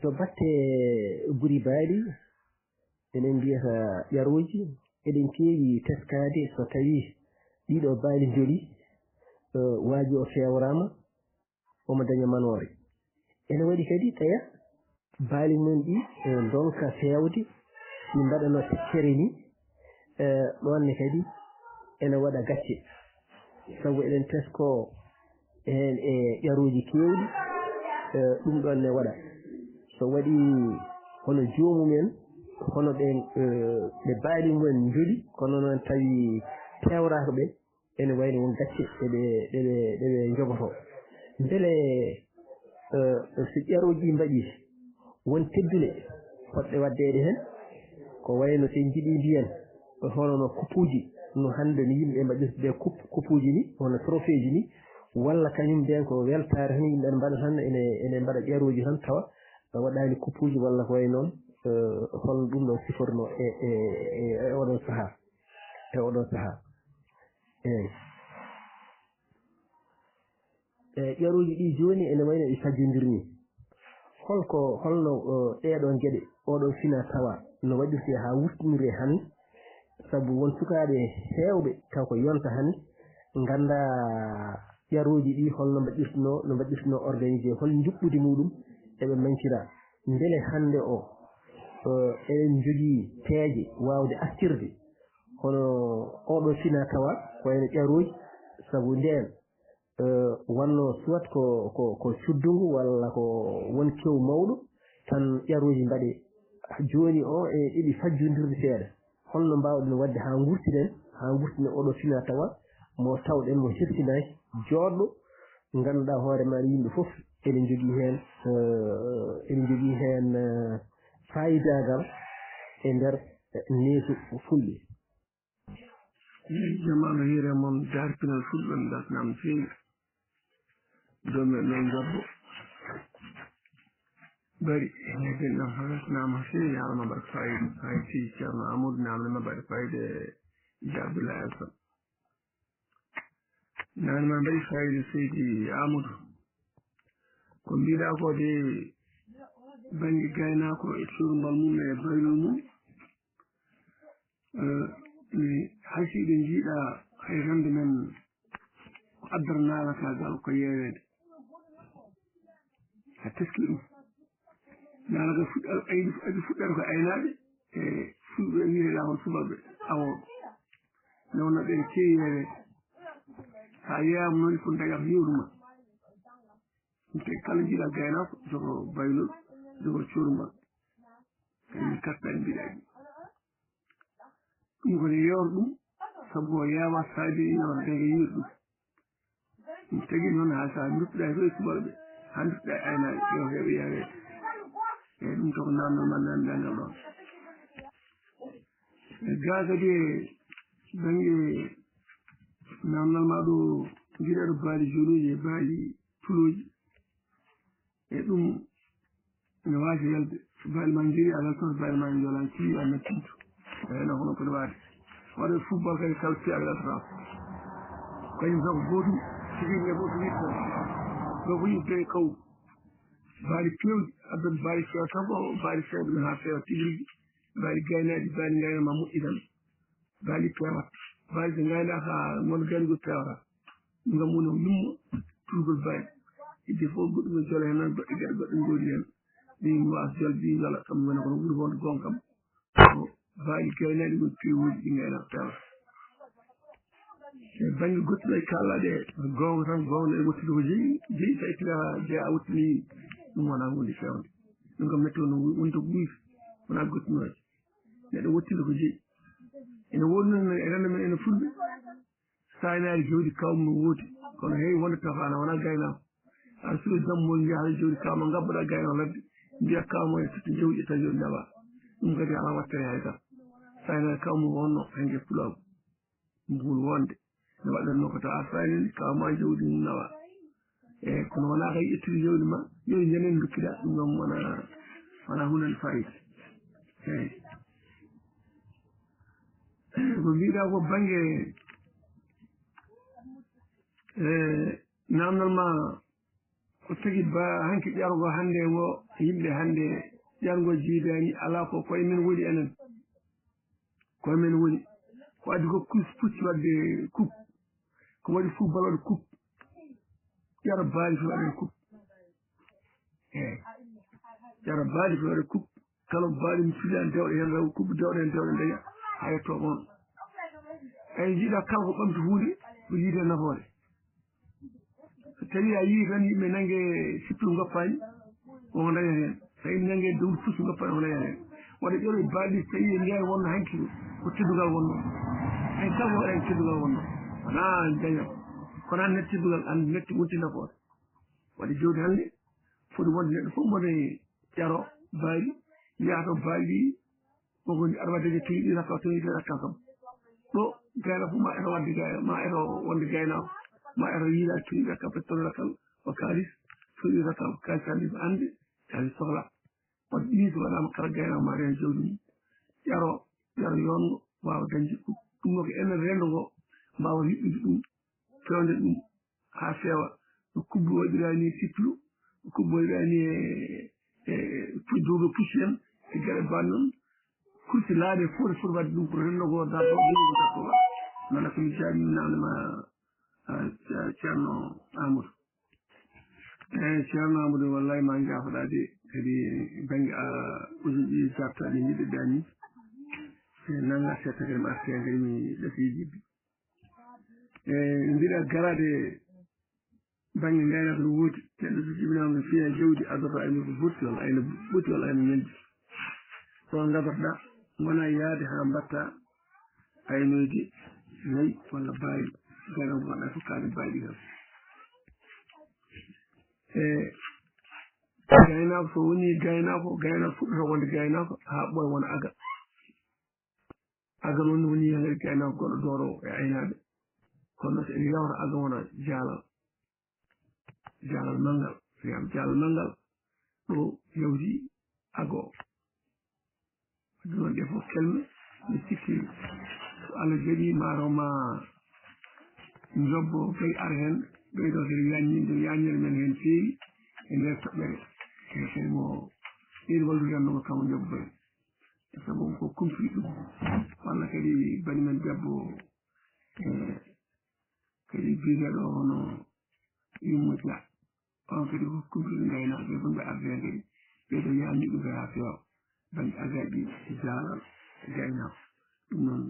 to batte ɓuri baali enen mbiyata ƴaroji eɗen keewi teskade so tawi ɗiɗo baali joli waaji o fewrama omo daña manore ene waɗi kadi tawa baali mum ɗi donka fewde ɗi mbaɗano tekkere ni ɗonne kadi ene waɗa gacce sabu eɗen tesko hen e ƴaruji kewɗi ɗum ɗon ne waɗa so waɗi hono jomumen hono ɓe baali mumen joli kono noon tawi pewraka ɓe ene wayno won gacce ɗeɓe jogoto beele so ƴaroji mbaɗi won teddune poɗɗe waddede hen ko wayno sen jiiɗi mbiyen hono no kuppuji no hande no yimɓe mbaɗirtude kuppuji ni hono trophée ji ni walla kañum ɓen ko weltare tan yimɓe mbaɗa tan ene mbaɗa ƴaroji tan tawa waɗani kuppuji walla ko way noon holno ɗum ɗo siforno e oɗon saaha eyyi ƴaruji ɗi joni ene wayno ɗi sajjodirni holno ɗeɗon gueɗe oɗon fina tawa no waɗirte ha wurtinire hande saabu won sukaɓe hewɓe taw ko yonta hande ganda ƴaruji ɗi holno mbaɗirtuno organisé hol juɓɓudi muɗum eɓe mancira beele hande o eɗen jogui peeje wawde artirde hono oɗo fina tawa ko wayno ƴaruji saabu nden wanno soit ko cuddugu walla ko won kew mawɗo tan ƴaruji mbaɗe joni o e ɗiɗi fajjodirde seeɗa holno mbawɗen wadde ha gurtinen oɗo fina tawa mo tawɗen mo hirtinaki joɗɗo ganduɗa hoore ma yimɓe foof eɗen jogui hen fayidagal e nder neesu fulɓe jamano hiire moon darpinal fulɓe mi dartinama feewi domen noon gabbo bari hedden ɗam hagasnama feewi haalama mbaɗa fayida ceerno amadou namdema mbaɗa fayida ja abdoulaye alsan nanema mbaɗi fayida seydi amadou ko mbiɗa ko de banggue gaynako e curmbal mum e baylol mum mi haysiɗo jiiɗa hay rende men ko addata naalatagal ko yeewede ha teski ɗum naalaga adi fuɗɗata ko aynaɓe e fulɓe wiyeɗa hon subalɓe awoɓe newno ɓen keewi yeewede ha yeeyama noon fo daña ko yewɗuma te kala jiiɗa gaynako jogo baylol jogo curmbal kañum kartani mbiɗaji ɗum kone yewro ɗum saabu ko yeewa saadi yewro dege yiir ɗum ɗum tagui noon ha sa duttuɗa to e subalɓe handude aynaɓe yo heeɓe yawe e ɗum to ko namno man nandangal ɗon ga kadi banggue namdal ma ɗo guiɗaɗo baali joluji e baali tuloji e ɗum ene waasi welde so baali ma jeeyi a weltoto baali ma jolan ciwi a nattinto eyno hono kode waade waɗa football kadi kala ci a weltotako kañum sago gootum sigirne fof so witta ɗo ko yitte kaw baali pewɗi addode baali feewa tan ko baali fewɗe ɗum ha feewa tigui rigui baali gaynaɗi baali gaynama moƴƴi tan baali pewat baali so gaynaka mono gaynugo pewata ɗum kam woni yumma turgol baali idde fof goɗɗum e jole hen nan goɗɗe gueɗe goɗɗe goodi hen ɗin was jol bi jala kam wona kono ɓuuri wonde gon kam ko baali gaynaɗi woni pewoji ɗi gaynaka pewata e banggue gottuɗo e kallaɗe gonga tan gonga e wottude ko jeeyi jeeyi tawi tira jeeya a wottini ɗum wona hunde fewde ɗum kam météo no woni to ɓuyta wona gottunoje neɗɗo wottide ko jeeyi ene woodi noon e rende men ene fulɓe saynari jawdi kawmum no woodi kono heewi wonde tafana wona gaynako aɗa suuɗe dammol jiya haɗa jawdi kawma gabboɗa gaynako ladde mbiya kawma e totta jawdi ƴetta jawdi jaɓa ɗum kadi ala wattere haydara saynari kawmum wonno hangue pulago mbul wonde ne waɗatno ko tawa saynani kawma jawdi mum nawa e kono wona kay ƴettude jawdi ma jawdi janen dukkiɗa ɗum ɗon wona hunande fayida eyyi ko mbiɗa ko banggue namdal ma ko tagui ba hanki ƴargo hande ngo yimɓe hande ƴargo jiidani ala ko koye men woni enen koye men woni ko addi ko pucci wadde coupe ko waɗi football waɗa coupe ƴara baali to waɗen coupe eyyi ƴara baali to waɗa coupe kala baali mi filani dewɗe hen rew coupe dewɗe hen dewɗe daña ha yetto on eyi jiiɗa kala ko ɓamti hunde ko yiide nafoore so tawi a yii tan yimɓe nangue sippiro goppani wonko daña hen tawi nangue dowdi pucci goppani wonko daña hen waɗa ƴeeɗo e baali ɗi tawi en jeeyi wonno hanki ko teddugal wonno hay kala ko waɗa teddugal wonno wona daña kono an netti teddugal an netti wonti nafoore waɗa jawdi hande foti wonde neɗɗo fof mone ƴaro baali yaato baali koko aɗa wadde tawi ɗi rakka tawi ɗi rakka kam ɗo gayna fof ma ero wadde ma ero wonde gaynako ma ero yiiɗa tawi rakka pettoɗo rakkal o kalis tawi rakkal ko kalis hande ko ande kalis sohla wadde ɗi so waɗama kala gaynako ma ren jawdi mum ƴaro yongo wawa dañde ɗum ɗum ko enen rendo ngo mbawa hiɓɓide ɗum fewde ɗum ha feewa no kubbe waɗirani sippilo no kubbe waɗirani e dowgo pucci en e gueɗe mbaɗ noon kursi laaɓe foti wadde ɗum ko rendo ngo darto ɗumko dartoɗa mana komi jaami namdema ceerno amadou eyyi ceerno amadou wallahi ma jaafoɗa de kadi banggue usine ɗi jartaɗi jiɗɗiɗani nanga setta kadi mi arti hen kadi mi ɗafi jibbi mbiɗa garade banggue gaynaka no woodi neɗɗo so jibinama no fiya jawdi addoto ayno ko botti walla ayno ɓoti walla ayno ñaldi ɗon gadotoɗa gona yaade ha mbatta aynoyde nayyi walla baali gaynako mbaɗɗa tokkade baali kam gaynako so woni gaynako fuɗɗata wonde gaynako ha ɓooya wona aga noon woni hen gaynako goɗɗo doorowo e aynaɓe kono so en yawta aga wona jaalal manggal so wiyama jaalal manggal ɗo yawti aga o wadde noon ɗe fof kelme mi sikki so Allah jaɓi mataw ma jobbo tawi ara hen ɓeydo kadi yañire men hen feewi e nder toɓɓere e kadi mo ɓeydi wallude no kamo jobbo en sabu ko kumpi ɗum walla kadi banimen debbo kadi biyeteɗo hono yummuɗa on kadi ko kumpiɗo gaynaɓe gonɓe arde hen kadi ɓeydo yamni ɗum kadi ha feewa banggue agaji jaalal gaynako ɗum noon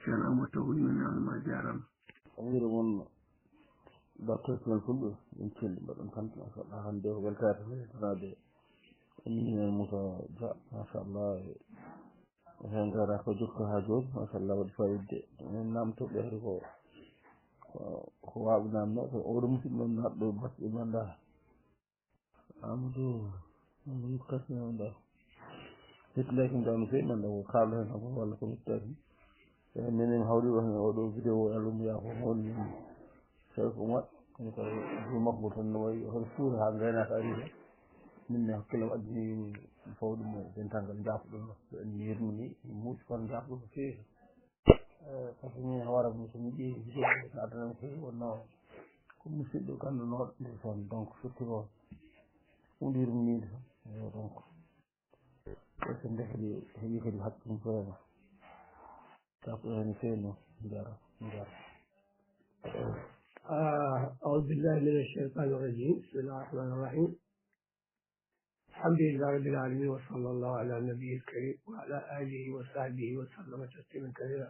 ceerno amadou taw hoɗum men namdema jarama amira moon dartotmen fulɓe min celli mbaɗon tan machallah hande ko weltare hetanade emin Moussa Dia machallah hen gara ko jokko ha joni machallah waɗi fayidde min namtoɓe hede ko waɓe namno ko oɗo musidɗo noon haɗɗo basɗe mi anda Amadou kasne onda hetlakin dam fe man do kabla na ko wala ko tari nenen hawri wax ne odo video alum ya ko honni so ko wat ko du makbo tan no way hol fuur ha ngana ka ari min ne kilo adni fawdu mo den tangal japp do ni yirmuni muus kon japp do fe parce que ni wara mo so mi video na tan ko wonno ko musiddo kan no son donc surtout udir ni donc ko ndefali hebi ko hakku ko tak en feno dara أعوذ بالله من الشيطان الرجيم بسم الله الرحمن الرحيم الحمد لله رب العالمين وصلى الله على النبي الكريم وعلى آله وصحبه وسلم تسليما كثيرا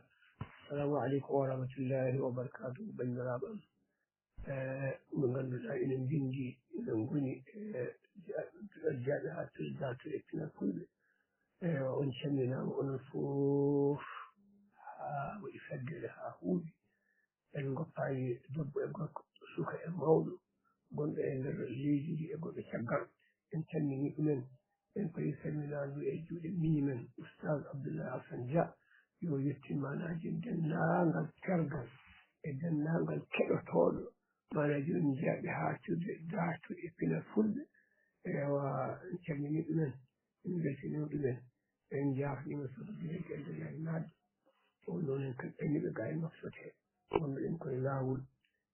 السلام عليكم ورحمة الله وبركاته بين رابع من قبل إن الجندي نقولي الجامعة ذات الإثنين كل ونشمنا ونفوف ويفجرها هو القطعي ضب سوكا الموضوع قلنا إن الليجي يقول شجر انتني من إن كي سمينا ويجود من أستاذ عبد الله حسن جاء يوجد معنا جنان الكرجل جنان الكرتول ما نجون جاء بهاتو ذاتو إبنا فل وانتني من إن جسنا من إن جاء في مصر بلاد الناد ولون كان إني بقاي مقصوده ومن كل لاول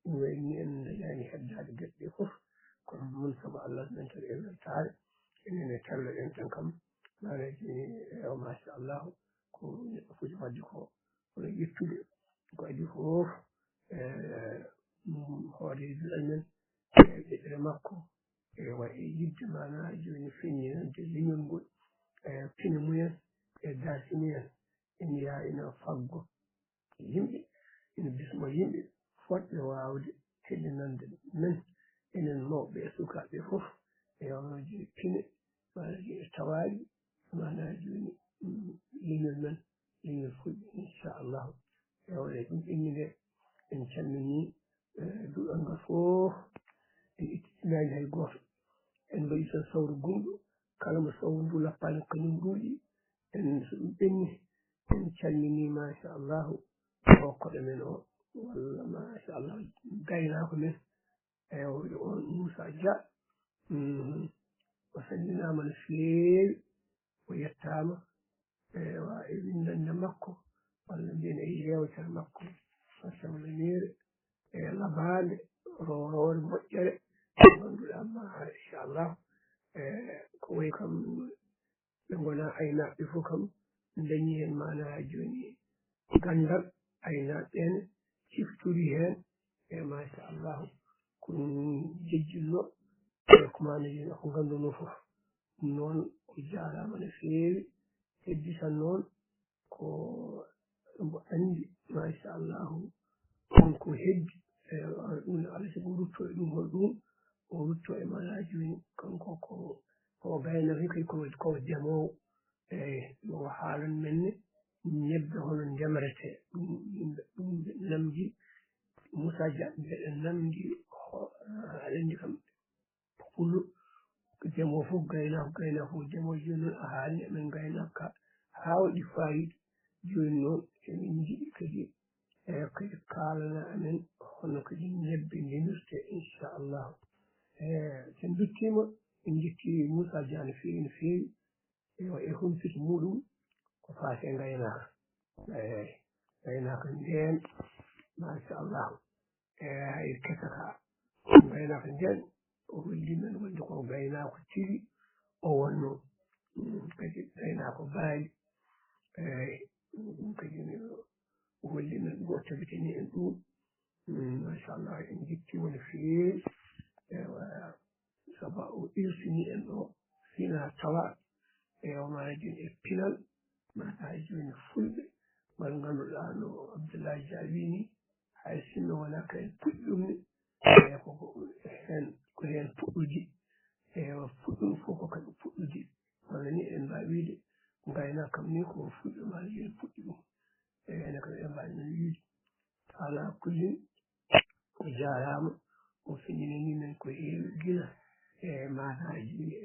وين يعني حد هذا قد يخف كل من سبع الله من ترى تعالى إننا نتكلم إنسان كم ما نجي وما شاء الله كون فوج ما جكوا ولا يفتل قاعد يخوف هو الأيمن يترمكوا ويجد معنا جوني فيني نجلي نقول فيني مية داسمية إني أنا فاقو يمي إن بسمه يمي فوت لواود كلنا من إن الموت بيسوكا بيخوف يوم يجي كني ما نجي توالي ما نجي لين الفوت إن شاء الله يوم يجي إني إن شمني دو أنغفوه لا يهيقوف إن بيسا صور قندو كلام صور دو لقال قنندولي إن سبني إن شمني ما شاء الله وقد منه والله ما شاء الله قايناه منه موسى جاء وسلنا من الفيل ويتامى وإذن مكة والذين إيجاوا مكة وسلمير لبان رور مجر ما شاء الله كويكم لغنا أين بفكم لني المعنى جوني غندر أين تين شفتوريهن ما شاء الله كن ججلو كما نجي غندو نفو نون وجارا من فيل تجيسا نون كو عندي ما شاء الله كنكو هج على سبيل روتو نمودون وروتو ما جوني كنكو كو بين فيك كو جمو وحالا مني يبدأ هون جمرته نمجي مساجد نمجي عندي كم كله جمو فوق جينا فوق جمو جنون أهالي من جينا حاول يفايد جنون نجي كذي كذي قالنا من هون كذي نبي ننست إن شاء الله تنبتيم نجي مساجد في ويكون في مولو وفاشين غينا كندين ما شاء الله هاي كسرها غينا كندين واللي من ولدكم غينا كتير أو إنه كذي غينا كباي كذي واللي من قوت بتني إنه ما شاء الله إن جبتي والفيل وسبعة إرسني إنه فينا طلع وما يجين إبتلال ما تعجبني فل ما نقول الآن عبد الله جابيني حيث ولا كان كل من كان كلين فوجي وفوج فوق كان فوجي ولني إن بعيد غينا كم نيكو فوج ما يجين فوج أنا كان بعيد يجي على كل جارام وفيني من كل جنا e maanaji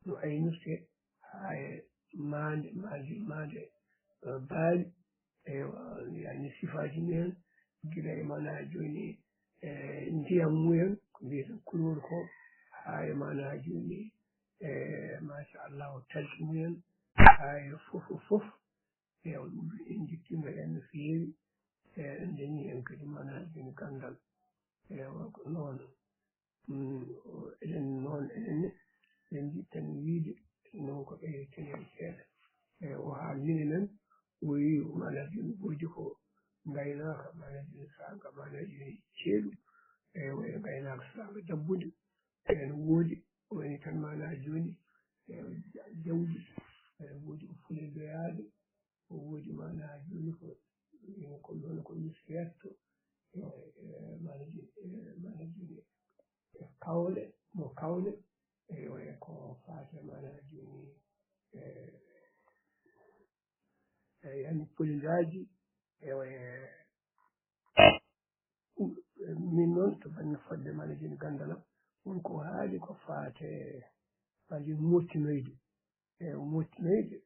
no aynirte haa e maande baali yani sifaji mumen gila e mana joni ndiyam mumen ko mbiyeten couleur ko haa e mana joni machallahu talki mumen haa e fof ɗum en jettima en no feewi en dañi en kadi mana joni gandal ko noon eɗen jiɗten wiide noon ko ɓe tenen seeɗa o haalnini men o wi mana joni ɓoydi ko gaynaka mana joni sanga mana joni ceeɗu waye gaynaka sanga dabbude ene woodi woni tan mana joni jawdi woodi ko fulidoyaade o woodi mana joni ko ɗon ko mi seetto mana joni kawle mo kawle ko faate mana joni yani polidaji min noon to bange fodde mana joni gandalam wonko haali ko faate mana joni mottinoyde mottinoyde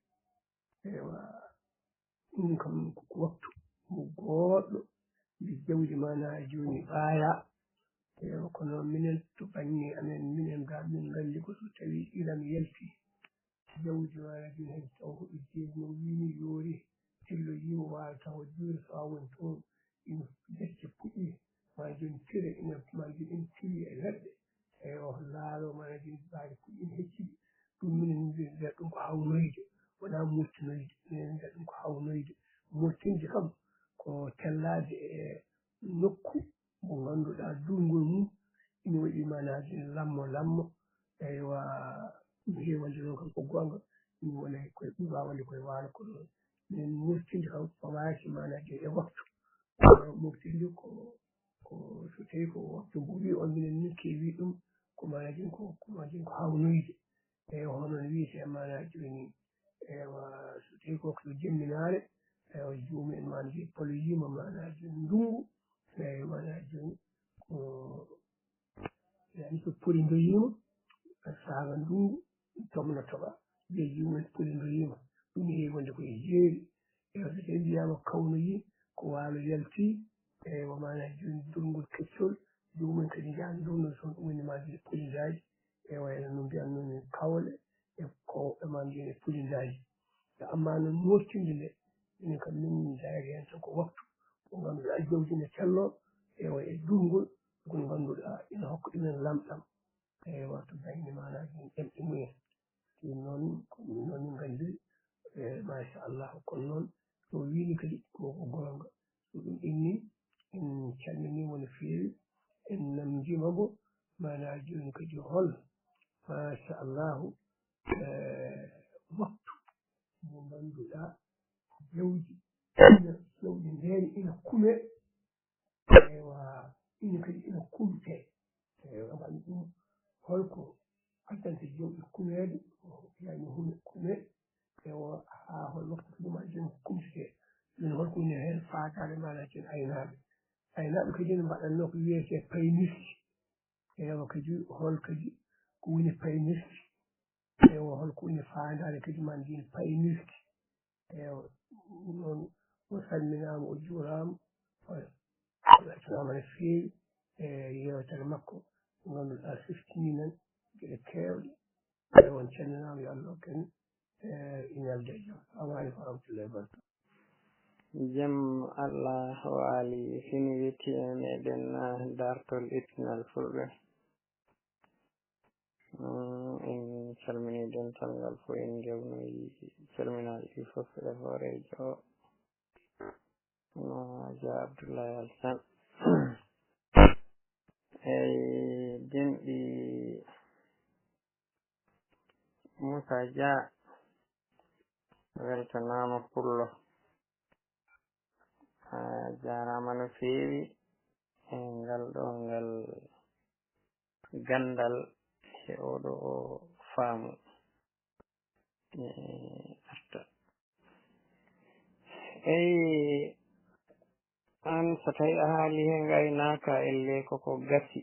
ɗum kam ko waktu mo goɗɗo mbi jawdi mana joni ɓaaya ko noon minen to bange amen minen ga min gandi ko so tawi ilam yalti jawdi mana joni hay taw ko ɓe jeegno wini yoori tillo yimo wawa taw juuri so a woni toon ina gacce puɗɗi ma joni tire ina ma joni ina tiri e leɗɗe laalo mana joni baali puɗɗi ina hecciɗi ɗum minen mbiyata ɗum ko hawnoyde wona mottinoyde minen mbiyata ɗum ko hawnoyde mottinde kam ko tellade e nokku mo ngannduɗaa durngol mum ina waɗi mana joni lammo ɗum heewande noon kam ko goonga ɗum wona koye ɓuuɓa walla koye waalo ko ɗon minen moftinde kam fawaaki mana joni e waktu moftinde ko so tawi ko waktu mo wi on minen min keewi ɗum ko mana joni ko hawnoyde hono no wiyete mana joni so tawi ko so jemminaare joomumen mana joni polo yima mana joni ndungu mana joni ko yani so poli doyima saaga ndungu tomna toɓa ɓe juumen poli doyima ɗum heewi wonde koye jeeri so tawi mbiyama kawnoyi ko waalo yalti mana joni durngol keccol joomumen kadi jahan durno toon ɗum woni ma joni polidaji wayno no mbiyatno min kawle ko mana joni polidaji amma noon moftinde nde minen kam min daari hen tan ko waktu ko ngannduɗaa jawdi ne tello e durngol ngol ngannduɗaa ina hokka ɗumen lamɗam to baŋnge mana joni ɗemɗe mumen ɗum noon ko ɗum noon min nganndiri machallahu kono noon so wiini kadi koko goonga so ɗum inni en calminimo no feewi en namdimamo mana joni kadi hol machallahu waktu mo ngannduɗaa jawdi ndeen ina kume ina kadi ina kumte waɗi ɗum holko addanta jawɗi kumeede yani hume kume haa hol waktu kadi ma joni kumtete ɗum holko woni heen faataade mana joni aynaaɓe kadi no mbaɗatno ko wiyete paynirki kadi hol kadi ko woni paynirki holko woni faandaare kadi man joni paynirki ɗum noon o salminaama o juuraama waɗanama no feewi yewtere makko ngannduɗaa siftini men geɗe keewɗe on calminaama yo Allah hokku en ñalde e jam assalamu aleykum wa rahmatullahi wa barakatuh jam Allah waali fini wetti e meɗen dartol ittinal fulɓe en calmini dental ngal fof en gewnoyi calminal ɗi fof e hoorejo no Dia Abdoulaye Alassane eyi denɗi Moussa Dia weltanama pullo jarama no feewi e ngal ɗo ngal gandal e oɗo o faamu arta eyi an so tawi a haali he gaynaka elle koko gasi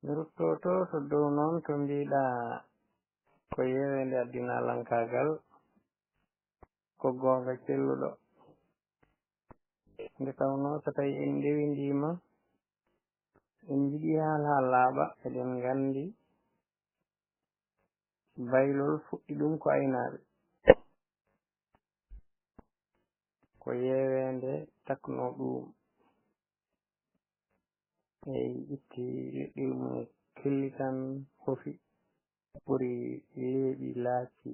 mi ruttoto to dow noon to mbiɗa ko yewende addinalankagal ko goonga celluɗo nde tawno so tawi en ndewindima en jiɗi ha laaɓa eɗen gandi baylol fuɗɗi ɗum ko aynaɓe ko yewende takno ɗum eyi itti leɗɗil mum kellitan hofi ɓuri leeɓi laaci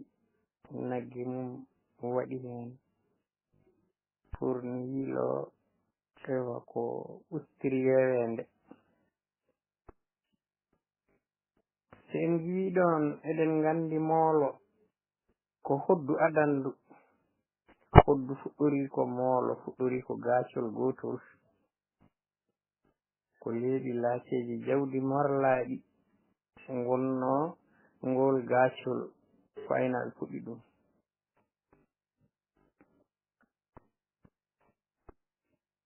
nagge mum waɗi hen pour ni yiilo ewa ko ustiri yewende so en jiiɗon eɗen gandi moolo ko hoddu adandu hoddu fuɗɗori ko moolo fuɗɗori ko gaacol gotol ko leeɓi laaceji jawdi morlaaɗi gonno ngol gaacol ko aynaɓe puɗɗi ɗum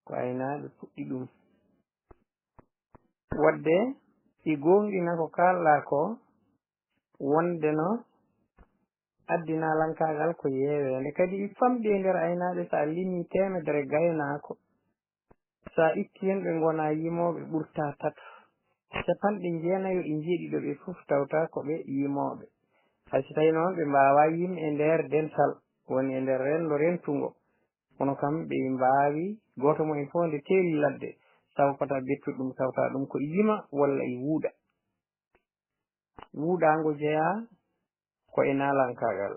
ko aynaɓe puɗɗi ɗum wadde ɗi gonɗina ko kalɗa ko wonde no addinalankagal ko yewende kadi famɗi e nder aynaɓe sa limi temedere gaynako sa itti hen ɓe gona yimoɓe ɓurta tato capanɗe jeenayo e jeeɗiɗo ɓe fof tawta ko ɓe yimoɓe hayso tawi noon ɓe mbawa yim e nder dental woni e nder rendo rentugo kono kam ɓe mbawi goto mumen fof nde teeli ladde sawkata bettude ɗum tawta ɗum ko yima walla e wuuɗa wuuɗango jeeya ko e nalankagal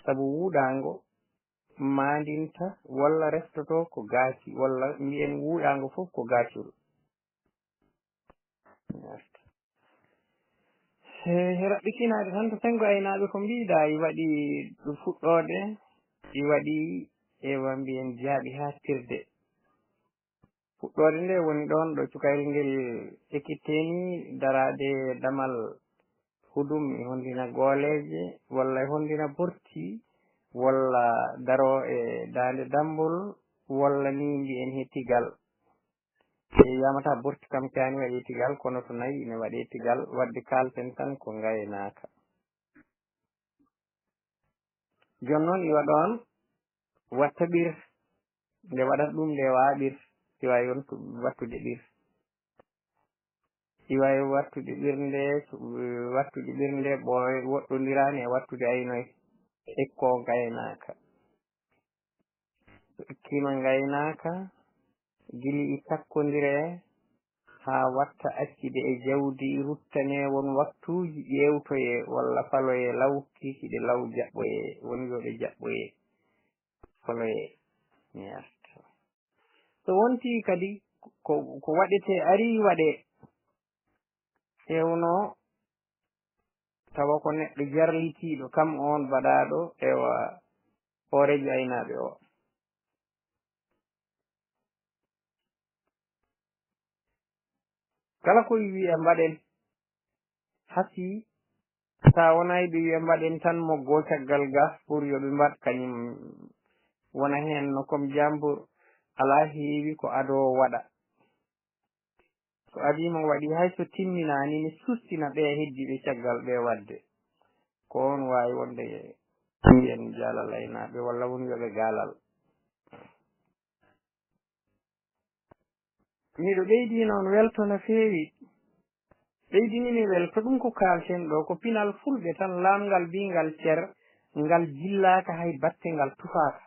saabu wuuɗango mandinta walla reftoto ko gaaci walla mbiyen wuuɗango fof ko gaacol raɓɓitinade tan to sengo aynaɓe ko mbiɗa i waɗi fuɗɗode i waɗi ewa mbiyen jaaɓi ha tirde fuɗɗode nde woni ɗon ɗo cukayel ngel ekkitteni darade damal hudum e hondina gooleje walla e hondina borti walla daro e dande dambol walla ni mbiyen hettigal yamata borti kam kani waɗi hettigal kono to nayi ine waɗi hettigal wadde kalten tan ko gaynaka jonnon iwa ɗon watta ɓir nde waɗat ɗum nde waɓir iwa yon wattude ɓir iwa wattude ɓirnde wattude ɓirnde ɓooy woɗɗodirani e wattude aynoy ekko gaynaka so ikkima gaynaka gili i takkodire ha watta accide e jawdi ruttane won waktuji ƴewtoye walla faloye law kikiɗe law jaɓɓoye woni yoɓe jaɓɓoye faloye miyarta so wonti kadi ko waɗete ari waɗe hewno tawa ko neɗɗo jarlitiɗo kam on baɗaɗo ewa hoorejo aynaɓe o kala koye wiya mbaɗen hasi sa wonayi ɓe wiya mbaɗen tan moggo caggal gas pour yoɓe mbaɗ kañum wona hen no comme jambour ala heewi ko ado waɗa so adima waɗi hayso timminani ne sustina ɓe heddiɓe caggal ɓe wadde ko on wawi wonde mbiyen jaalal aynaɓe walla woni yoɓe gaalal miɗo ɓeydi noon welto no feewi ɓeydinimi welto ɗum ko kalten ɗo ko pinal fulɓe tan lamgal mbingal cer ngal jillaka hay batte ngal tufaka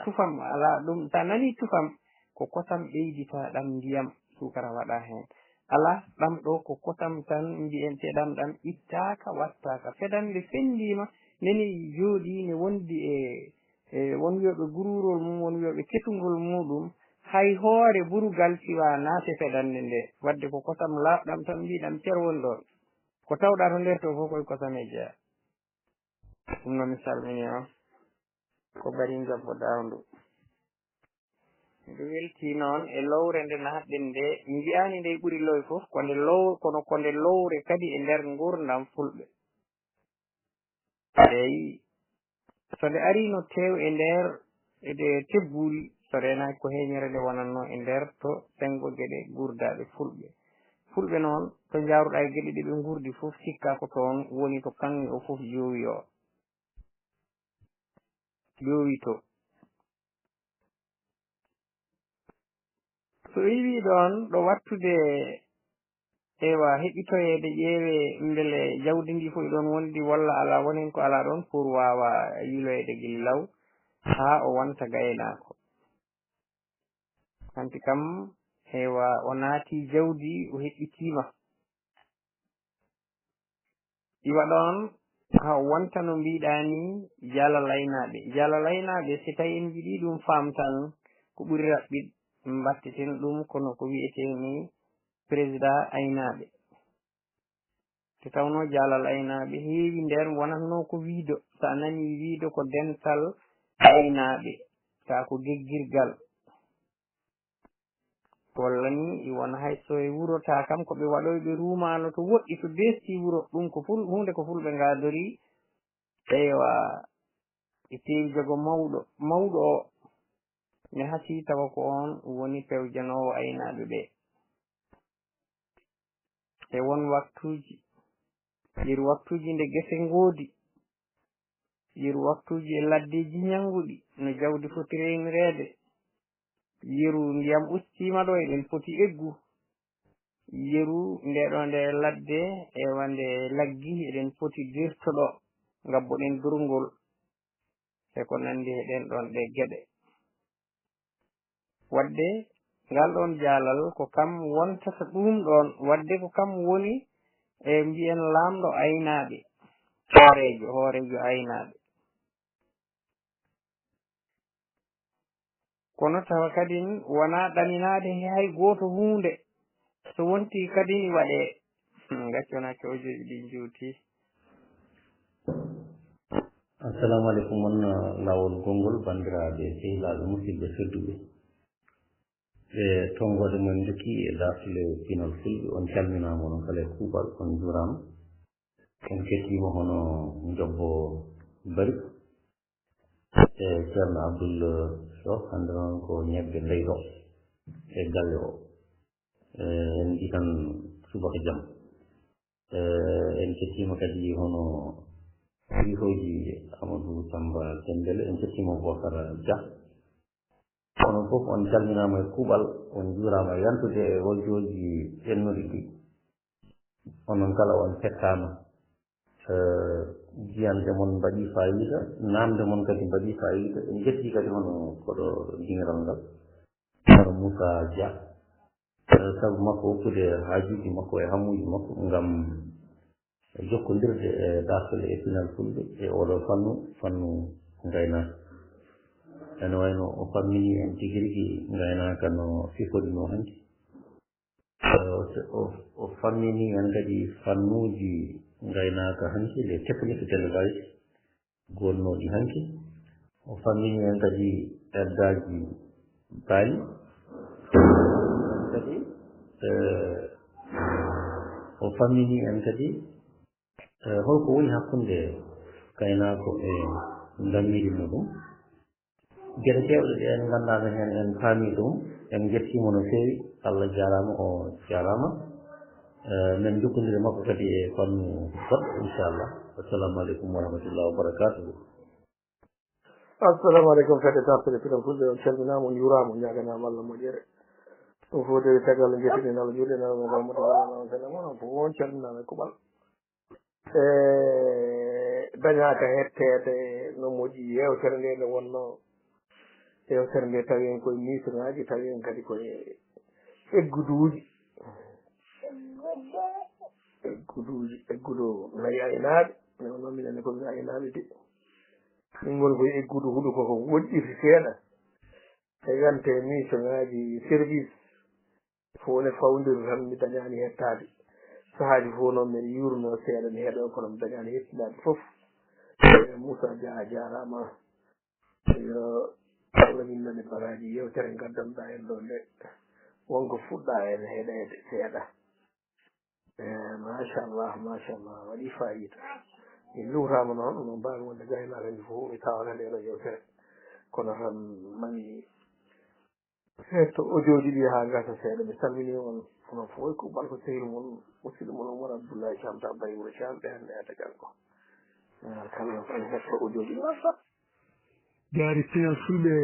tufam ala ɗum sa nani tufam ko kosam ɓeydita ɗam ndiyam sukara waɗa hen ala ɗam ɗo ko kosam tan mbiyente ɗam ɗam ittaka wattaka fedande fendima neni jooɗi ne wondi e won wiyoɓe gururol mum won wiyoɓe ketugol muɗum hay hoore burugal siwa naate feɗande nde wadde ko kosam laaɓɗam tan mbiɗam cer woni ɗon ko tawɗa to nder to fof koye kosam e jeeya ɗum noon mi salmini on ko bari jabbo dawndu miɗo welti noon e lowre nde natɗen nde mi wiyani nde ɓuuri loy fof konde kono konde lowre kadi e nder gurdam fulɓe eyi so nde ari no tew e nder ede tebbuli so renaki ko heñere nde wonanno e nder to sengo gueɗe gurdaɓe fulɓe fulɓe noon to jaaruɗa e geɗe ɗe ɓe gurdi fof sikka ko toon woni to kanŋe o fof joowi o joowi to so wiwi ɗon ɗo wattude ewa heɓitoyede ƴeewe beele jawdi ndi fof ɗon wondi walla ala wonen ko ala ɗon pour wawa yiloyede gili law ha o wonta gaynako hanti kam ewa o naati jawdi o heɓɓitima iwa ɗon ha o wonta no mbiɗa ni jala laynaɓe si tawi en jiiɗi ɗum famtan ko ɓuuri raɓɓiɗ mbatteten ɗum kono ko wiyete ni président aynaɓe te tawno jaalal aynaɓe heewi nder wonatno ko wiido sa nani wiido ko dental aynaɓe ta ko geggirgal walla ni i wona hay so e wuro ta kam koɓe waɗoyɓe rumano to woɗɗi to desti wuro ɗum ko hunde ko fulɓe ngadori ewa e tewi jogo mawɗo o mi hasi tawa ko on woni pewjanowo aynaɓe ɓe e won waktuji yeru waktuji nde gese ngoodi yeru waktuji e laddeji ñanguɗi no jawdi foti reynirede yeru ndiyam ustima ɗo eɗen foti eggu yeru ndeɗo nde ladde ewa nde laggi eɗen foti dirtoɗo ngabboɗen durngol e ko nandi e ɗen ɗon ɗe geɗe wadde ngal ɗon jaalal ko kam wontata ɗum ɗon wadde ko kam woni e mbiyen lamɗo aynaɓe hoorejo aynaɓe kono tawa kadin wona ɗaminade hay goto hunde so wonti kadin waɗe gacconake o joyi ɗi juuti assalamu aleykum on lawol gongol bandiraɓe sehilaɓe musidɓe tedduɓe e tongode mon jokki e dartule pinol fulɓe on calminama onon kala e kuuɓal on juurama en kettima hono jobbo bari e ceerno abdoul so hande noon ko ñebbe ndeyɗo e galle o en mbi tan subaka jaam en kettima kadi hono wihoji amadou samba dembele en kettima bocar dia onon fof on calminama e kuuɓal on juurama e yantude e woljoji ƴennuɗi ɗi onon kala on fettama jiyande mon mbaɗi fayida namde mon kadi mbaɗi fayida en jetti kadi hono koɗo dingiral ngal hono moussa dia sabu makko hokkude haajuji makko e hammuji makko ngam jokkodirde e dartole e pinal fulɓe e oɗo fannu gaynaka ene wayno o fammini en tigui rigui gaynaka no siforino hanki o fammini en kadi fannuji gaynaka hanki les techniques d'élevage gonnoɗi hanki o fammini en kadi erdaji baali kadi o fammini en kadi holko woni hakkunde gaynako e dammiri muɗum gueɗe kewɗe ɗe en gandano hen en paami ɗum en jettimo no feewi Allah jarama o jarama men jokkodire makko kadi e fannu goɗɗo inchallah assalamu aleykum wa rahmatullah wa barakatuhu assalamu aleykum kadi dartede piɗon fulɓe on calminama on juurama on ñaganama Allah moƴƴere ɗum fof de tagal jettinen Allah juuɗen Allah mamadou sallallahu alih w sallam onon fof on calminama e kuɓal e dañaka hettede no moƴƴi yewtere nde nde wonno yewtere nde tawi en koye misiraji tawi en kadi koye eggudu nayi aynaɓe newno minenne komin aynaɓe de min goni koye eggudu huuɗo koko woɗɗiti seeɗa e gante mission ngaji service fo ne fawdiri tan mi dañani hettade sahaji fof noon min yurno seeɗa mi heeɗo kono mi dañani hettinade foof moussa dia a jarama yo Allah minnane baraji yewtere gaddanɗa en ɗo nde wonko fuɗɗa en heeɗede seeɗa machallah waɗi fayida min luutama noon no mbawi wonde gaynaka ndi fof mi tawana nde ɗo yewtere kono tan mami to ojoji ɗi ha gasa seeɗa ɓe salmini on onon fof ko ɓal ko sehil mon musidɗo mon omar abdoullahi camta bayi wuro cam ɓe hannde ata janko kamɓe fo hetto ojoji masa jaari pinal fulɓe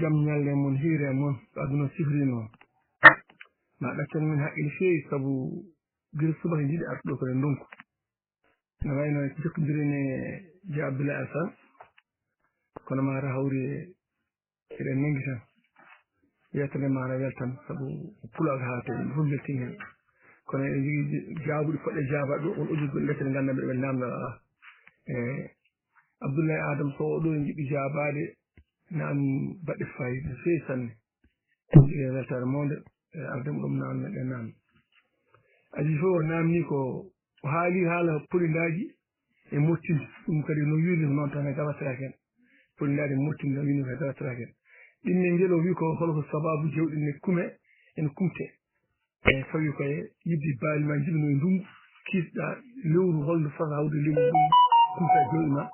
jam ñalde mon hiire mon so aduna sifri noon ma ɗaccan min haqqille feewi sabu gila subaka jiɗi artuɗo koye ndunku no wayno jokkodirine dia abdoulahi alsan kono mata hawri eɗen nangi tan yettere mata weltan sabu pulaga ha to ɗum fof beltin hen kono eɗen jogui jaabuɗi poɗɗe jaabaɗo ɗo on ojude gonɗi lecce ɗe ganduɗa ɓeɓe namda abdoullahi adam so oɗo en jiɗɗi jabade nan baɗɗe fayida fewi sanne e weltare mawde ardemo ɗum namne ɗe namde adi fof o namni ko o haali haala polindaji e mottinde ɗum kadi no wiiri noon tan e gawatirake hen polindaji e mottinde no wiiri ko e gawatirake hen ɗinne ngel o wi ko holko sababu jewɗi ne kume ene kumte e fawi koye yidde baali ma jibino e ndungu kiisɗa lewru holno fota hawde lewru ndungu kumta jewɗi ma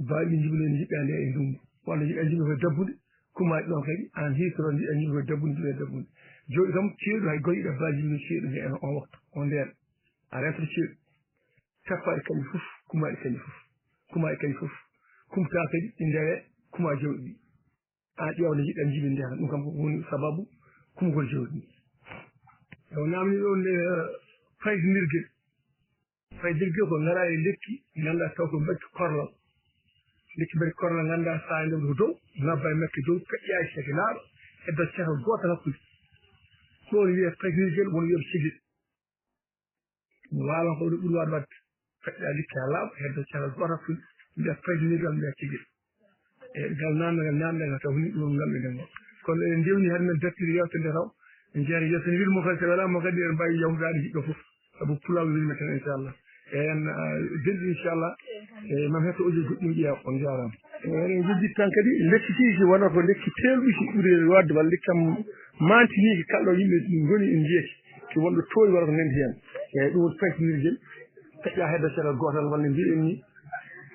baali jibino ene jiɗɗa nde e ndungu walla jiɗɗa jibino koye dabbude kumaɗi ɗon kadi an hisoro jiɗɗa jibino koye dabbude jiɗe dabbude jooɗi kam ceeɗu hay goƴiɗa baali jibino ceeɗu nde en on waktu on nden a rewtata ceeɗu tappaɗe kañƴi fof kumaɗi kañƴi fof kumaɗi kañƴi fof kumta kadi ɗi ndewe kuma jewɗi ɗi a ƴewde jiɗɗa jibin nde ɗum kam woni sababu kumgol jewɗi ɗi o namni ɗo nde faydirguel ko ngara e lekki ganduɗa taw ko mbakki korlal lekki mbakki korlal ganduɗa sa ndewde ko dow ngabba e mekke dow peƴƴa e seke laaɓa heddo cehal gotal hakkude ɗo ne wiye faydirguel won wiyeɓe sigil walan ko ɗo ɓuuri wade wadde feƴƴa lekki ha laaɓa heddo cehal gotal hakkude mbiya faydirguel mbiya sigil e ngal namde taw ni ɗum ngamɓe nden ngo kono eɗen ndewni hade men dartiri yewtere nde taw en jeere yesso ni wirmo kadi so welama kadi en mbawi yawtade jiɗɗo fof sabu pulaw wirme tan inchallah en delɗi inchallah e mam hetto audio goɗɗum ƴeewa on jarama eɗen jejjit tan kadi lekki tigi wona ko lekki teelɗuki ɓuuri wadde walla lekki kam mantiniki kalɗo yimɓe goni en jeeki ki wonɗo tooli walla ko nandi hen eyyi ɗum woni faytinirguel feƴƴa heddo caɗal gotal walla mbiɗen ni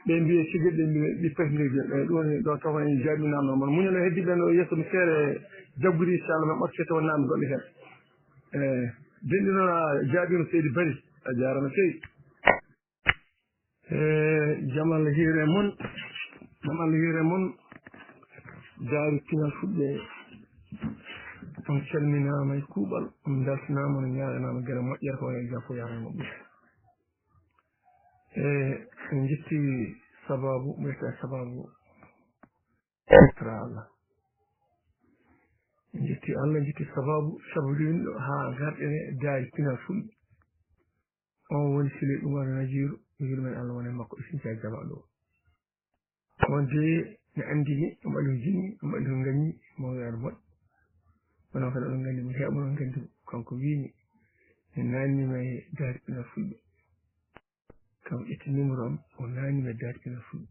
ɓe mbiye sigel ɓe mbiye ɗi faytinirguel eyyi ɗum woni ɗo taw en jaaɓinamno mon muñano heddiɓe no yesso mi seere jaggude inchallah ma ɓatte taw namde goɗɗe hen denɗi noon a jaaɓino seydi bari a jarama seydi jaam Allah hiire moon jaari pinal fuɗɗe on calminama e kuuɓal on daltinama no ñaganama gueɗe moƴƴere ko e jafo yaramo ɓuuri en jetti sababu ɓeyta sababu tra Allah en jetti Allah jetti sababu sabodinɗo ha garɗene daari pinal fulɓe on woni sile ɗumar najiru yurmen Allah wone makko isinca jama ɗo on de ne andini o ɓaɗum jinni o ɓaɗum gañi mo wiyata moƴƴo wono kadi oɗon gandi mi heeɓa oɗon gandi kanko wini mi nannima e daari pinal fulɓe kam ƴetti numéro am o nannima e daari pinal fulɓe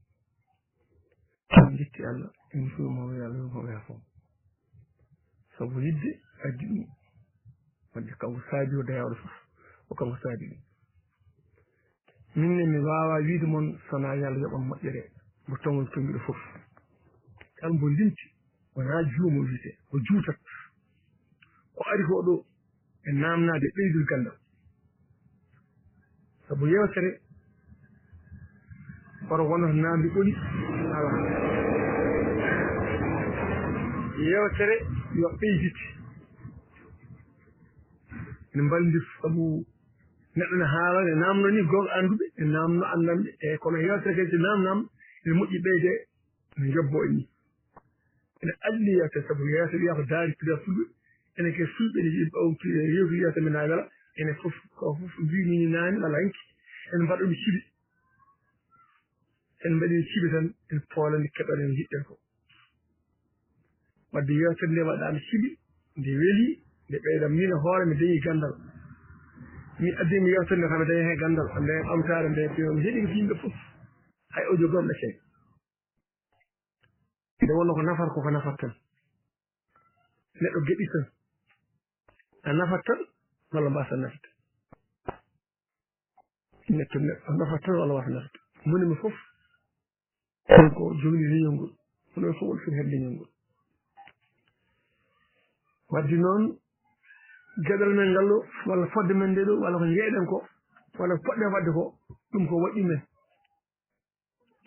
en jetti Allah en fu mo wiya Allah mo wiya fof sabu yidde addi ɗum wadde kanko saadi o dayawɗo fof o kanko saadi ɗum minne mi wawa wiide moon sona yallah yoɓon moƴƴere mo tongol tongiɗo fof kala mbo limti wona juumo wiyete o juutat ko ari ko ɗo e namnade ɓeydur gandal sabu yewtere oto wono namdi ɓoli ala yewtere yo ɓeydite ene baldir sabu neɗɗo ne haala ne namno ni gonga anduɓe ne namno andanɓe e kono yewtere kadi namnama ene moƴƴi ɓeyde ne jobbo e ni ene alli yewtere sabu yewtere wiya ko daari pida fulɓe ene ke fulɓe ne yiɗi ɓawtu yewtu yewtere men ha wela ene fof ko fof mbimini nani walla hanki ene mbaɗoɓe cibi en mbaɗi cibi tan en poolande keɓere en jiɗɗen ko wadde yewtere nde waɗama cibi nde weeli nde ɓeydam min e hoore mi dañi gandal mi addimi yewtere nde kam mi dañi hen gandal nde ɓamtare nde mi heeɗi ko yimɓe fof hay audio gonɗo ken nde wonno ko nafata koko nafat tan neɗɗo geɗi tan a nafat tan walla mbasa nafde neɗɗo nafat tan walla wasa nafde monimi fof ko jogni leñol ngol hono fof woni foti heɓde leñol ngol waddi noon geɗal men ngal ɗo walla fodde men nde ɗo walla ko jeeɗen ko walla poɗɗen wadde ko ɗum ko waɗi men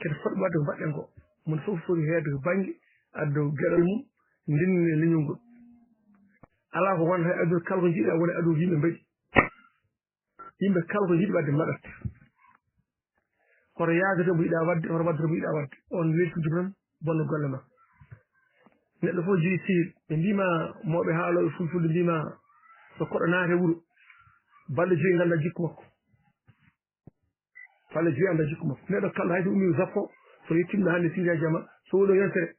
kede foɗɓe wadde ko mbaɗɗen ko mon fof foti heedde ko baŋnge addo geɗal mum ndinne leñol ngol alaa ko wonata e aduna kala ko jiɗa woni aduna yimɓe mbaɗi yimɓe kala ko jiɗi wadde mbaɗat hoto yaagete mo yiɗa wadde hoto waddete mo yiɗa wadde on weltinde tan bonno golle ma neɗɗo fof jogii sihil ɓe mbima mawɓe haaloɓe fulfulde mbima so koɗo naate wuro balɗe joyi ngannda jikku makko balɗe joyi annda jikku makko neɗɗo kala hayso ummi sappo so yettimɗo hannde siri jama so woɗo yentere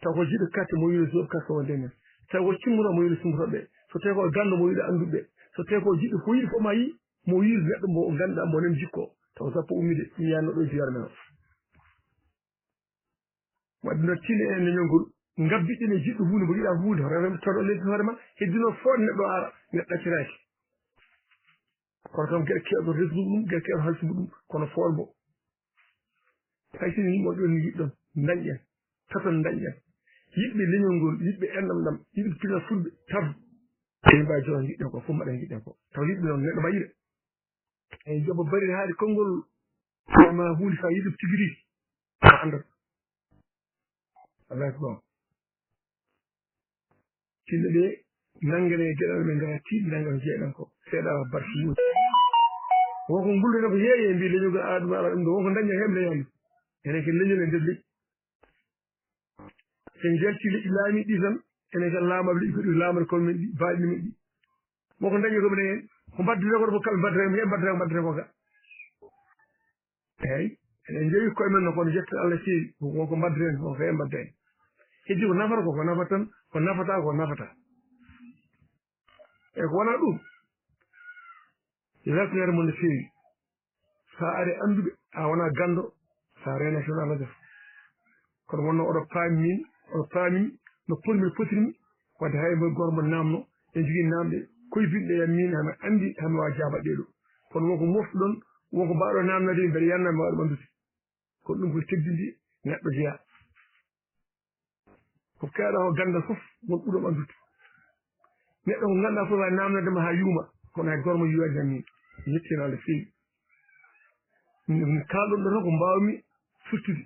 taw ko jiɗo carte mo wiino zoɓ carte wonde men taw ko cimmuɗo mo wiino cimmutoɓe so tawi ko gando mo wiino annduɓe so tawi ko jiɗɗo ko yiɗi fof ma yi mo wiiri neɗɗo mo ngannduɗa mo nen jikko taw sappo ummide ɗum yanno ɗo jiyar men o wadde no tine en leñol ngol ngabbiɗine jiɗɗo hunde mo yiɗa hunde hoto toɗo leydi hoore ma heddino fof neɗɗo ara neɗɗo ɗacciraki kono kam geɗe kewɗo resdu ɗum geɗe kewɗo halsude ɗum kono forbo hay sini yimɓe ɗon yiɗɗon dañƴen taton dañƴen yiɗɓe leñol ngol yiɗɓe enɗam ɗam yiɗɓe pina fulɓe tabu eyi mbawi joon yiɗɗen ko fof mbaɗen yiɗɗen ko taw yiɗɓe noon neɗɗo mbayiɗe eyi joɓa bari haaɗi konngol ma hunde sa yiɗi tigi rigui a andat wallahi ko ɗon tinno ɗe nanngene geɗal men ngara tiiɗi nanngene jeeɗen ko seeɗa barke muuɗi wonko ngullata ko heewi e mbi leñol ngol aɗum ala ɗum ɗo wonko dañña heɓ leñol enen ken leñol e nder leƴƴi sen jalti leƴƴi laamiɗi ɗi tan enen ken laamaɓe leƴƴi koɗi laamade kono men ɗi baaɗi men ɗi wonko dañi koɓe hen ko mbaddire ko ɗo kamɓe mbaddire ko ga eyyi eɗen jeewi koye men no kono jetta Allah seeɗi wonko mbaddire hen wonko e mbadda en heddi ko nafata ko nafata tan ko nafata ko nafata e ko wona ɗum weltanere mon no feewi sa ari anduɓe a wona gando sa renaki wona lajata kono wonno oɗo paami no ponmi potirmi wadde hay mo goto mo namno en jogui namde koye binɗe min hami andi hami wawi jabaɗe ɗo kono wonko moftuɗon wonko mbawɗo namnade mbeɗa yanna mi waɗa ɓandude kono ɗum ko teddidi neɗɗo jeeya ko keeɗa ko gandal fof won ɓuuɗo ɓandude neɗɗo ko ganduɗa fof wawi namnadema ha yuuma kono hay goto mo yiwani tan min yettino Allah feewi kalɗon ɗo tan ko mbawmi firtude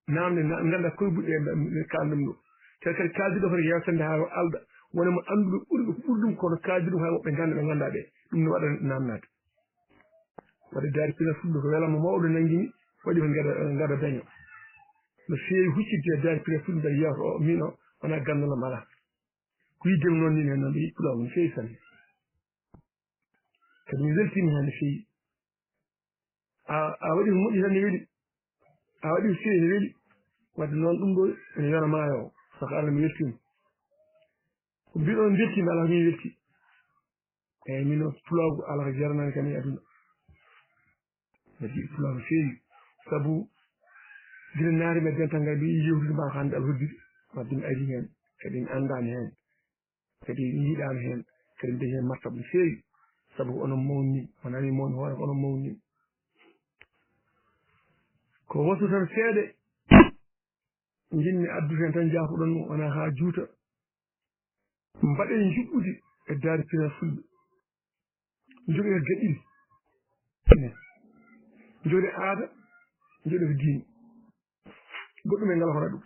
namde ganduɗa koye ɓuɗɗe kalɗum ɗo te kadi kaldi ɗo kadi yewtande ha alɗa wonamo anduɓe ɓurɓe ko ɓuri ɗum kono kaldi ɗum hay woɓɓe ganda ɓe ganduɗa ɓe ɗum ne waɗa namnade wadde daari pina fulɓe ko welama mawɗo nanguimi waɗi ko gaɗa daño no feewi huccidde e daari pina fulɓe mbeɗa yewta o min o wona gandalam ala ko yiddemi noon min hen noon ɓe yippulago no feewi sanne kadi mi weltini hen no feewi a waɗi ko moƴƴi tan ne weeli a waɗi ko feewi ne weeli wadde noon ɗum ɗo ene yona maayo o saka Allah mi weltima ko mbiɗon weltima ala ko min welti eyyi min o pulago ala ko jaranani kam e aduna mbeɗa yiɗi pulago feewi saabu gila naarimi e dental ngal mbi yewtude ma ko hande Allah hoddiri wadde mi ari hen kadi mi andani hen kadi mi yiiɗani hen kadi mbi hen martaba no feewi saabu ko onon mawni wonani mawni hoore ko onon mawni ko wasu tan seeɗe jinmi addude hen tan jafuɗon wona ha juuta mbaɗen juɓɓudi e daari pina fulɓe joguɗen gaɗɗiri joguɗen aada joguɗen ko diine goɗɗum e ngala hono ɗum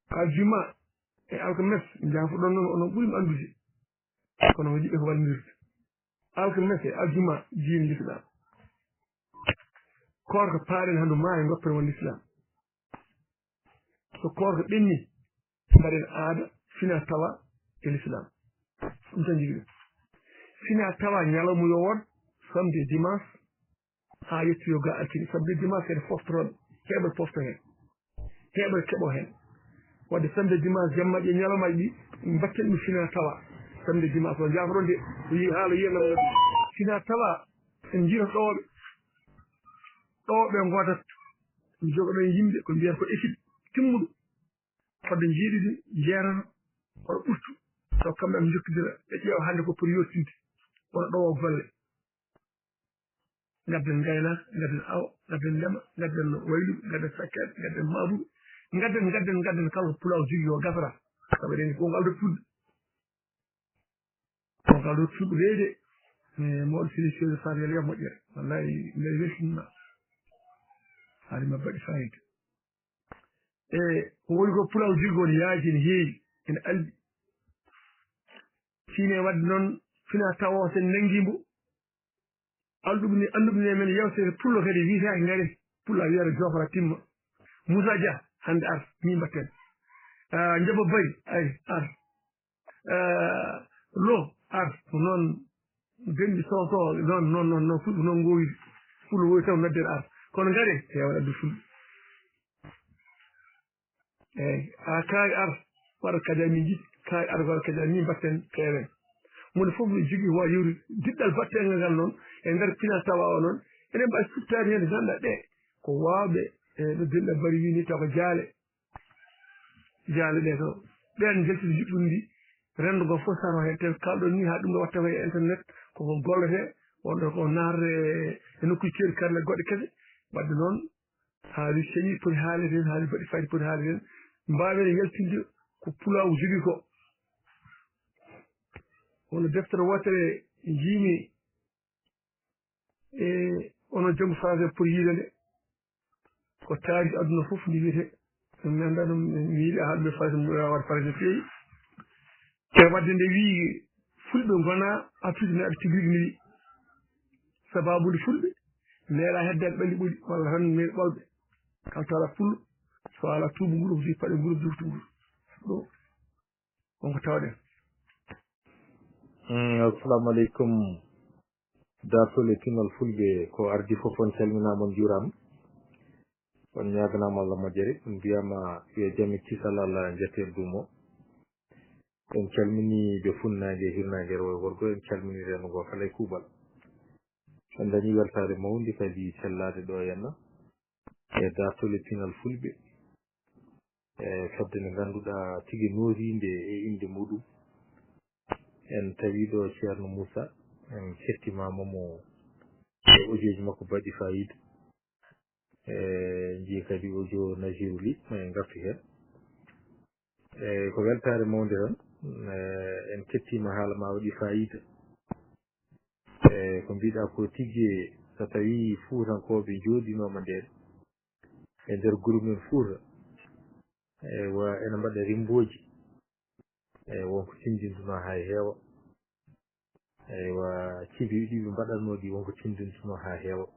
aljuma e alkames jafuɗon noon onon ɓuurimi andude kono ko jiɗɗe ko wallidirde alkames e aljuma diine l'islam koor ko paaɗen handu maayo goppen won l'islam so koor ko ɓenni mbaɗen aada fina tawa e l'islam ɗum tan jogui ɗum fina tawa ñalawma yo won samedi dimanche ha yettoyo ga altini samedi dimanche kede foftoroɓe heɓe pofto hen heɓe keeɓo hen wadde samedi dimanche jammaji e ñalawmaji ɗi mbatten ɗum fina tawa samedi dimanche o jafoɗon de yi haala yiyana fina tawa en jiira ɗoɓe godat jogoɗon yimɓe ko mbiyata ko équipe timmuɗo fodde jeeɗiɗi jeerata oɗo ɓurtu taw kamɓe ɓe jokkidira ɓe ƴeewa hande ko pour yottinde wono ɗowo golle gadden gaynaka gadden awa gadden ndema gadden wayluɓe gadden sakkede gadden mabuɓe gadden kala ko pulaw jogui o gafata saɓaɗen ko ngal ɗo fulɓe ko ngal ɗo fulɓe leyde mawɗo sélection sariyal ya moƴƴere wallahi nder weltinima haalima baɗi fayida ko woni ko pulaw jirgo ne yaaji ne heewi ene alɗi fine wadde noon fina tawo sen nanguimo anduɓe ne men yewtere pullo kadi wiyetake ngare pulla wiyata jofara timma Moussa Dia hande ar min mbatten Ndiaba Bari ari ar lo ar noon dendi soso noon fulɓe noon gowi fullo woyi taw nodden ar kono ngare heewa addu fulɓe eyyi kaari ar waɗa kadi min jiɗi kaari ar waɗa kadi min mbatten keewen moni fof ne jogui ho yewri diɗɗal battengal ngal noon e nder finance tawa o noon enen mbawi suttade hen ganduɗa ɗe ko wawɓe ɗo Demba Bari wini taw ko jaale ɗe to ɓen jaltide juɓɓudi ndi rendo ngo fof saro hen te kalɗon ni ha ɗum ɗo watta koye internet koko gollete wonɗo ko narre e nokkuji ceeɗu karne goɗɗe kese wadde noon haali seeɗi poti haalede hen haali baɗi fayida poti haalede hen mbawen yaltinde ko pulaw jogui ko wono deftere wotere jiimi onon janggo français pour yiide nde ko taariki aduna fof ndi wiyete mi anda ɗum mi yiiɗi haalɓe waɗa français feewi e wadde nde wii fulɓe gona Afrique neɗɗo tigui wi sababude fulɓe meeɗa heddade ɓalli ɓoɗi walla tan meeɗi ɓolɓe kam tawala pullo so ala tuubu nguru so paɗe nguru duftu nguru ɗo wonko tawɗen assalamu aleykum dartole tingal fulɓe ko ardi fof on calminama on juurama on ñaganama Allah moƴƴere on mbiyama yo jaami kisal Allah jette duumo en calmini ɓe funnage e hirnage rewo e worgo en calmini reno ngo kala e kuuɓal en dañi weltade mawdi kadi sellade ɗo henna e dartole tingal fulɓe e fedde nde ganduɗa tigui noorinde e inde muɗum en tawi ɗo ceerno Moussa en kettimamamo e audioji makko baɗi fayida e jii kadi audio Nasirou Ly en gartu hen e ko weltare mawde tan en kettima haala ma waɗi fayida e ko mbiɗa ko tigui so tawi fuutankoɓe jooɗinoma nden e nder groupe men Fouta wa ene mbaɗa rimboji e wonko tindintuno ha heewa eywa cibi ɗiɓe mbaɗatno ɗi wonko tindintuno ha heewa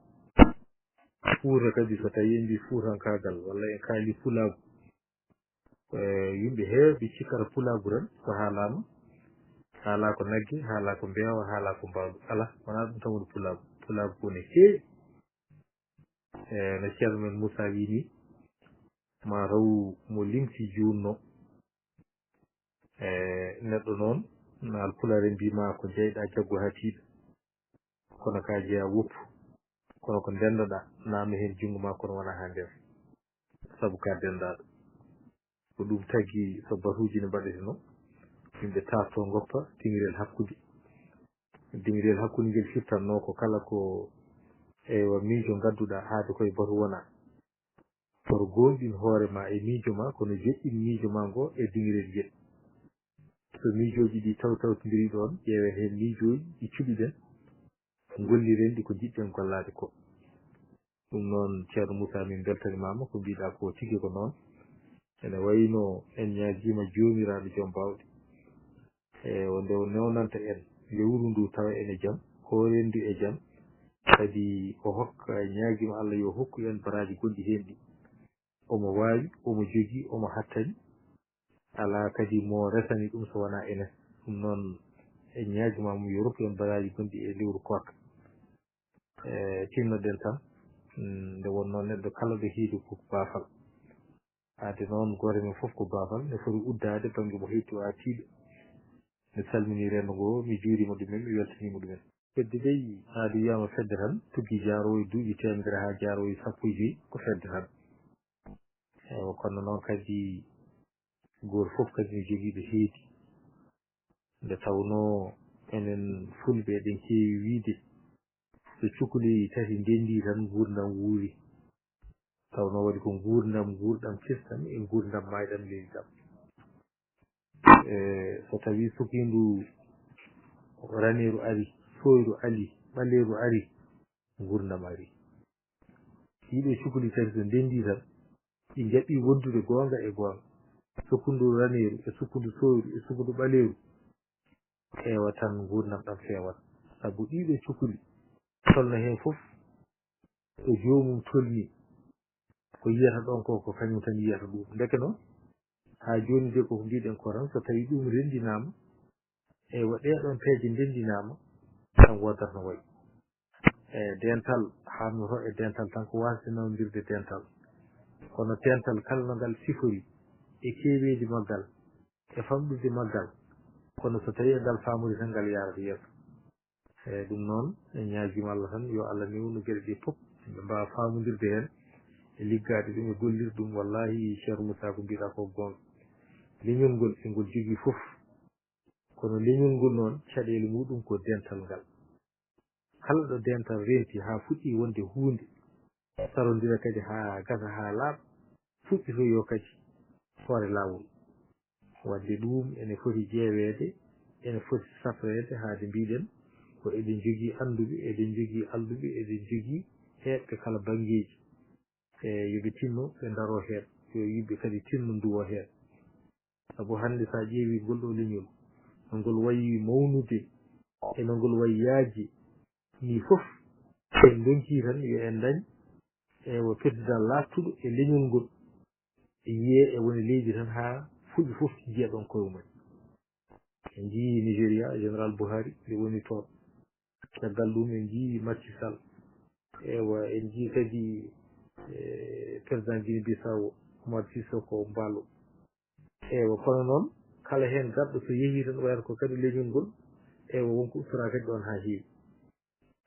Fouta kadi so tawi en mbi fuutankagal walla en kaali pulagu yimɓe heewɓe cikkata pulagu tan so haalama haala ko nagge haala ko mbeewa haala ko mbawɗo ala wona ɗum tan woni pulagu ko ne heewi no ceerno men Moussa wi ni ma raw mo limti junno neɗɗo noon alpulaar en mbima ko jeyɗa jaggu ha tiiɗa kono ka jeeya woppu kono ko ndendoɗa namno hen jungo ma kono wona ha nder saabu ka dendaɗo ko ɗum tagui so batuji ne mbaɗeteno yimɓe tarto goppa dinguirel hakkude ngel firtanno ko kala ko eywa miijo gadduɗa haade koye batu wona koto gonɗin hoorema e miijo ma kono joƴƴin miijo ma ngo e dinguirel ngel so miijoji ɗi tawtawtodiri ɗon ƴeewen hen miijoji ɗi cuɓiɗen golliren ɗi ko jiɗɗen gollade ko ɗum noon ceerno Moussa min beltanimama ko mbiɗa ko tigui ko noon ene wayno en ñaguima jomiraɗo joom bawɗe e nde o newnanta en lewru ndu tawa ene jaam horendu e jaam kadi o hokka ñaguima Allah yo hokku en baraji gonɗi hen ɗi omo wawi omo jogui omo hattani ala kadi mo resani ɗum so wona enen ɗum noon en ñaguimamo yo rokku en baraji gonɗi e lewru korka tinnoɗen tan nde wonno neɗɗo kala ɗo hiiɗi ko baafal haade noon goto men foof ko baafal ne foti uddade banggue mo hetti o tiiɗo mi salmini rendo ngo mi juurima ɗumen mi weltanima ɗumen fedde dey haade wiyama fedde tan tugui jaarowo duuɓi temedere ha jaarowo sappo e joyyi ko fedde tan eywa kono noon kadi goto foof kadi ne jogui ɗo heedi nde tawno enen fulɓe eɗen keewi wiide so cukalel tati ndendi tan gurdam wuuri tawno waɗi ko gurdam kestam e gurdam mayɗam leydi ɗam so tawi sukindu raneru ari soyru ali ɓaleru ari gurdam ari ɗiɗo cukuli tati to ndendi tan ɗi jaɓi wondude gonga e gonga sukkundu raneru e sukkundu soyru e sukkundu ɓaleru heewa tan gurdam ɗam fewat sabu ɗiɗo cukuli tolno hen fof e jomum tolni ko yiyata ɗon ko kañum tan yiyata ɗum ndeke noon ha joni de koko mbiɗen ko tan so tawi ɗum rendinama e ɗeɗon peeje ndendinama tan wodat no wayi e dental hamnoto e dental tan ko wasde nawdirde dental kono dental kala no ngal sifori e keweji maggal e famɗude maggal kono so tawi ngal famori tan ngal yarata yeeso e ɗum noon e ñaguima Allah tan yo Allah newnu gueɗe ɗe fof ɓe mbawa famodirde hen e liggade ɗum e gollirde ɗum wallahi cheikh Moussa ko mbiɗa ko gonga leñol ngol e ngol jogui fof kono leñol ngol noon caɗele muɗum ko dental ngal kala ɗo dental renti ha fuɗɗi wonde hunde sarodira kadi ha gasa ha laaɓa fuɗɗitoyo kadi hoore lawol wadde ɗum ene foti jeewede ene foti safrede haade mbiɗen ko eɗen jogui anduɓe eɗen jogui alluɓe eɗen jogui heɓɓe kala banggueji e yoɓe tinno ɓe daro hen yo yimɓe kadi tinno duwo hen saabu hande sa ƴeewi ngol ɗo leñol no ngol wayi mawnude e no ngol wayi yaaji ni fof en donki tan yo en dañ ewo président lattuɗo e leñol ngol yiye e woni leydi tan ha fuɗɗi fof jiya ɗon koye mumen en jii Nigéria général Buhari nde woni toon caggal ɗum en jii Macky Sall ewa en jii kadi président Guinée Bissau Oumar Sissoko Embaló ewa kono noon kala hen garɗo so yeehi tan wayata ko kadi leñol ngol ewa wonko ustora kadi ɗon ha heewi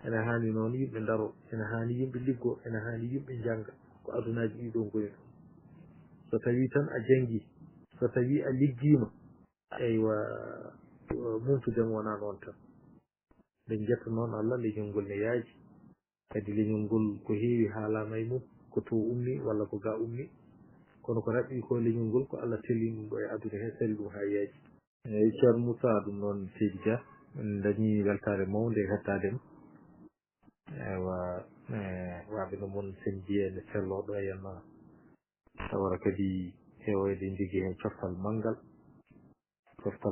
ene hani noon yimɓe daro ene hani yimɓe liggo ene hani yimɓe jangga ko adunaji ɗiɗo goni ɗon so tawi tan a jangi so tawi a liggima eywa mumtudema wona noon tan nde jetta noon Allah leñol ngol ne yaaji kadi leñol ngol ko heewi haalama e mum ko to ummi walla ko ga ummi kono ko raɓɓi ko leñol ngol ko Allah telli ɗum ɗo e aduna he sari ɗum ha yaaji eyyi ceerno Moussa ɗum noon seydi Dia en dañi weltare mawde e hettadema ewa waɓe no moon sen jiye ne selloɗo e henna tawara kadi eɗen jogui hen coftal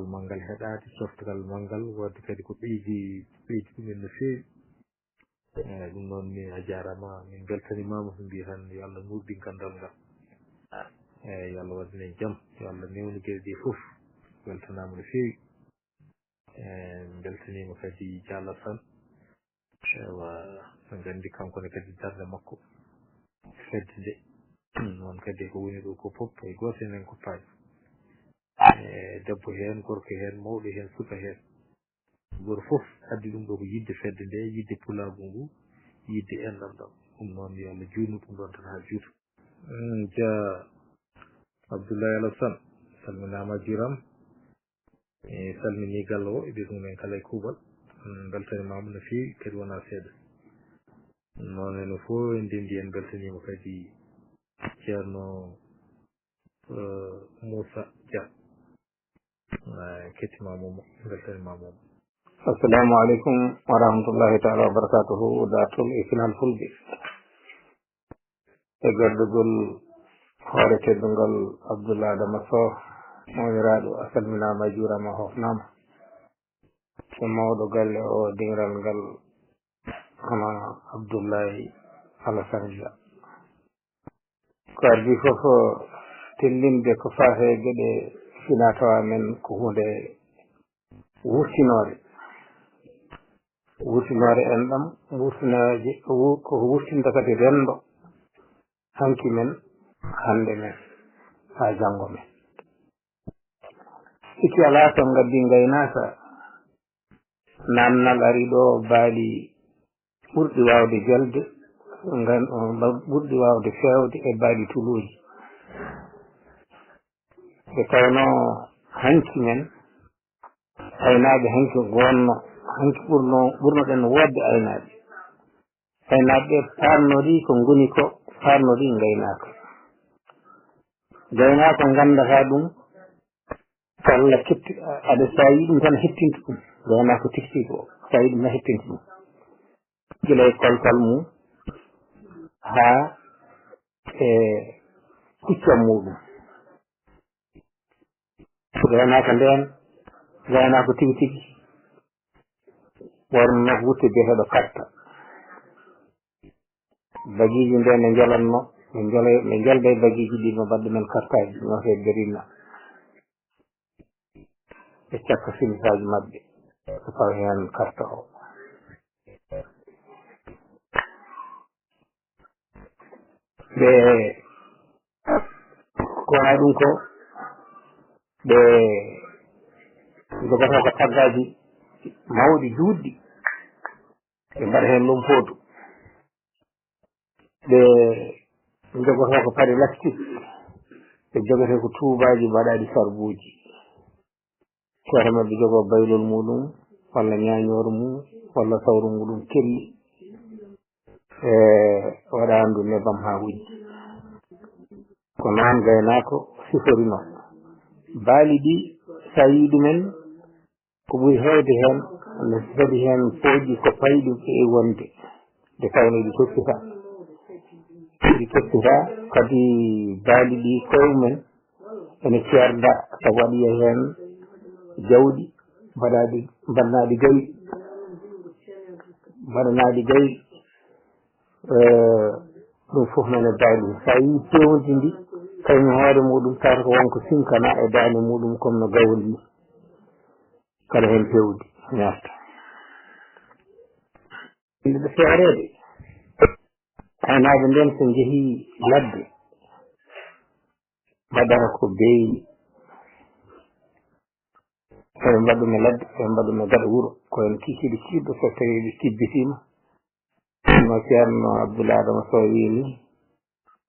manggal heɗade coftal manggal wadde kadi ko ɓeydi ɗumen no feewi ɗum noon mi a jarama min beltanimama ko mbi tan yo Allah nurɗin gandal ngal yo Allah waddane jaam yo Allah newnu gueɗe ɗe foof weltanama no feewi beltanima kadi Diallo Sane ewa no gandi kankone kadi darde makko fedde nde noon kadi ko woni ɗo ko fof e goto enen ko paaji debbo hen gorko hen mawɗo hen suka hen goto fof addi ɗum ɗo ko yidde fedde nde yidde pulagu ngu yidde enɗam ɗam ɗum noon yo Allah juutnu ɗum ɗon tan ha juuta Dia Abdoulaye Alassane salminama juuram e salmini galle o e ɓesgumen kala e kuuɓal beltanimama no feewi kadi wona seeɗa noon ene fof en ndendi en beltanima kadi ceerno Moussa Dia kettimamomo beltanimamo assalamu aleykum wa rahmatullahi taala wa barakatuhu datol e kinal fulɓe e gardugol hoore teddungal Abdoullah Adama Sow mawiraɗo a salminama juurama hofnama e mawɗo galle o dingal ngal hono Abdoulaye Alassane Dia ko addi foof tellinde ko faate gueɗe finatawa men ko hunde wurtinore enɗam wurtinaji ko wurtinta kadi rendo hanki men hande men ha janggo men sikki ala to gaddi gaynaka namnal ari ɗo baali ɓurɗi wawde jelde ɓurɗi wawde fewde e baali tuluji e tawno hanki men aynaɓe hanki gonno hanki ɓurnoɗen wodde aynaɓe parnori ko goni ko parnori gaynaka gandata ɗum ko walla ketti aɗa sa yi ɗum tan hettinta ɗum wona ko tikti ko sa yi ɗum tan hettinta ɗum gila e kolkol mum haa e kuccam muɗum gaynaka nden gaynako tigi tigi wonno wutte biyeteɗo karta bagiji nden ne jalanno ɓe jalda e bagiji ɗi no badde men kartaji note berilla ɓe cakka silisaji mabɓe so tawi hen karta o ɓe kowona ɗum ko ɓe jogoto ko taggaji mawɗi juutɗi ɓe mbaɗa hen lompotu ɓe jogoto ko paɗe lastique ɓe jogote ko tubaji mbaɗaɗi sarbuji ceere mabɓe jogo baylol muɗum walla ñañoru mum walla sawru muɗum kelli waɗa andu nebam ha wujji ko noon gaynako siforino baali ɗi sa yi ɗumen ko ɓuri hewde hen ne kadi hen pooƴi ko payɗi e wonde de tawno ɗi toppita kadi baali ɗi koyemumen ene ceerda so waɗi hen jawɗi mbaɗanaɗi gayi ɗum fof nane baali ɗum sa yi pewdi ndi kañum hoore muɗum tawata ko wonko sinkana e dande muɗum comme no gawol ni kala hen pewdi ñaata ɗo feerede aynaɓe nden so jeehi ladde mbaɗata ko beeyni eɓe mbaɗɗum e ladde eɓe mbaɗɗum e gaɗa wuuro koyen kikiɗe kiɗɗo so tawi ɓe kibbitima no ceerno Abdoulaye Adama Sow wini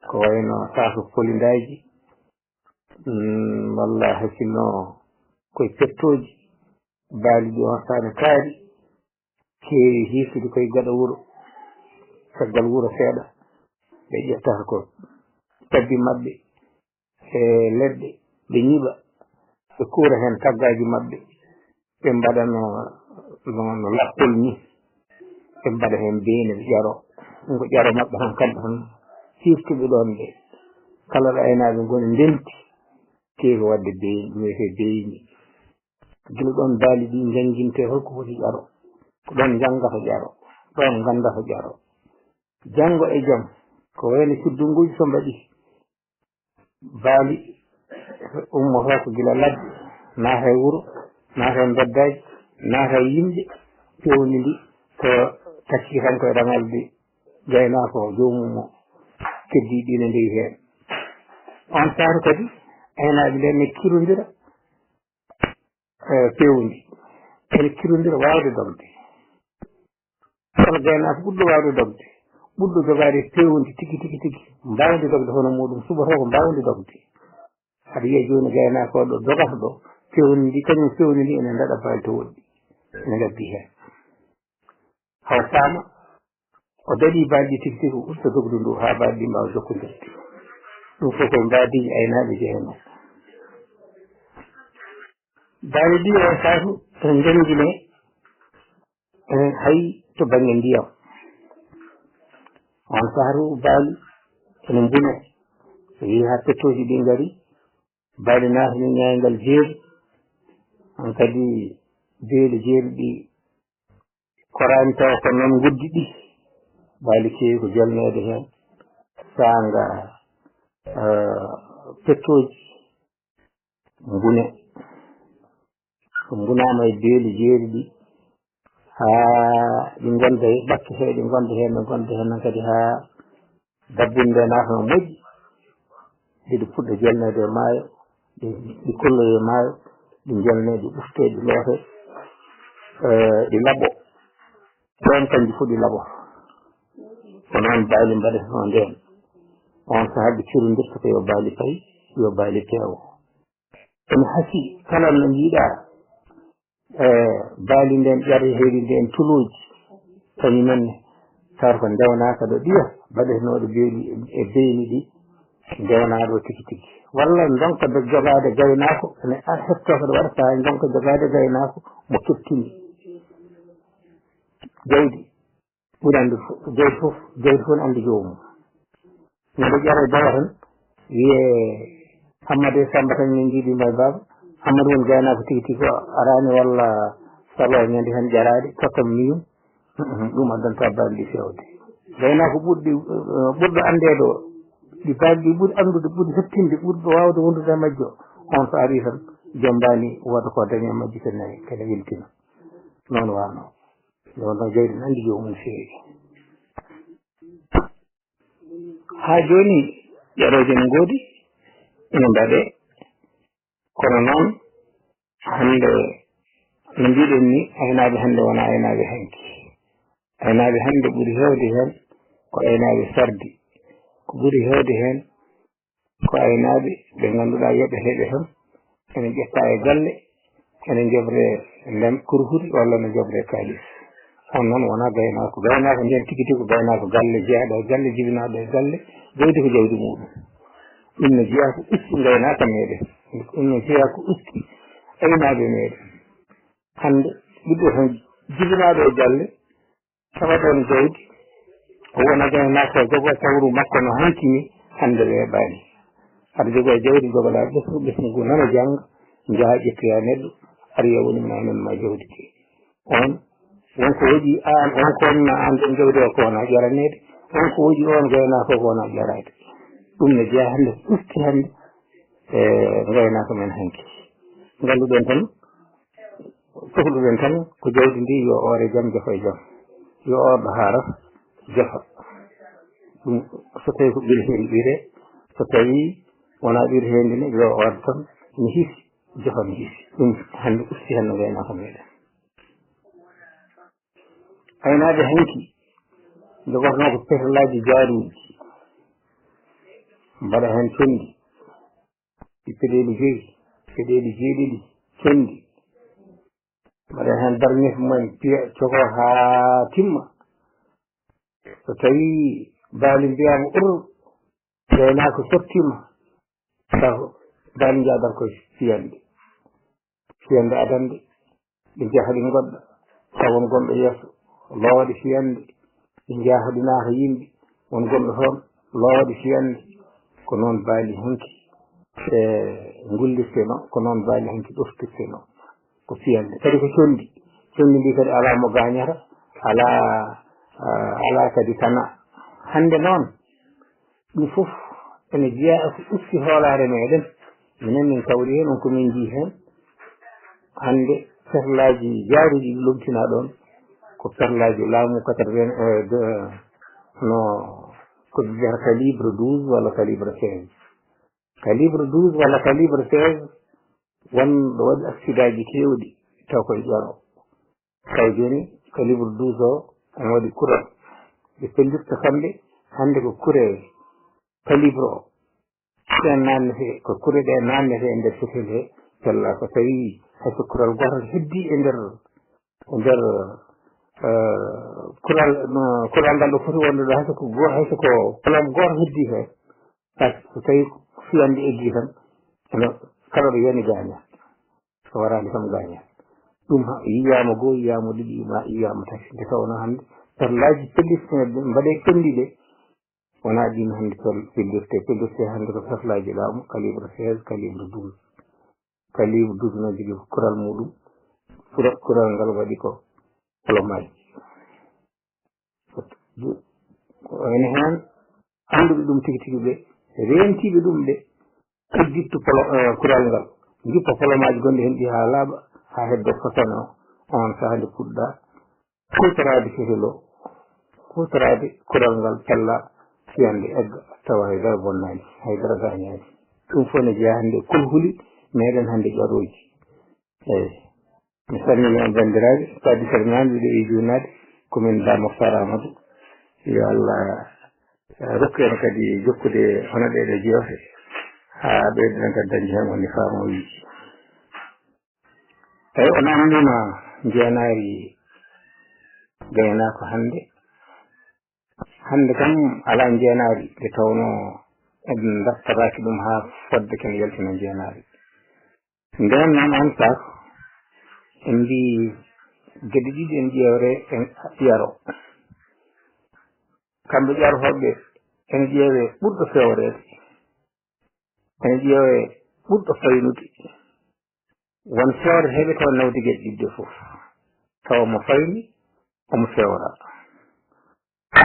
ko wayno saako polindaji walla hakkilno koye pettoji baali ɗi on saane kaari keewi hiisude koye gaɗa wuuro caggal wuuro seeɗa ɓe ƴettata ko tabbi maɓɓe e leɗɗe ɓe ñiɓa ɓe kuura hen taggaji maɓɓe ɓe mbaɗano no lappol ni ɓe mbaɗa hen beene ɓe ƴaro ɗum ko ƴaro maɓɓe tan kamɓe tan siftuɓe ɗon ɓe kala ɗo aynaɓe goni ndenti keewi wadde beeyni wiyete beeyni gila ɗon baali ɗi jangguinte holko foti ƴaro ko ɗon janggata ƴaro ɗon gandata ƴaro janggo e jaam ko wayno cuddunguji so mbaɗi baali ummoto ko gila ladde naata e wuuro naata e beddaji naata e yimɓe pewni ndi ko takki tan koye raŋalde gaynako o jomum o keddi ɗine ndewi hen on saatu kadi aynaɓe nden ne kirudira pewdi ene kirudira wawde dogde kono gaynako ɓurɗo wawde dogde ɓurɗo jogade pewdi tigui tigui tigui mbawde dogde hono muɗum subato ko mbawde dogde aɗa yiya joni gaynako ɗo dogata ɗo pewni ndi kañum pewni ndi ene daɗa balte woɗɗi ene gaddi hen haw sama o daɗi balɗi tigui tigui usta dogdu ndu ha balɗi mbawa jokkodirde ɗum fof koye mbadiji aynaɓe jeeyno baali ɗi o saatu en jangguine enen hay to banggue ndiyam on saatu baali ene mbune so wi ha pettoji ɗi gaari baali natani ñaygal jeeri on kadi beeli jeeri ɗi korani taw ko noon guddi ɗi baali keewi ko jalnede hen sanga pettoji mbune ko mbunama e beeli jeeri ɗi ha ɗi gonda e ɓakke he ɗi gonda hen no gonda hen noon kadi ha dabbunde naata no moƴƴi ɗiɗi puɗɗo jalnede e maayo ɗi kolloye maayo ɗi jalne ɗi ɓufte ɗi loote ɗi laaɓo ɗon kanji fof ɗi laaɓo ko noon baali mbaɗata no nden on saaha ɓe cirodirta ko yo baali fayi yo baali peewo ene hasi kala no jiiɗa baali nden ƴare heedi nden tuluji kañumenne tawata ko ndewnaka ɗo ɗiya mbaɗetenoɗo beeli e beyni ɗi jawnaɗo tigi tigi walla donka de jogade gaynako ene hettokoɗo waɗa sa donka jogade gaynako mo kettini jawdi ɓuuri andi jawdi fof ne andi jomum miɗo ƴara dawa tan wiye Hammadou e Samba tan min jiiɗi mbay baba Hammadou woni gaynako tigi tigi ko arani walla salo ñande hen jarade tottam miyum ɗum addanta balɗi fewde gaynako ɓurɗo andeɗo ɗi balɗi ɓuuri andude ɓuuri hettinde ɓurɗo wawde wondude e majjo on so ari tan jombani woda ko dañi e majji kene weltina noon wano nde jawdi ne andi jomum feewi ha joni ƴeɗoje ne goodi ina mbaɗe kono noon hande no mbiɗen ni aynaɓe hande wona aynaɓe hanki aynaɓe hande ɓuuri hewde hen ko aynaɓe sardi ko ɓuuri hewde hen ko aynaɓe ɓe ganduɗa yoɓe heeɓe tan ene ƴetta e galle ene jobre ndem kurhuri walla ne jobre kalis on noon wona gaynako nden tigui tigui ko gaynako galle jeeyaɗo e galle jibinaɗo e galle jawdi ko jawdi muɗum ɗum ne jeeya ko usti gaynaka meɗen ɗum ne jeeya ko usti aynaɓe meɗen hande ɓiɗɗo tan jibinaɗo e galle tawa ɗon jawdi o wona gaynako o jogo sawru makko no hankini hande weeɓani aɗa jogo e jawdi jogoɗa ɓesngu nana jangga jaaha ƴettoya neɗɗo aɗa yiya woni ma jawdi ke on wonko woɗi an on ko wonna an ɗon jawdi o ko wona ƴaranede on ko woɗi on gaynako ko wona ƴarade ɗum ne jeeya hande usti hande e gaynako men hanki galluɗen tan sohluɗen tan ko jawdi ndi yo ore jaam jofa e jaam yo orɗo haarata jofa ɗum so tawi ko ɓiiri hen ɓiire so tawi wona ɓiiri hendi ne yo orɗo tan mi hiisi jofa mi hiisi ɗum hande usti hande gaynako meɗen aynaɓe hanki jogotno ko petalaji jaaruji mbaɗa hen condi peɗeli joyyi peɗeli jeeɗiɗi condi mbaɗa hen darnef mumen piya cogo ha timma so tawi baali mbiyama gaynako sottima taw baali jaadal koye fiyande adande ɓe jaaha ɗi goɗɗa tawon gonɗo yeeso loowaɗe fiyande ɓe jaahaɗinaka yimɓe won gonɗo toon loowaɗe fiyande ko noon baali hanki e gullirteno ko noon baali hanki ɗoftirteno ko fiyande kadi ko condi ndi kadi ala mo gañata ala kadi tana hande noon ɗum foof ene jeeya ko usti hoolare meɗen minen min kawri hen on komin jii hen hande perlaji jaaruji lomtina ɗon ko perlaji laamu 82 no ko biyata calibre 12 walla calibre 15 calibre 12 walla calibre 16 wonɗo waɗi accident ji kewɗi taw koye ƴoro taw joni calibre 12 o ene waɗi kural ɓe pellirta kamɓe hande ko kure calibre o ɗen nannete ko kure ɗe nannete e nder fetel he tella ko tawi hayso kural gotal heddi e nder kural ngal ɗo foti wonde ɗo hayso ko plom goto heddi hen so tawi fiyande eggi tan eno kala ɗo yani gaña so warani kam gaña ɗum yiyama goho yiyama ɗiɗi yiyama tati nde tawno hande perlaji pellisneɗe mbaɗe condi ɗe wona ɗin hande pellirte hande ko perlaji laamu calibre 16 calibre 12 calibre 12 no jogui ko kural muɗum kural ngal waɗi ko plomaji ene hen anduɓe ɗum tigui tigui ɓe rentiɓe ɗum ɓe uddittu kural ngal jippa plomaji gonɗi hen ɗi ha laaɓa ha heddo fotano on sahade puɗɗa kutorade fetel o kutorade kural ngal tella fiyande egga tawa haydara bonnani haydara gañani ɗum fof ne jeeya hande kulhuli meɗen hande ƴaroji eyyi mi salmini on bandiraɓe kadi salminade ɗe e junade komin da Moftar Amadou yo Allah rokku en kadi jokkude hono ɗeɗe jewte ha ɓeyden kadi dañi hen woni famoyiji eyyi o namdima jeenari gaynako hande kam ala jeenari nde tawno kadi dartaraki ɗum ha fodde ken yaltina jeenaɓe nden noon on sah en mbi geɗe ɗiɗi en ƴeewre en ƴaro kamɓe ƴarotoɓe ene ƴeewe ɓurɗo fewrede ene ƴeewe ɓurɗo faynude won fewre heeɓe taw nawde geɗe ɗiɗɗe fof tawa mo fayni omo fewra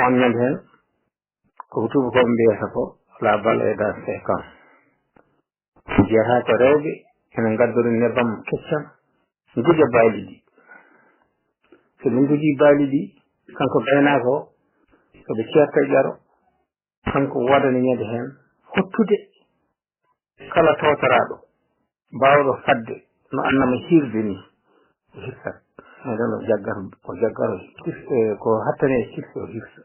on ñande hen koko tubakoɓe mbiyata ko la balle est dans ses camps jeyata ko rewɓe ene gaddori nebbam keccam guja baali ɗi so ɓe guji baali ɗi kanko gaynako o soɓe certa ƴaro kanko wodani ñande hen hottude kala tawtaraɗo mbawɗo fadde no annama hirde ni hirsat eɗen o jaggata o jaggata ko hattane e kirse o hirsa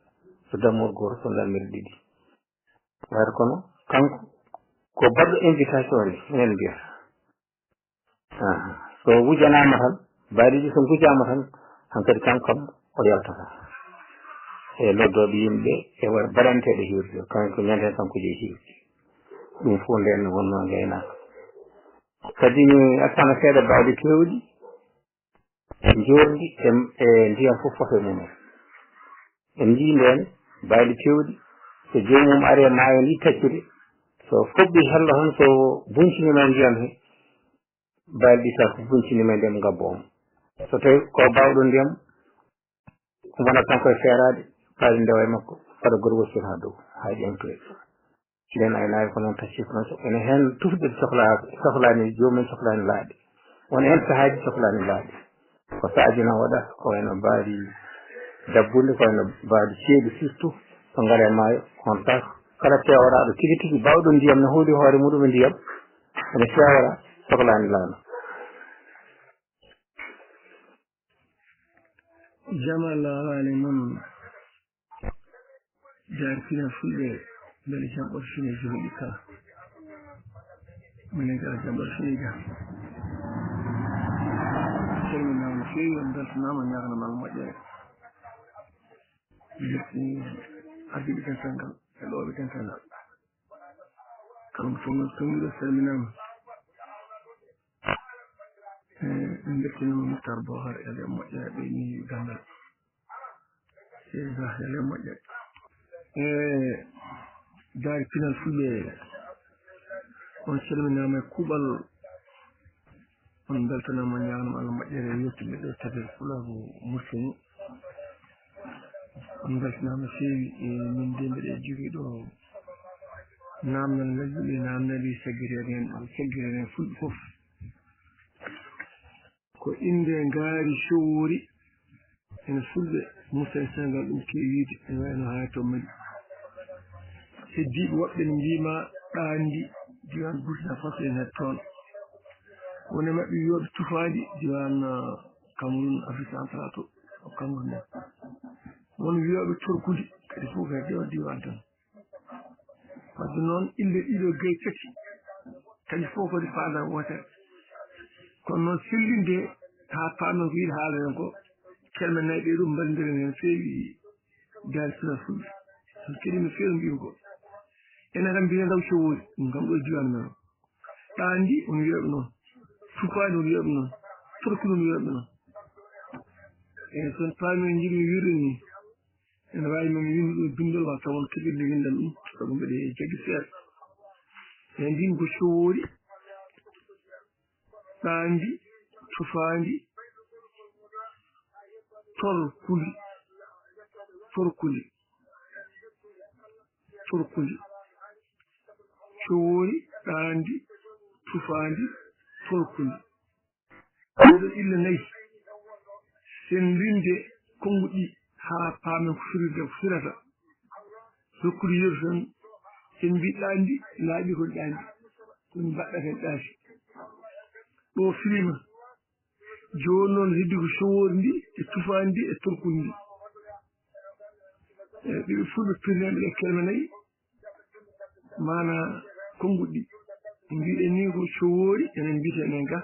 so dammol goto so dammel ɗiɗi wayata kono kanko ko baɗɗo invitation ni enen mbiyata so wujanama tan baali ɗi so gujama tan hankkadi kankam o yaltata e noddoɓe yimɓe e waɗa baɗanteɗe hirde kanko ñande hen kanko jeeyi hirde ɗum fof nden wonno gaynaka kadi mi attana seeɗa baali kewɗi jordi e ndiyam fof fofe mumen en jii nden baali kewɗi so jomum ari e maayo ndi taccude so foɓɓi hello tan so buncinima ndiyam he baali ɗi taw ko buncinima ndiyam gabbo on so tawi ko bawɗo ndiyam wona tan koye feerade faade ndewa e makko fada goto woccir ha dow ha ƴentoye nden aynaɓe ko noon tacci ko noon so ene hen tufde sohlani jomumen sohlani laaɗe wona hen sahaaji sohlani laaɗe ko saaji noon waɗata ko wayno baali dabbude ko wayno baali ceeɗu surtout so ngara e maayo on sah kala pewraɗo tigi tigi bawɗo ndiyam ne huuli hoore muɗum e ndiyam ene fewra sohlani laana jamal haali noon jartina fulɓe beele jamɓoto fine jooɗi kala minen kala jamɓoto fine jam calminama no feewi on beltanama ñaganama Allah moƴƴere jettini ardiɓe dental ngal e ɗoɓe dental ngal kala mo tongiɗo salminama en bettinima Moutar Bohar ele moƴƴere ɓeyni gandal sega ele moƴƴere daari pinal fulɓe on calminama e kuuɓal on beltanama ñaganama Allah moƴƴere yettuɓe ɗo tedel fulago mursini on beltanama feewi e min de mbiɗe jogui ɗo namdal ngal yimɓe namdali segguirede hen ɗo segguirede hen fulɓe foof ko inde ngaari sowori ene fulɓe Moussa e Sénégal ɗum kewi wiide ene wayno ha to mari heddiɓe woɓɓe ne mbima ɗandi diwan Burkina Faso en het toon woni maɓɓe wiyoɓe tufadi diwan Cameroun Afrique central to o Cameroun nden won wiyoɓe torkude kadi fof e ɗo diwan tan wadde noon ille ɗiɗo gueyi tati kadi fof kadi faadal wotere kono noon sellinde ha paamno ko yiɗi haala hen ko calminayi ɓe ɗum mballidiren hen feewi daari pinal fulɓe son kadi no feewi mbimi ko enen kam mbiyen taw cowoori ɗum kam ɗo diwan men ɗandi on wiyoɓe noon tufani on wiyoɓe noon torkude on wiyoɓe noon e son paami en jiɗmi wirde ni ene wawi min winde ɗo bindol wa tawon keɓirde windan ɗum sabu mbiɗe jaggi seeɗa e mbimi ko cowoori ɗandi tufandi torkude cowoori ɗandi tufandi torkude oɗo ille nayyi sen rinde kongu ɗi ha paamen ko firide ko firata rokkude yeru tan sen mbi ɗandi laaɓi ko ɗandi ɗum mbaɗɗa ten ɗaati ɗo firima joni noon heddi ko cowoori ndi e tufandi ndi e torkude ndi ɓiɓe fulɓe pirneɓe ɗe kelmenayi mana konguɗi mbiɗen ni ko cowoori enen mbiyeten en ga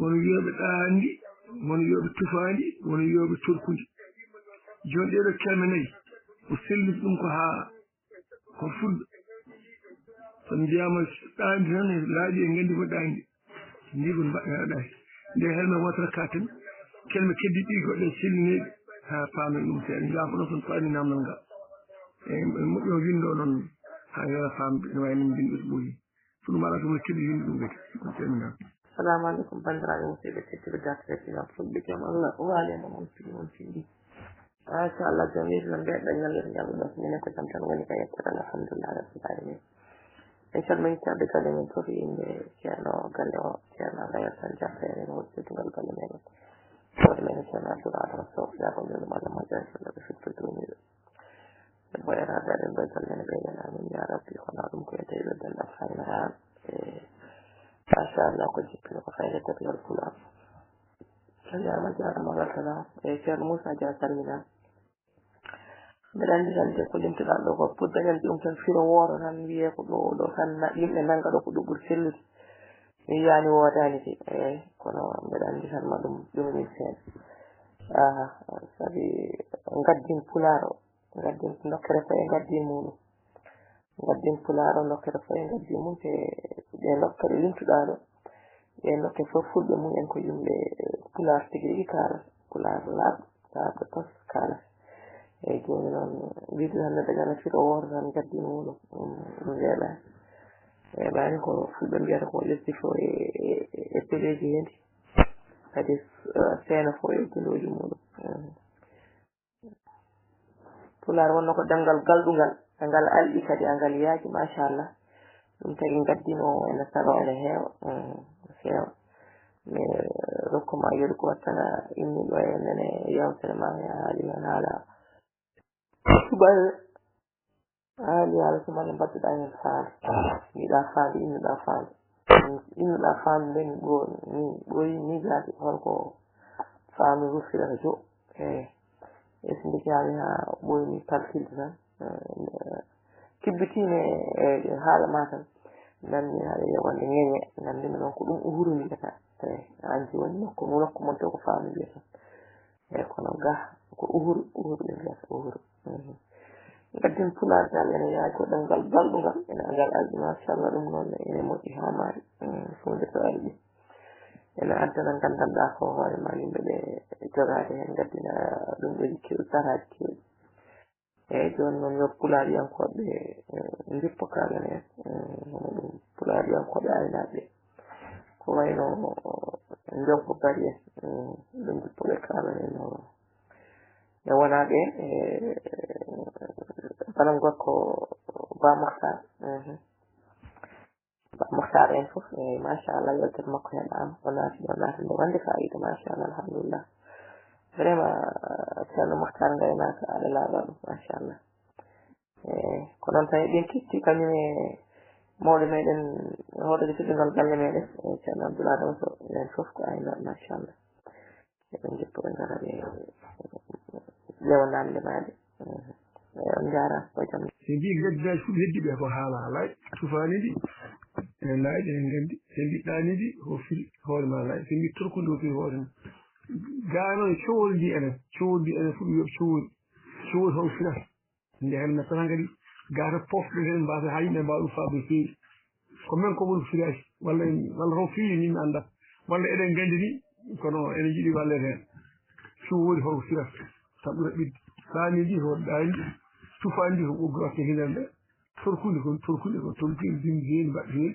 won wiyoɓe ɗandi won wiyoɓe tufandi won wiyoɓe torkude joni ɗeɗo kelmenayi ko selliti ɗum ko ha ko fulɓe so mbiyama ɗaandi tan e laaɓi e nganndi ko ɗaandi ndigon mbaɗɗa ɗaani nde helme wotere ka tan kelme keddi ɗi goɗɗe cellineeɗi haa paamen ɗum seeɗa njaafono son faani namdal ngal eyi moƴƴo windo noon haa yora faamde ene wayi no mbinɗo to ɓooyi so ɗum alaa ɗum keɗi winde ɗum kadi on calminama assalamu aleykum bandiraɓe musidɓe tedduɓe dartire silam fulɓe jam allah waalema moon tigi moon findi machallah jam yiri no mbeɗa ñallire ñalluɗo minen ko jam tan woni ka yettere alhamdulillah rabbil alamin en calmini ceerɗo galle men fof inde ceerno galle o ceerno gayat tan jartere no woɗi teddugal galle meɗen hoore men ceerno abdoul adama sow yaako min ɗum allah moƴƴa sallah fitto dumiɗo e boyata eɗen ɓe galle ne ɓeyden amin ya rabbi kono ɗum ko ete ɓedden fayna han machallah ko jippino ko fayde teddugal pulaar jarama jarama weltanama e ceerno moussa dia salminama mbeɗa anndi tan de ko limtuɗan ɗo ko pour dañande ɗum tan firo wooro tan wiye ko ɗo tan yimɓe nanga ɗo ko ɗum ɓuri sellude mi yiyani woodani de eyi kono mbeɗa anndi tan ma ɗum ɗumini seeɗa sabi gaddin pulaar o gaddin dokkere fof e gaddin muɗum gaddin pulaar o dokkere fof e gaddin mum te ɗe dokkere limtuɗa ɗo ɗe dokke fof fulɓe mum en ko yimɓe pulaar tigi ɗi kaala pulaar laaɓɗo tos kaala eyi joni noon wiide tan neɗɗo jana firo wooro tan gaddin muɗum ɗum weeɓani weeɓani ko fulɓe mbiyata ko lesdi fof e peleji hendi kadi seena fof e gueloji muɗum pulaar wonno ko ɗemngal galɗungal e ngal alɗi kadi a ngal yaaji machallah ɗum tagi gaddin o ene saɗo ene heewa feewa mi rokkuma yeɗu ko wattana immiɗo e nene yewtere ma e haali men haala suɓaɓe haali haala sumane mbadduɗa hen faande yiɗa faande innuɗa faande innuɗa faande nden ɓooyi miijade holko faami ruffirata jo e so mbiyami ha ɓooyni paltilde tan kibbitine e haala ma tan nanni haɗa yewande ŋeñe nandimi noon ko ɗum uhuru mbiyata eyi anji woni nokku mon to ko faami mbiyata eyi kono ga ko uhuru ɓe mbiyata uhuru gaddin pulaar dal ene yaaji ko ɗemngal galɗungal ene ngal alɗi machallah ɗum noon ene moƴƴi ha maari funde to alɗi ene addana gandanɗa ko hoore ma yimɓe ɓe jogade hen gaddina ɗum ɗoji kew saraji kewɗi eyyi joni noon yo pulaariyankoɓe jippo kaalen hen hono ɗum pulaariyankoɓe aynaɓe ko wayno jonko bari en ɗum jippoɓe kaalen hen no e wona ɓe banan gorko ba mohtar en fof eyyi machallah yewtere makko heɗama o naati nde wande fayida machallah alhamdulillah vraiment ceerno mohtar gaynaka aɗa laaɓa ɗum machallah eyyi ko noon tan eɗen ketti kañum e mawɗo meɗen hoɗorde teddugal galle meɗen e ceerno abdoul adama sow enen fof ko aynaɓe machallah eɗen jippo ɓe gara ɓe ƴewanande maɗe on jarama o jam so mbi gaddidaji fuɗ heddiɓe ko haala haalaaji tufani ɗi ene laaƴi enen nganndi so mbiɗɗani ɗi ko firi hoore ma laaƴi so mbi torkude o firi hoore ma gaa noon cowol ndi enen fuɗi wiyoɓe cowol hol firata nde helme tan kadi gaa to pofɗe ten mbasa ha yimɓe mbawa ɗum faabo feewi ko men ko woni firaki walla to firi min mi annda walla eɗen nganndi ni kono ene jiiɗi wallet hen cowoli holko firata tan ɓuura ɓidde ɗaani ndi ko ɗaani tufani ndi ko ɓoggi watte hinan ɓe torkude ko tonkin bimbi heen mbaɗi heen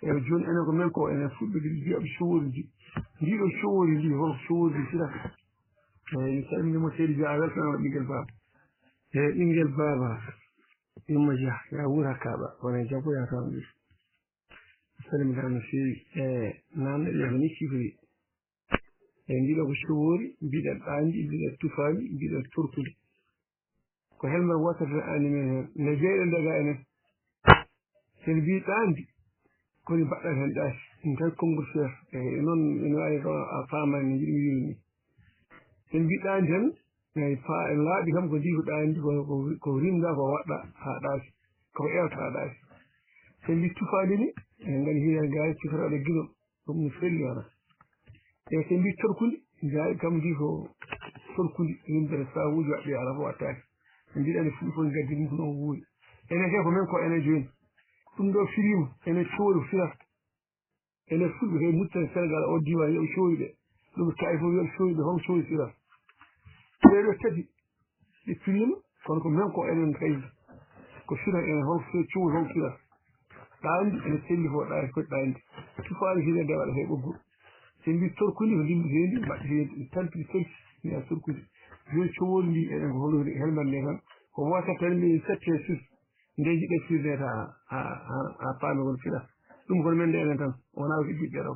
eyi joni enen ko men ko enen fuɗɓe wiyaɓe cowoli ndi ndiɗo cowoli ndi holko cowoli ndi firata eyi mi salminimo seydi dia a weltanama ɓinguel baba eyi ɓinguel baba imma dia ya wuura kaɓa wona e jaggo yatama ɗi salminama no feewi namde ɗe ko ni sifori eyi ndiɗo ko cowoli mbiɗen ɗaandi mbiɗen tufani mbiɗen torkude ko helmen wotere animen hen no jeyɗen daga enen sen mbi ɗaandi koni mbaɗɗen hen ɗaasi ɗum tan konngol feere eyi noon ene wawi ko a famani no jiɗmi wiide ni sen mbi ɗaandi tan en laaɓi kam ko ndi ko ɗaandi ko rimda ko waɗɗa ha ɗaasi koko ewta ha ɗaasi sen mbi tufani ni en ngani hiren gaari tufataɗo guilol ɗum no felli wona eyi sen mbi torkude jaaɗi kam ndi ko torkude rimdata sawuji waɗɗe ala fof wattaki mbiɗa ene fuɗi fof gaddi ɗum ko ɗon wuuri enen kay ko men ko enen joni ɗum ɗo firima ene coori firata ene fulɓe kay mutten Sénégal o diwan yoɓe coori ɓe ɗum tawi fof yoɓe coori ɓe hon coori firata ɓeɗo tati ɗi firima kono ko même ko enen kaydi ko firan enen hon coori hon firata ɗaandi ene selli ko ɗaari koye ɗaandi tufaani hirede waɗa he ɓoggol so mbi torkundi ko ndimɓe heedi mbaɗa heedi tampiri torki mbiya torkundi joni cowooli ndi eɗen ko hollude helmat nde tan ko wota tan mi sette sus ndeji ɗe firde ha paami kon fira ɗum kono men nde enen tan wona ko ɓiɓɓe ɗo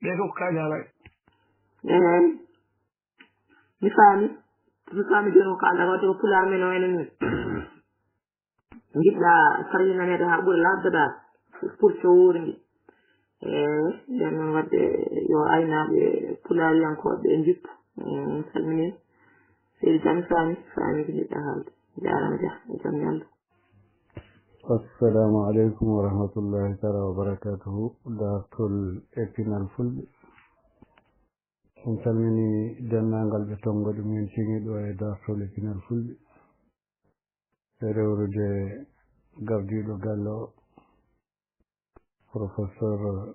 ɓe ko kaaji haalaɓe eyi mi faami joni ko kalɗa wadde ko pulaar men o enen min jiɗɗa sallinanede ha ɓuuri labdata pour cowoori ndi nden noon wadde yo aynaaɓe pulaariyankoɓe ɓe jippu salmini seydi jam faami ko jiɗɗa haalde jarama dia e jam ñallu assalamu aleykum wa rahmatullahi taala wa barakatuhu dartol epinal fulɓe en calmini dennangal ɓe tongoɗe min cini ɗo e dartol epinal fulɓe e rewrude gardiɗo galle o professeur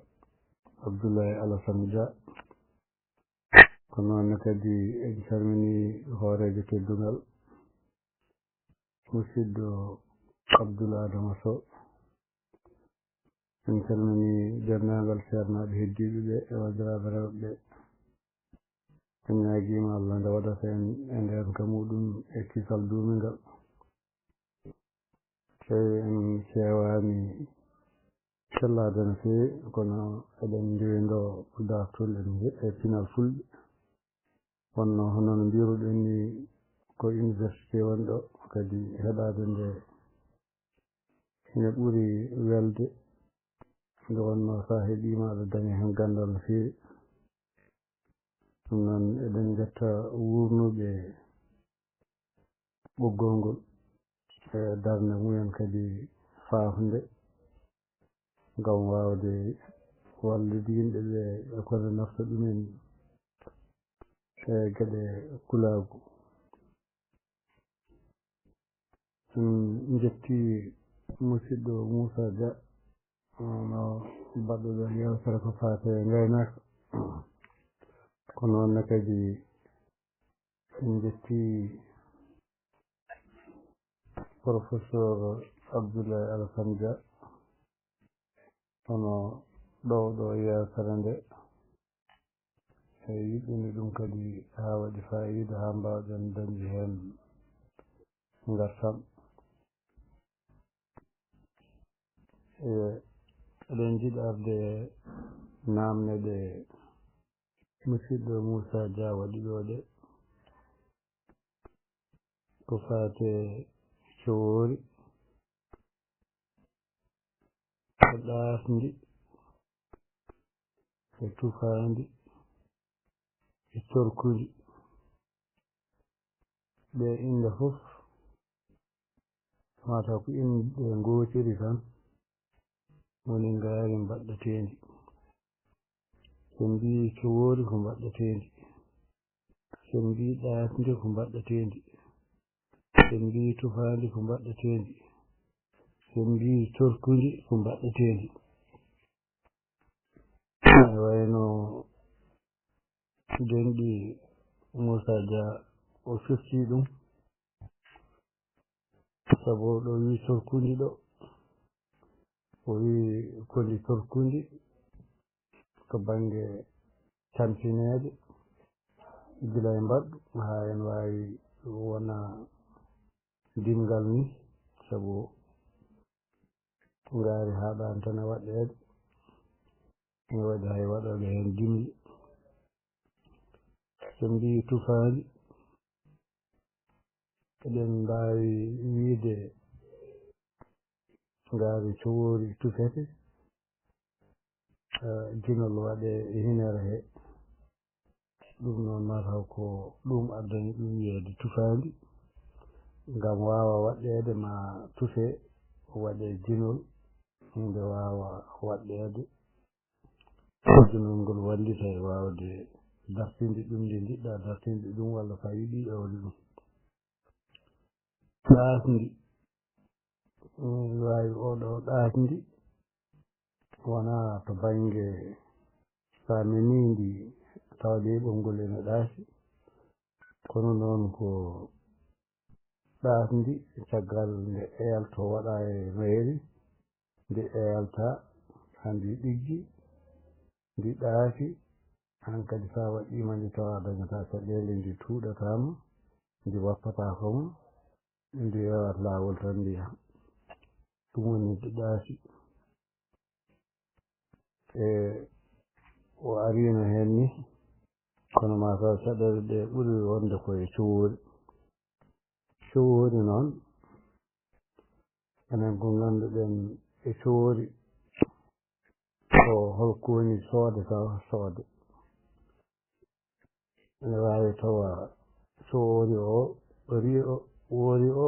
Abdoulaye Alassane Dia ko noon kadi en calmini hoorejo teddungal musidɗo Abdoul Adama Sow en calmini dennagal ceernaɓe heddiɓe ɓe e wajiraɓe rewɓe ɓe en ñaguima Allah nde waɗata en e nden ka muɗum e kisal duumingal tawi en cewani sellade no feewi kono eɗen jowindo dartol e pinal fulɓe wonno hono no mbiruɗen ni ko université woni ɗo kadi heɗade nde ene ɓuuri welde nde wonno sa heeɗima aɗa daña hen gandal no feewi ɗum noon eɗen jetta wurnuɓe ɓoggol ngol e darde mumen kadi faafude ngam wawde wallude yimɓeɓe e kono nafta ɗumen e gueɗe kulagu jetti musidɗo Moussa Dia no mbaɗɗoɗon yewtere ko fate gaynaka ko noonne kadi en jetti professeur Abdoulaye Alassane Dia hono ɗowɗo yewtere nde e yiɗɗini ɗum kadi ha waɗi fayida ha mbawɗen dañde hen ngartam eɗen jiɗi arde namne ɗe musidɗo Moussa Dia waɗi ɗo ɗe ko fate cowoori e ɗaafdi e tufandi e torkuri ɓe inde fof mataw ko inde gootiri tan woni ngaari mbaɗɗatendi so mbi cowoori ko mbaɗɗatendi so mbi ɗaafdi ko mbaɗɗatendi so mbi tufandi ko mbaɗɗatendi so mbi torkundi ko mbaɗɗatendi wayno denɗi Moussa Dia o firti ɗum sabu ɗo wi torkundi ɗo o wi kodi torkundi ko banggue tampinede gila e mbaɗɗu ha en wawi wona dimgal ni sabu ngaari haɗani tan e waɗɗede ene waɗi hay waɗoɓe hen dimli so mbi tufandi eɗen mbawi wiide ngaari cowoori tufete jinol waɗe e hinere he ɗum noon mataw ko ɗum addani ɗum wiyeede tufandi ngam wawa waɗɗede ma tufe waɗe jinol hunde wawa waɗɗede jinol ngol wallita e wawde dartinde ɗum nde jiɗɗa dartinde ɗum walla sa yiɗi ƴewde ɗum ɗaafdi wawi oɗo ɗaafdi wona to baŋnge sa menindi tawde ɓolngol ene ɗaasi kono noon ko ɗaasndi caggal nde eelto waɗa e mairie nde eelta handi ɗiggi ndi ɗaasi han kadi sa waɗima ndi tawa dañata caɗele ndi tuuɗatama ndi wappata komo ndi yewat laawol tan ndiya ɗum woni ndi ɗaasi e o arino hen ni kono ma taw caɗele ɗe ɓuri wonde koye cowoori cowoori noon enen ko ngannduɗen e cowoori ko holko woni soode taw soode ene waawi tawa cowoori o woori o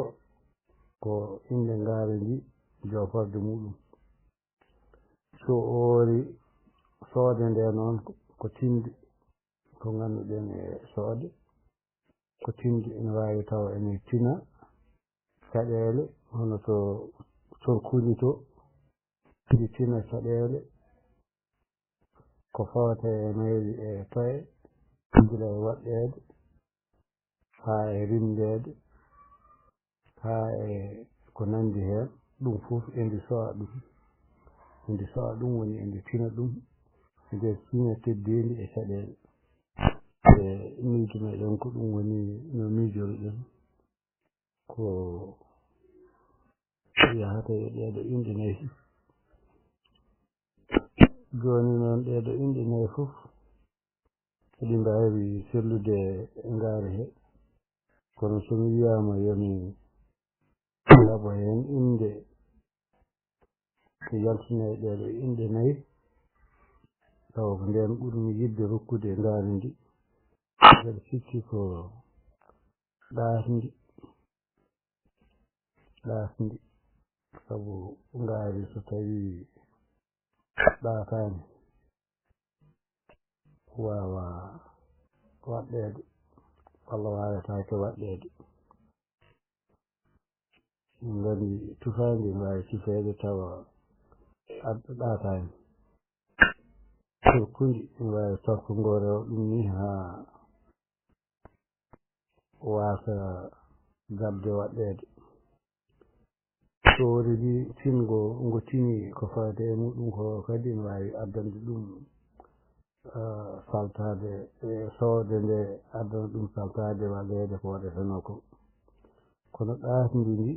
ko inde ngaari ndi joforde muɗum cowoori soode nde noon ko tinde ko ngannduɗen e soode ko tinde ene waawi tawa ene tina caɗeele hono to torkuji to ɗi tina caɗeele ko fawata e mairie e paye gila e waɗɗeede haa e rimdeede haa e ko nanndi heen ɗum fof endi soa ɗum woni endi tina ɗum nde tina teddendi e caɗeele e miijo meɗen ko ɗum woni no miijoriɗen ko yahata e ɗeeɗo inɗe nayi jooni noon ɗeeɗo inɗe nayi fof eɗi mbaawi sellude e ngaari he kono somi wiyama yomi laɓo heen inde ko yaltine ɗeeɗo inɗe nayi taw ko ndeen ɓurmi yidde rokkude ngaari ndi mbeɗa sikki ko ɗaasndi sabu ngaari so tawi ɗaataani waawa waɗɗeede walla waawetaake waɗɗeede ngani tufaandi ne waawi tufeede tawa ɗaataani torkundi ne waawi torko rewa ɗum ni haa waasa gabde waɗɗeede cowoori ndi tingo ngo tini ko fawte e muɗum ko kadi ne waawi addande ɗum saltade e soode nde addana ɗum saltade waɗeede ko waɗeteno ko kono ɗaasndi ndi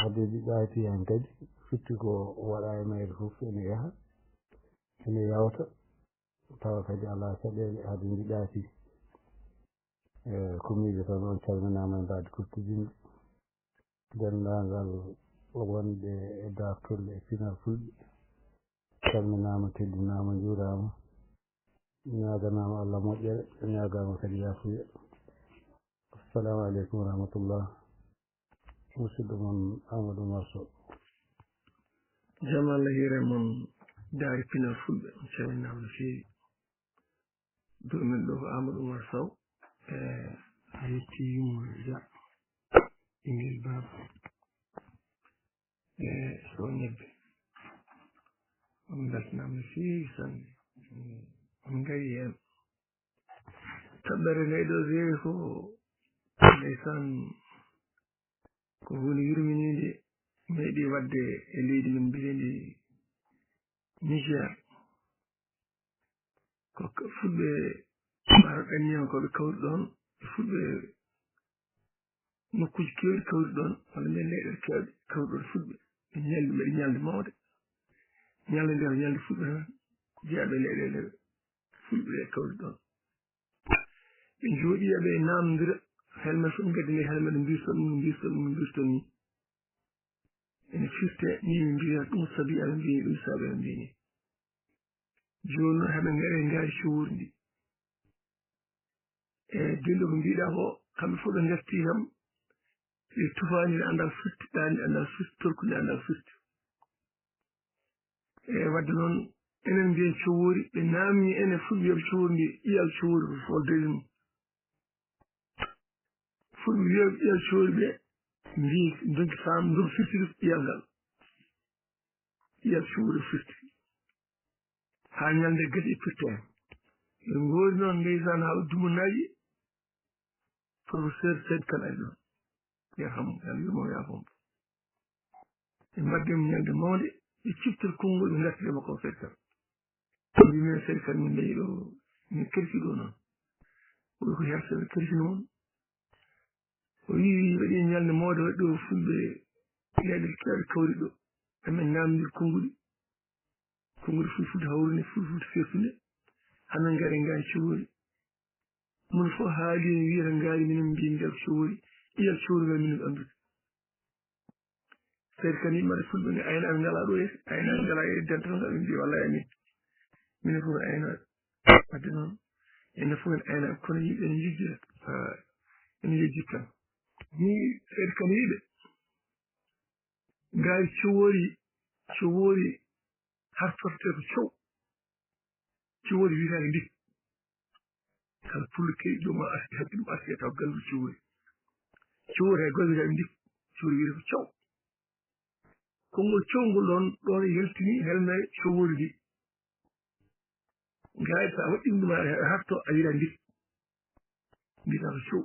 hadde ndi ɗaati hen kadi fitti ko waɗa e mayre fof ene yaha ene yawta tawa kadi alaa caɗeele hade ndi ɗaati ko miijo tan on calminaama e mbaadi kuttidinde denndaangal wonɓe e dartolle e pinal fulɓe calminaama teddinaama njuuraama ñaaganaama Allah moƴƴere ñaagaama kadi yaafuya assalamu aleykum wa rahmatullah musidɗo mon Amadou Oumar Sow jam Allah hiire mon daari pinal fulɓe on calminaama no feewi domin ɗo ko Amadou Oumar Sow e a yetti Yumma Dia ɓinngel baaba e so ñebbe on beltanaama no feewi sanne on ngari heen toɓɓere nde ɗo heewi ko ndeysan ko hunde yurminiide meeɗi wadde e leydi men mbitendi Niger ko fuɗɓe mbaro ɗanniyam koɓe kawri ɗon e fuɗɓe nokkuji keewɗi kawri ɗon walla mbiyen leyɗele keewɗe kawri ɗon fuɗɓe ñalli mbeɗe ñalde mawde ñalde nde ko ñalde fuɗɓe tan jeyaɓe leyɗele fulɓe ɗe kawri ɗon ɓe jooɗi eɓe namdira helmet fof gaddi nde helmet no mbirton ni ene firte ni ɓe mbiya ɗum sabi aɓe mbini ɗum sabi aɓe mbini joni noon heɓe ngaari cowoori ndi e dillo ko mbiɗa ko kamɓe fof ɓe garti kam ɓe tufani nde andal firti ɗaande andal firti torkude andal firti e wadde noon enen mbiyen cowoori ɓe namni enen fulɓe yoɓe cowoori ndi ƴiyal cowoori ko fo dari mum fulɓe wiyoɓe ƴiyal cowoori ɓe mbi donki faam ndon firtiri ƴiyal ngal ƴiyal cowoori firti haa ñalde gasi firteen ɓe ngoori noon ndeysan haa dumunaaji professeur Seyd Kane ari ɗon yarham yalla yurmo yaafom e mbaddem ñalde mawde e ciftel konngol ɓe ngartide makko Seyd Kane wi min Seyd Kane min dañi ɗo min kersi ɗo noon oyi ko herseɓe kersi noon o wi waɗi ñalde mawde waɗi ɗo fulɓe leɗel kewɗe kawri ɗo amen namdir konnguli fulfulde hawrune fulfulde fertunde hamin ngari ngaari coori mun fof haali wiyata ngaari minen mbi nder coori iyal coori ngal minen anndude Seyd Kane yimɓe fulɓe nde aynaɓe ngala ɗo yete aynaɓe ngala e dental ngal ɓe mbi wallahi amin minen fof aynaɓe wadde noon enen fof en aynaɓe kono yimɓe ene jejjira ene yejjit tan ni Seyd Kane wiɓe ngaari cowoori hartorte ko cow cowoori wiyetaake ndik kala pulle keyɗi ɗo ma arti haɓɓi ɗum arti e taw gallude cowoori hay golle wiyetaake ndik cowoori wiyete ko cow konngol cowngol ɗon yaltini helnaye cowoori ndi ngaari so a waɗɗini ɗum a harto a wiita ndik mbiyata ko cow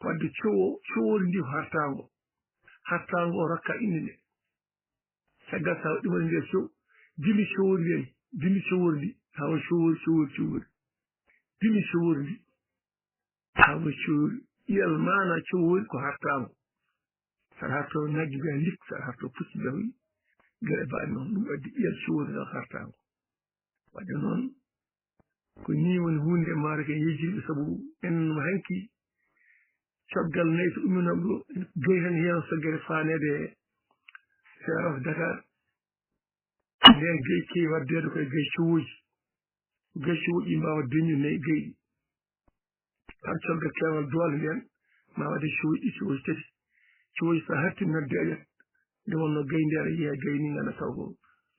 wadde cowoori ndi ko hartaango o rokka inde nde caggal sa waɗɗima nder cow dili cowoori wiyani dili cowoori ndi ha woni cowoori dili cowoori ndi ha woni cowoori iyal mana cowoori ko hartaango saɗa harto naggi mbiya ndik saɗa harto pucci mbiya hoyi gueɗe mbaɗi noon ɗum waddi iyal cowoori ngal hartaango wadde noon ko ni woni hunde maaro ke yejjirɓe sabu en hanki coggal nayi so umminoma ɗo doyi tan heewa soggere faanede CRF Dakar nden gay kewi waddede koye gay cowoji mbawa deñu nayi gayɗi par coggal kemal doole nden ma wadde cowoji tati cowoji sa hartini nodde aƴat nde wonno gay nde aɗa yiiya gay ni ganda taw ko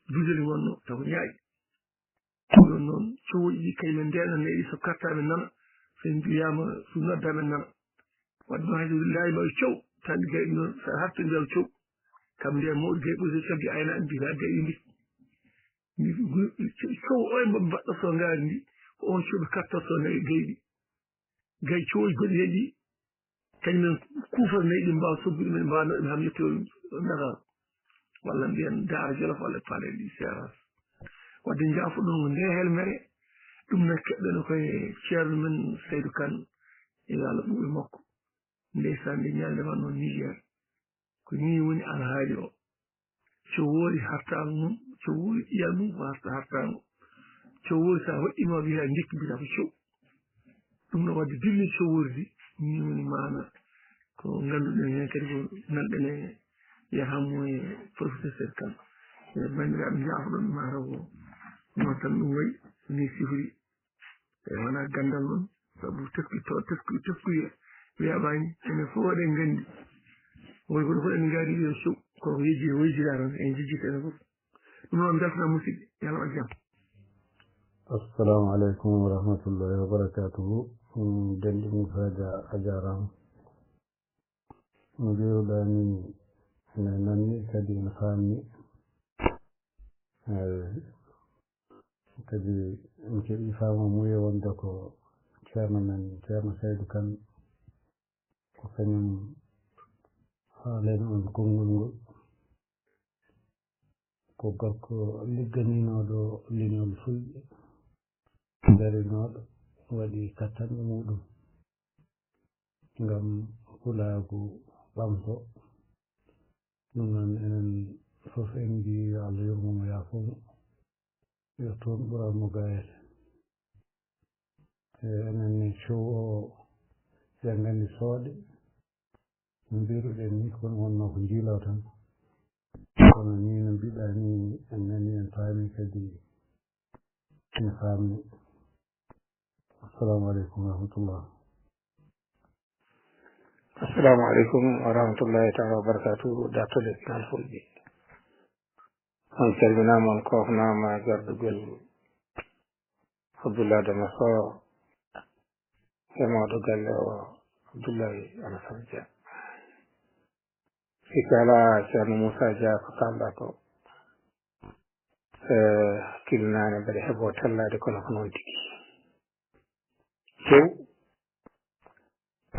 dudere wonno taw ko ñaaƴi ɗon noon cowoji ɗi kañumen ndena nayi so kartaɓe nana so mbiyama so noddaɓe nana wadde no hayso laayi mbawi cow tan gayɗi noon sa harti mbiyam cow kam nde mawɗi gay ɓuuse cogge aynaɓe mbiyata gayɗi ndi cow o e mbaɗɗoto ngaari ndi ko on cow ɓe kattorto nayi gayɗi gay cowoji goɗɗi hen ɗi kañumen kuufata nayi ɗi mbawa soggude men mbawa noɗe ham yetto Dakar walla mbiyen Daara Jolof walla paaleɗe ɗi seras wadde jaafo ɗon ko nde helmere ɗum ne keɓɓen koye ceerno men Seydou Kane yo Allah ɓuuɓe makko ndeysan nde ñalde man noon Niger ko ni woni alhaali o cowoori hartaango mum cowoori iyal mum ko hartaango cowoori sa waɗɗima wiya ndikki mbiyata ko cow ɗum ɗo wadde dilli cowoori ndi ni woni maana ko ngannduɗen hen kadi ko nanɗen e yahamu e professeur Seyd Kane e bandiraɓe jaafoɗon mataw ko noon tan ɗum wayi ni sifori e wona gandal ɗon sabu teskuya wiyaɓani enen fof waɗen nganndi woni koɗo fof en ngaari wiyo cow koko woyjira tan en jejjita ene fof ɗum noon beltana musidɓe yo Allah waɗ jaam assalamu aleykum wa rahmatullahi wa barakatuhu denɗi musaja a jarama no mbiruɗani ene nanni kadi ene famni kadi en keeɓi faama muye wonde ko ceerno men ceerno Seydou Kane ko kañum haalen on konngol ngol ko gorko ligganinoɗo linol fulɓe darinoɗo waɗi kattanɗe muɗum ngam hulaagu ɓamto ɗum noon enen fof en mbi yo Allah yurmomo yaafomo yo toon ɓuranmo gayete enen ni cow o sen nganndi sooɗe no mbiruɗen ni kono wonno ko jiilo tan kono ni no mbiɗa ni en nani en paami kadi ene faamni assalamu aleykum wa rahmatullah assalamu aleykum wa rahmatullahi taala wa barakatuhu dartode nal fulɓe on calminama on kofnama gardugol Abdoulaye Dama Sow e mawɗo galle o Abdoulaye Alassane Dia sikala ceerno Moussa Dia ko kalɗa ko kilnaane mbaɗa heɓoo tallaade kono ko noon tigi tew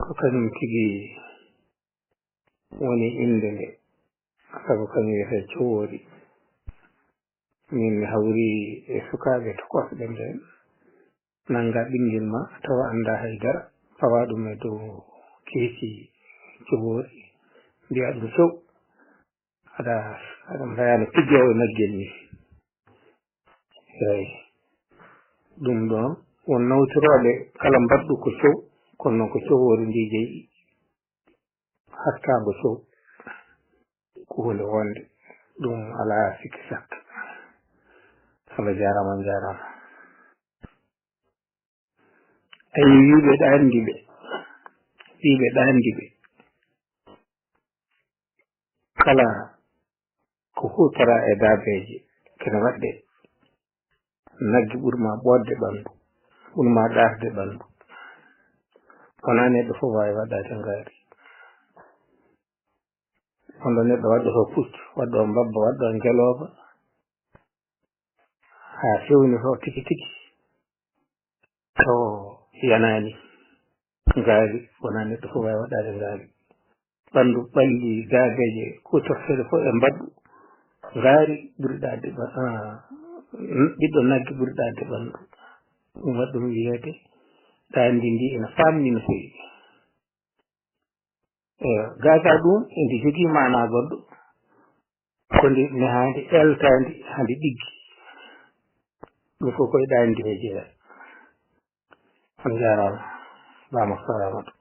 ko kañum tigi woni innde nde sabu kañum wiyetee cowoori min mi hawrii e sukaaɓe to kosɗe ndeen nannga ɓinngel ma tawa annda haydara fawa ɗum e dow keeci cowoori mbiya ɗum sow aɗa mbayaano pijjoowo naggel ni eyi ɗum ɗon won nawtirooɓe kala mbaɗɗu ko sow kono noon ko cowoori ndi jeyi hattaango sow ko hunde wonde ɗum alaa sikki sakka Allah jaarama on jaarama ayi wiiɓe ɗaandi ɓe kala ko hutara e daabeeje kene waɗde nagge ɓurma ɓoodde ɓanndu ɓurma ɗaasde ɓanndu wonaa neɗɗo fof waawi waɗaade ngaari hondo neɗɗo waɗɗo to puccu waɗɗo mbabba waɗɗo ngelooba haa fewni to tiki tiki to yanaani ngaari wonaa neɗɗo fof waawi waɗaade ngaari ɓanndu ɓalli daabeeje kutorteɗe fof e mbaddu ngaari ɓuri ɗaadde ɓiɗɗo nagge ɓuri ɗaadde ɓanndu ɗum waɗi ɗum wiyeede ɗaandi ndi ene faamni no feewi gaga ɗum endi jogii maanaa goɗɗo ko ndi nehaandi eltaandi handi ɗiggi ɗum fof koye ɗaandi e jeeya on jaaraama Bama Salamatu